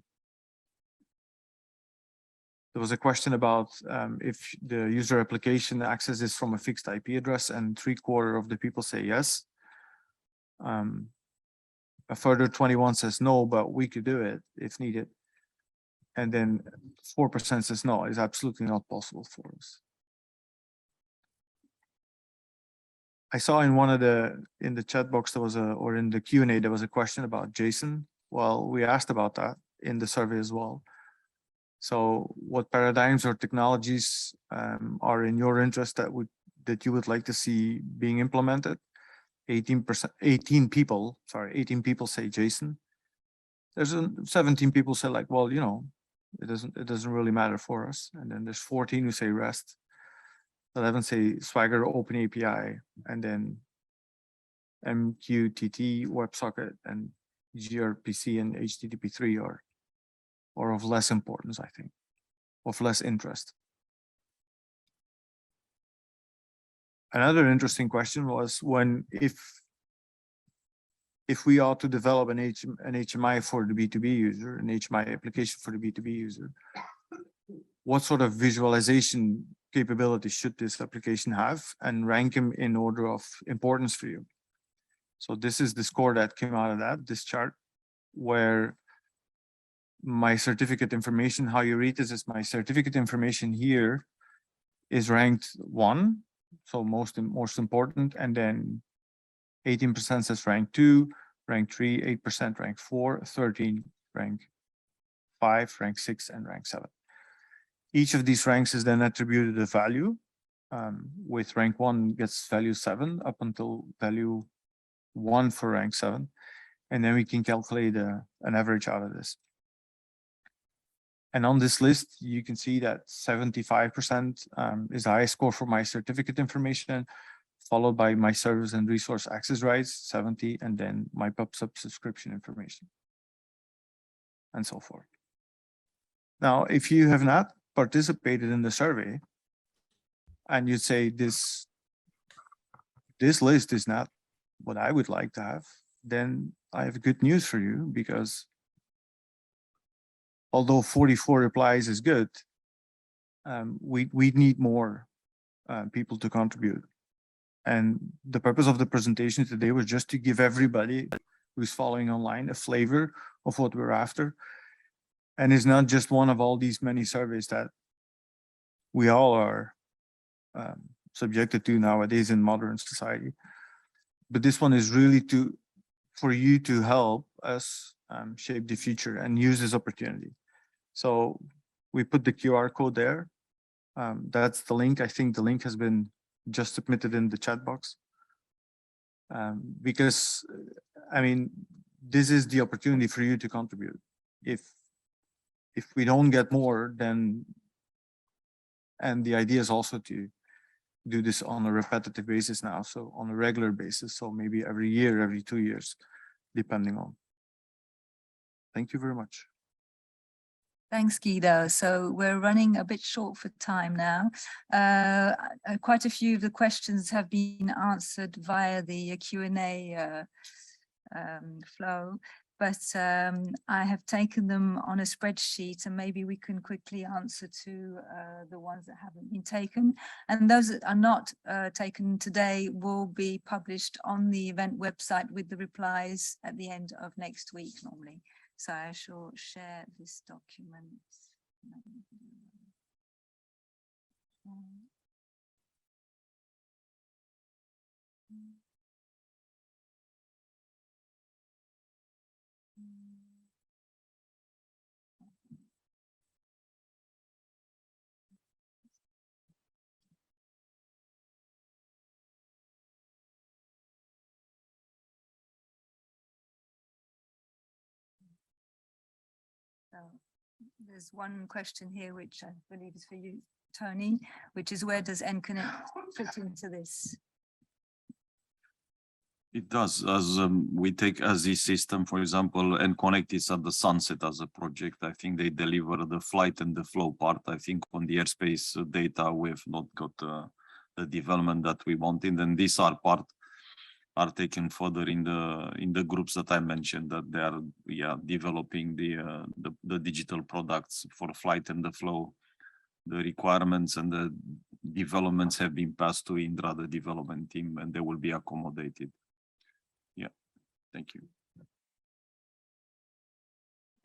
There was a question about if the user application access is from a fixed IP address, and 3/4 of the people say yes. A further 21 says no, but we could do it if needed. And then 4% says no, it's absolutely not possible for us. I saw in one of in the chat box there was or in the Q&A there was a question about JSON. Well, we asked about that in the survey as well. So what paradigms or technologies are in your interest that you would like to see being implemented? 18 people say JSON. There's 17 people say like, well, you know, it doesn't really matter for us. And then there's 14 who say REST. 11 say Swagger Open API, and then MQTT, WebSocket, and gRPC and HTTP3 are of less importance, I think, of less interest. Another interesting question was if we ought to develop an HMI for the B2B user, an HMI application for the B2B user, what sort of visualization capabilities should this application have, and rank them in order of importance for you? So this is the score that came out of this chart, where my certificate information, how you read this is my certificate information here is ranked 1, so most important, and then 18% says rank 2, rank 3, 8% rank 4, 13 rank 5, rank 6, and rank 7. Each of these ranks is then attributed a value. With rank 1 gets value 7 up until value 1 for rank 7. And then we can calculate an average out of this. And on this list, you can see that 75% is the highest score for my certificate information, followed by my service and resource access rights, 70, and then my PubSub subscription information, and so forth. Now, if you have not participated in the survey, and you say this list is not what I would like to have, then I have good news for you, because although 44 replies is good, we need more people to contribute. And the purpose of the presentation today was just to give everybody who's following online a flavor of what we're after. And it's not just one of all these many surveys that we all are subjected to nowadays in modern society. But this one is really for you to help us shape the future and use this opportunity. So we put the QR code there. That's the link. I think the link has been just submitted in the chat box. Because, I mean, this is the opportunity for you to contribute. If we don't get more, then, and the idea is also to do this on a repetitive basis now, so on a regular basis, so maybe every year, every 2 years, depending on. Thank you very much. Thanks, Guido. So we're running a bit short for time now. Quite a few of the questions have been answered via the Q&A flow, but I have taken them on a spreadsheet, and maybe we can quickly answer to the ones that haven't been taken. And those that are not taken today will be published on the event website with the replies at the end of next week normally. So I shall share this document. There's one question here, which I believe is for you, Tony, which is where does NConnect fit into this? It does, as we take as this system, for example, NConnect is at the sunset as a project. I think they deliver the flight and the flow part. I think on the airspace data, we've not got the development that we wanted, and these are taken further in the groups that I mentioned, that they are developing the digital products for flight and the flow. The requirements and the developments have been passed to Indra, the development team, and they will be accommodated. Thank you.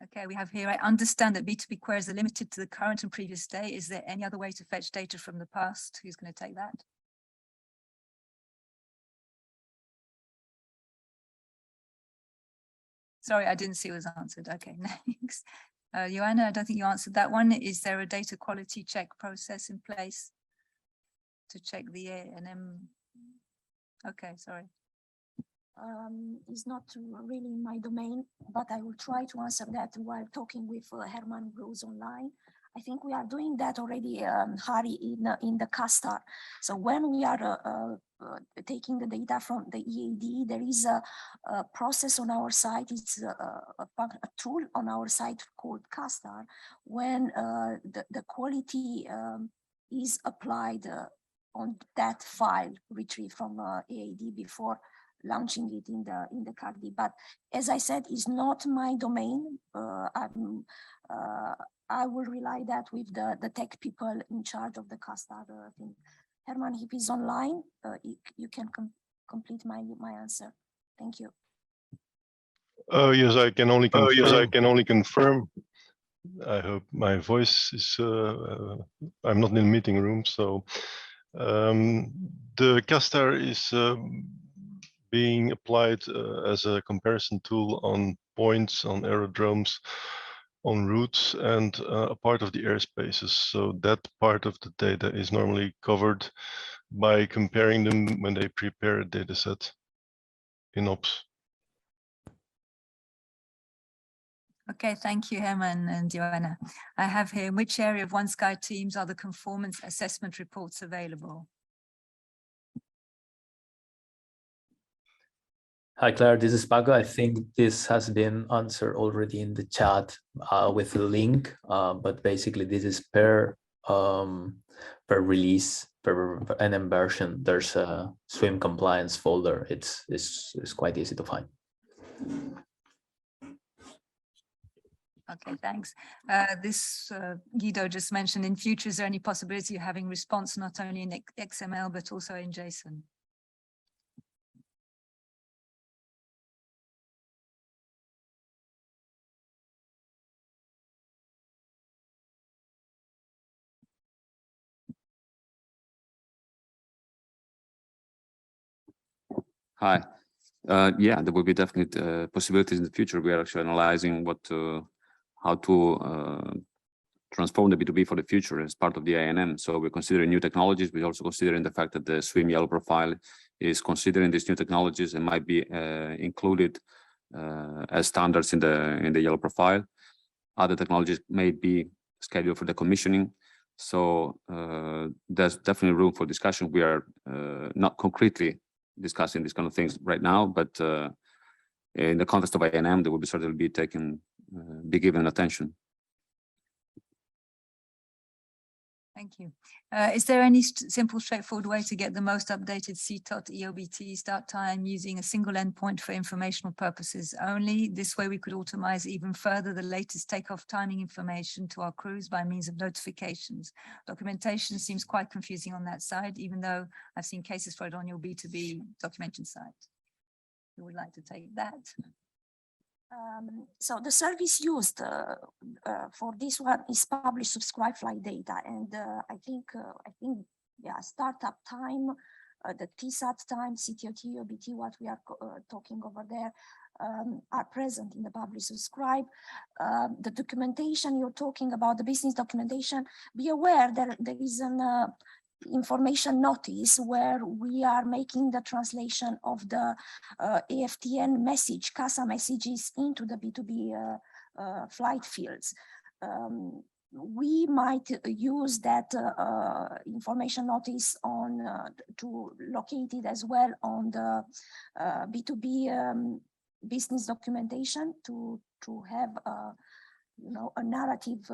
Okay, we have here, I understand that B2B queries are limited to the current and previous day. Is there any other way to fetch data from the past? Who's going to take that? Sorry, I didn't see it was answered. Okay, next. Joanna, I don't think you answered that one. Is there a data quality check process in place to check the NM? Okay, sorry. Is not really my domain, but I will try to answer that while talking with Herman Bruce online. I think we are doing that already, Harry, in the CASTAR. So when we are taking the data from the EAD, there is a process on our site. It's a tool on our site called CASTAR. When the quality is applied on that file retrieved from EAD before launching it in the CARD. But as I said, it's not my domain. I will rely that with the tech people in charge of the CASTAR thing. Herman, if he's online, you can complete my answer. Thank you. Yes, I can only confirm. I hope my voice is. I'm not in the meeting room, so the CASTAR is being applied as a comparison tool on points, on aerodromes, on routes, and a part of the airspaces. So that part of the data is normally covered by comparing them when they prepare a data set in Ops. Okay, thank you, Herman and Joanna. I have here, in which area of OneSky Teams are the conformance assessment reports available? Hi, Claire, this is Paco. I think this has been answered already in the chat with a link, but basically this is per release, per NM version. There's a swim compliance folder. It's quite easy to find. Okay, thanks. Guido just mentioned, in future, is there any possibility of having response not only in XML, but also in JSON? Hi. Yeah, there will be definite possibilities in the future. We are actually analyzing how to transform the B2B for the future as part of the INM. So we're considering new technologies. We're also considering the fact that the swim yellow profile is considering these new technologies and might be included as standards in the yellow profile. Other technologies may be scheduled for the commissioning. So there's definitely room for discussion. We are not concretely discussing these kind of things right now, but in the context of INM, they will certainly be given attention. Thank you. Is there any simple, straightforward way to get the most updated CTOT EOBT start time using a single endpoint for informational purposes only? This way we could automate even further the latest takeoff timing information to our crews by means of notifications. Documentation seems quite confusing on that side, even though I've seen cases for it on your B2B documentation site. Who would like to take that? So the service used for this one is publish subscribe flight data, and I think yeah, startup time, the TSAT time, CTOT, OBT, what we are talking over there, are present in the publish subscribe. The documentation you're talking about, the business documentation, be aware there is an information notice where we are making the translation of the AFTN message, CASA messages into the B2B flight fields. We might use that information notice on to locate it as well on the B2B business documentation to have you know, a narrative,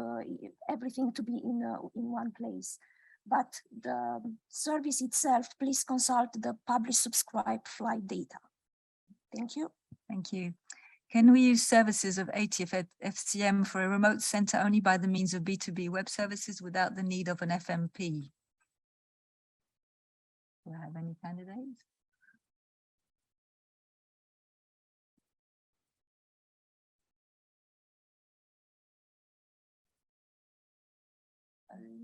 everything to be in one place. But the service itself, please consult the publish subscribe flight data. Thank you. Thank you. Can we use services of ATF FCM for a remote center only by the means of B2B web services without the need of an FMP? Do I have any candidates?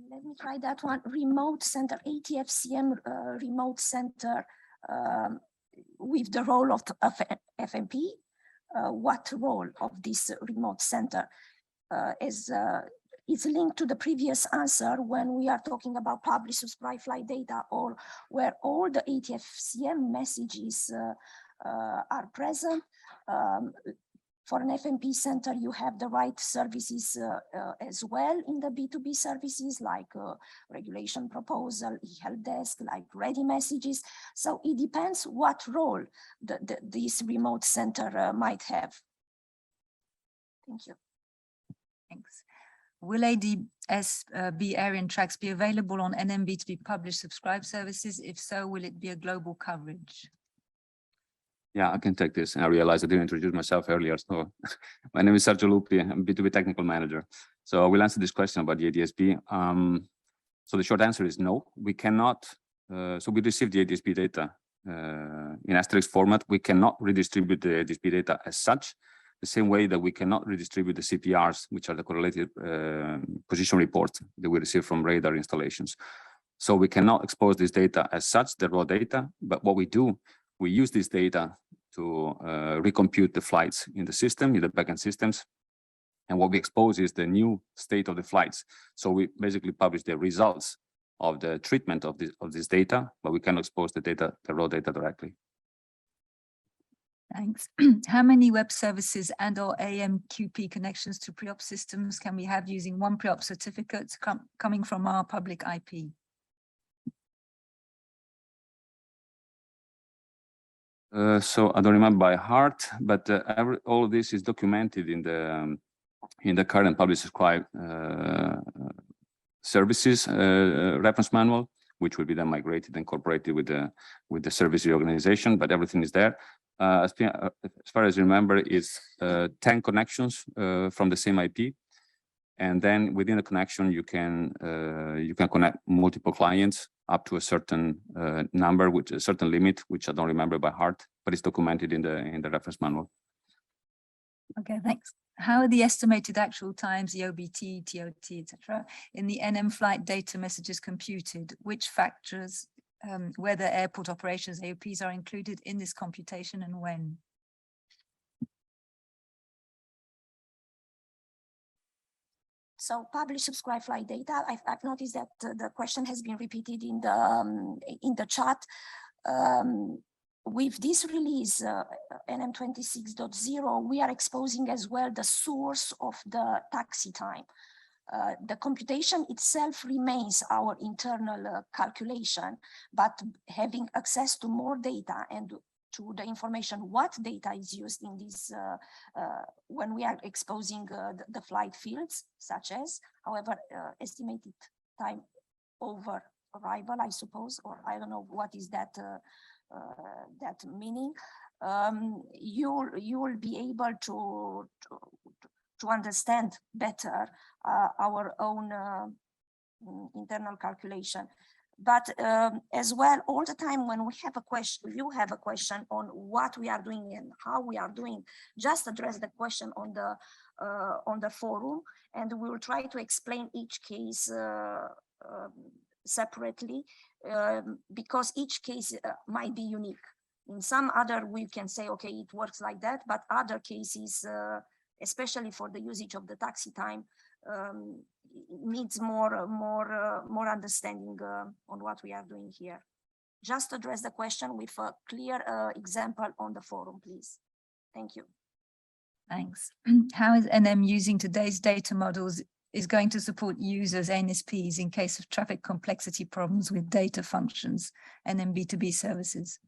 Let me try that one. Remote center, ATFCM remote center with the role of FMP. What role of this remote center is linked to the previous answer when we are talking about publish, subscribe, flight data, or where all the ATFCM messages are present. For an FMP center, you have the right services as well in the B2B services, like regulation proposal, e-help desk, like ready messages. So it depends what role this remote center might have. Thank you. Thanks. Will ADS-B Arian tracks be available on NM B2B publish subscribe services? If so, will it be a global coverage? Yeah, I can take this. I realized I didn't introduce myself earlier. So my name is Sergio Lupi. I'm B2B technical manager. So I will answer this question about the ADS-B. So the short answer is no, we cannot. So we receive the ADS-B data in asterisk format. We cannot redistribute the ADS-B data as such, the same way that we cannot redistribute the CPRs, which are the correlated position reports that we receive from radar installations. So we cannot expose this data as such, the raw data, but what we do, we use this data to recompute the flights in the system, in the backend systems. And what we expose is the new state of the flights. So we basically publish the results of the treatment of this data, but we cannot expose the data, the raw data directly. Thanks. How many web services and/or AMQP connections to pre-op systems can we have using one pre-op certificate coming from our public IP? So I don't remember by heart, but all of this is documented in the current publish subscribe services reference manual, which will be then migrated and incorporated with the service reorganization. But everything is there. As far as I remember, it's 10 connections from the same IP, and then within the connection you can connect multiple clients up to a certain number, which a certain limit, which I don't remember by heart, but it's documented in the reference manual. Okay, thanks. How are the estimated actual times, the OBT, TOT, etc., in the NM flight data messages computed? Which factors, whether airport operations, AOPs, are included in this computation and when? So publish, subscribe, flight data. I've noticed that the question has been repeated in the chat. With this release, NM26.0, we are exposing as well the source of the taxi time. The computation itself remains our internal calculation, but having access to more data and to the information what data is used in this when we are exposing the flight fields, such as, however, estimated time over arrival, I suppose, or I don't know what is that that meaning. You will be able to understand better our own internal calculation. But as well, all the time when we have a question, you have a question on what we are doing and how we are doing, just address the question on the forum, and we will try to explain each case separately, because each case might be unique. In some other, we can say, okay, it works like that, but other cases, especially for the usage of the taxi time, needs more understanding on what we are doing here. Just address the question with a clear example on the forum, please. Thank you. Thanks. How is NM using today's data models is going to support users, NSPs, in case of traffic complexity problems with data functions, NM B2B services?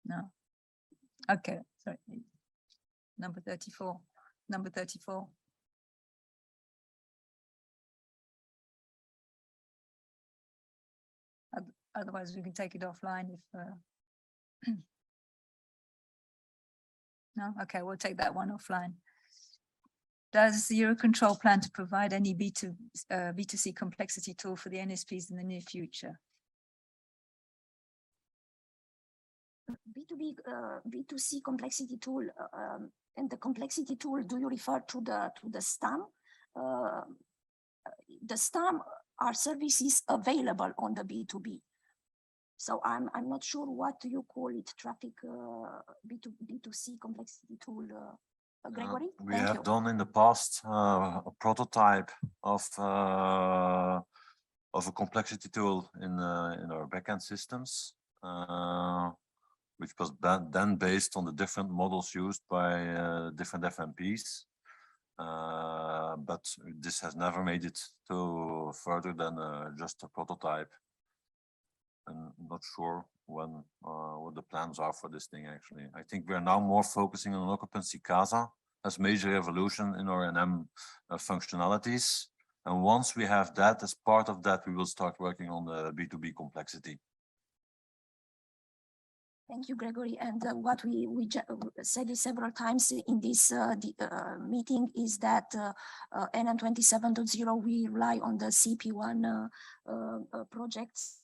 No. Okay, sorry. Number 34. Number 34. Otherwise, we can take it offline if. No, okay, we'll take that one offline. Does the Eurocontrol plan to provide any B2C complexity tool for the NSPs in the near future? B2C complexity tool and the complexity tool, do you refer to the STAM? The STAM are services available on the B2B. So I'm not sure what do you call it, traffic B2C complexity tool, Gregory? We have done in the past a prototype of a complexity tool in our backend systems, which was then based on the different models used by different FMPs. But this has never made it to further than just a prototype. I'm not sure when what the plans are for this thing actually. I think we are now more focusing on occupancy CASA as major evolution in our NM functionalities. And once we have that, as part of that, we will start working on the B2B complexity. Thank you, Gregory. And what we said it several times in this meeting is that NM27.0 we rely on the CP1 projects.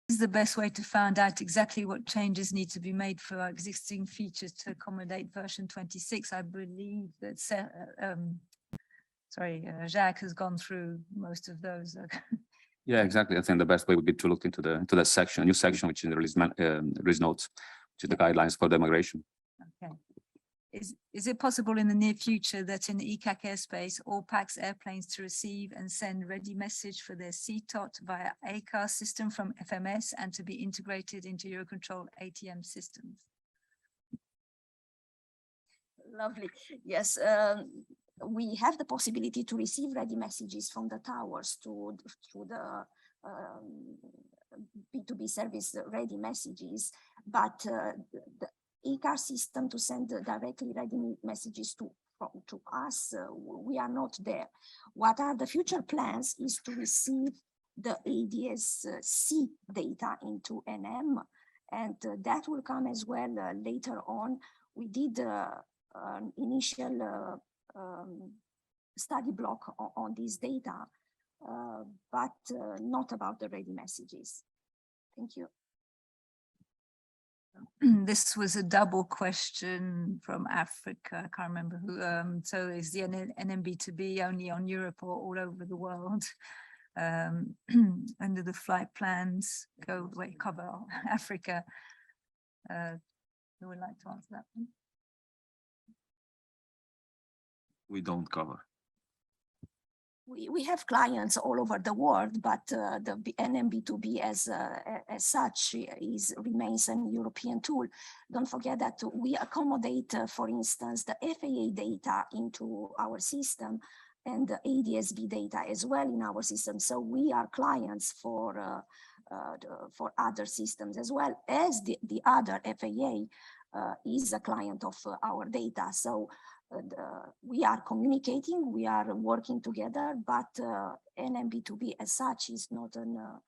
Is the best way to find out exactly what changes need to be made for our existing features to accommodate version 26. I believe that Jacques has gone through most of those. Yeah, exactly. I think the best way would be to look into the section, new section, which is the release notes, which is the guidelines for the migration. Okay. Is it possible in the near future that in ECAC airspace, all PAX airplanes to receive and send ready message for their CTOT via ACAR system from FMS and to be integrated into Eurocontrol ATM systems? Lovely. Yes, we have the possibility to receive ready messages from the towers through the B2B service ready messages, but the ACAR system to send directly ready messages to us, we are not there. What are the future plans is to receive the ADS-C data into NM, and that will come as well later on. We did an initial study block on this data, but not about the ready messages. Thank you. This was a double question from Africa. I can't remember who. So is the NM B2B only on Europe or all over the world? Under the flight plans, cover Africa. Who would like to answer that one? We don't cover. We have clients all over the world, but the NM B2B as such remains an European tool. Don't forget that we accommodate, for instance, the FAA data into our system and the ADS-B data as well in our system. So we are clients for other systems as well as the other FAA is a client of our data. So we are communicating, we are working together, but NM B2B as such is not a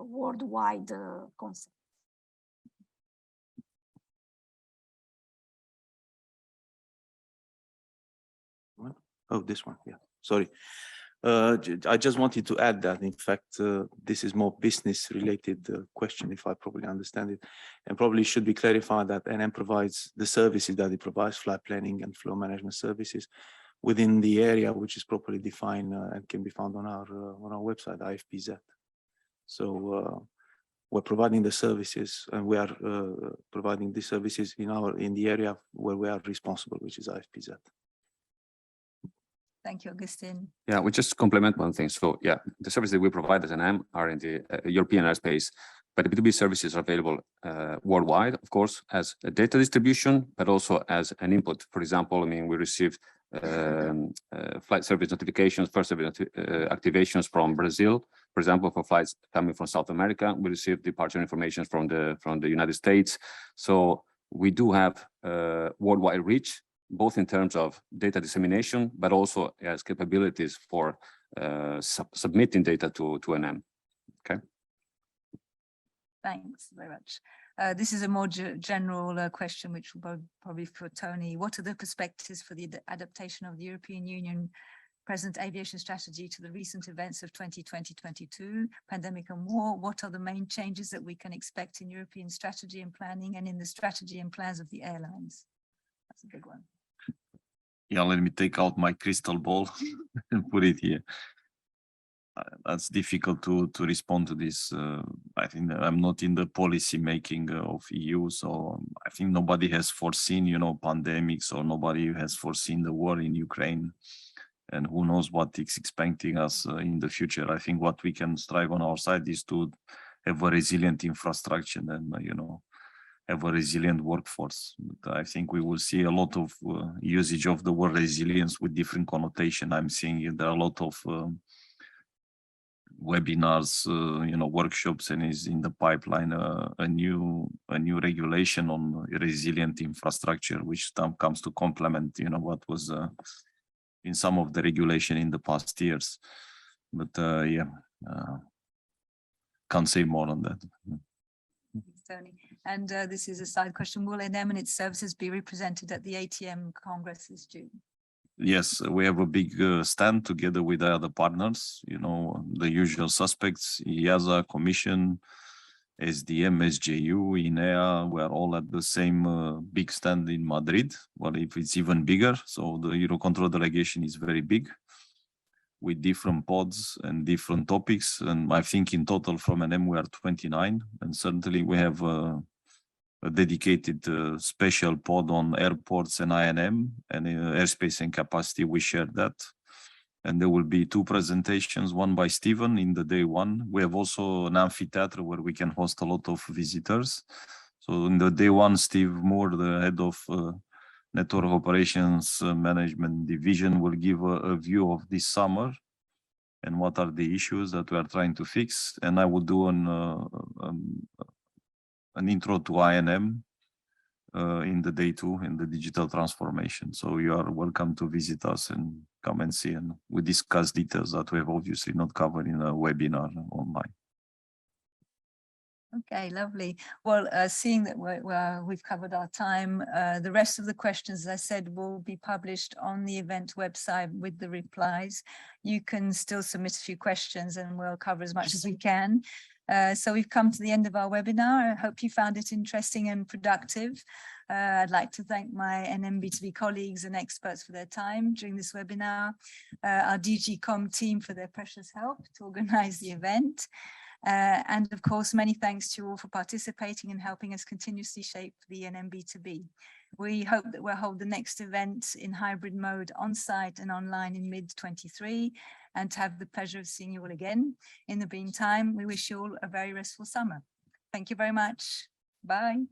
worldwide concept. Oh, this one, yeah, sorry. I just wanted to add that, in fact, this is more business-related question, if I properly understand it, and probably should be clarified that NM provides the services that it provides, flight planning and flow management services, within the area which is properly defined and can be found on our website, IFPZ. So we're providing the services, and we are providing the services in the area where we are responsible, which is IFPZ. Thank you, Augustine. Yeah, we just complement one thing. So yeah, the services that we provide as NM are in the European airspace, but the B2B services are available worldwide, of course, as a data distribution, but also as an input. For example, I mean, we received flight service notifications, first service activations from Brazil, for example, for flights coming from South America. We received departure information from the United States. So we do have worldwide reach, both in terms of data dissemination, but also as capabilities for submitting data to NM. Okay. Thanks very much. This is a more general question, which will probably for Tony. What are the perspectives for the adaptation of the European Union present aviation strategy to the recent events of 2020-22, pandemic and war? What are the main changes that we can expect in European strategy and planning and in the strategy and plans of the airlines? That's a big one. Yeah, let me take out my crystal ball and put it here. That's difficult to respond to this. I think I'm not in the policy making of EU, so I think nobody has foreseen, pandemics, or nobody has foreseen the war in Ukraine, and who knows what is expecting us in the future. I think what we can strive on our side is to have a resilient infrastructure and have a resilient workforce. But I think we will see a lot of usage of the word resilience with different connotation. I'm seeing there are a lot of webinars, workshops, and is in the pipeline a new regulation on resilient infrastructure, which comes to complement what was in some of the regulation in the past years. But can't say more on that. Tony. And this is a side question. Will NM and its services be represented at the ATM Congress this June? Yes, we have a big stand together with the other partners, the usual suspects, EASA, Commission, SDM, SJU, INEA. We are all at the same big stand in Madrid. Well, if it's even bigger, so the Eurocontrol delegation is very big, with different pods and different topics. And I think in total from NM we are 29, and certainly we have a dedicated special pod on airports and INM and airspace and capacity. We share that. And there will be 2 presentations, one by Stephen in the day 1. We have also an amphitheater where we can host a lot of visitors. So in the day 1, Steve Moore, the head of Network Operations Management Division, will give a view of this summer and what are the issues that we are trying to fix. And I will do an intro to INM in the day 2 in the digital transformation. So you are welcome to visit us and come and see. And we discuss details that we have obviously not covered in a webinar online. Okay, lovely. Well, seeing that we've covered our time, the rest of the questions, as I said, will be published on the event website with the replies. You can still submit a few questions and we'll cover as much as we can. So we've come to the end of our webinar. I hope you found it interesting and productive. I'd like to thank my NM B2B colleagues and experts for their time during this webinar, our DG Com team for their precious help to organize the event. And of course, many thanks to you all for participating and helping us continuously shape the NM B2B. We hope that we'll hold the next event in hybrid mode on site and online in mid-23, and to have the pleasure of seeing you all again. In the meantime, we wish you all a very restful summer. Thank you very much. Bye.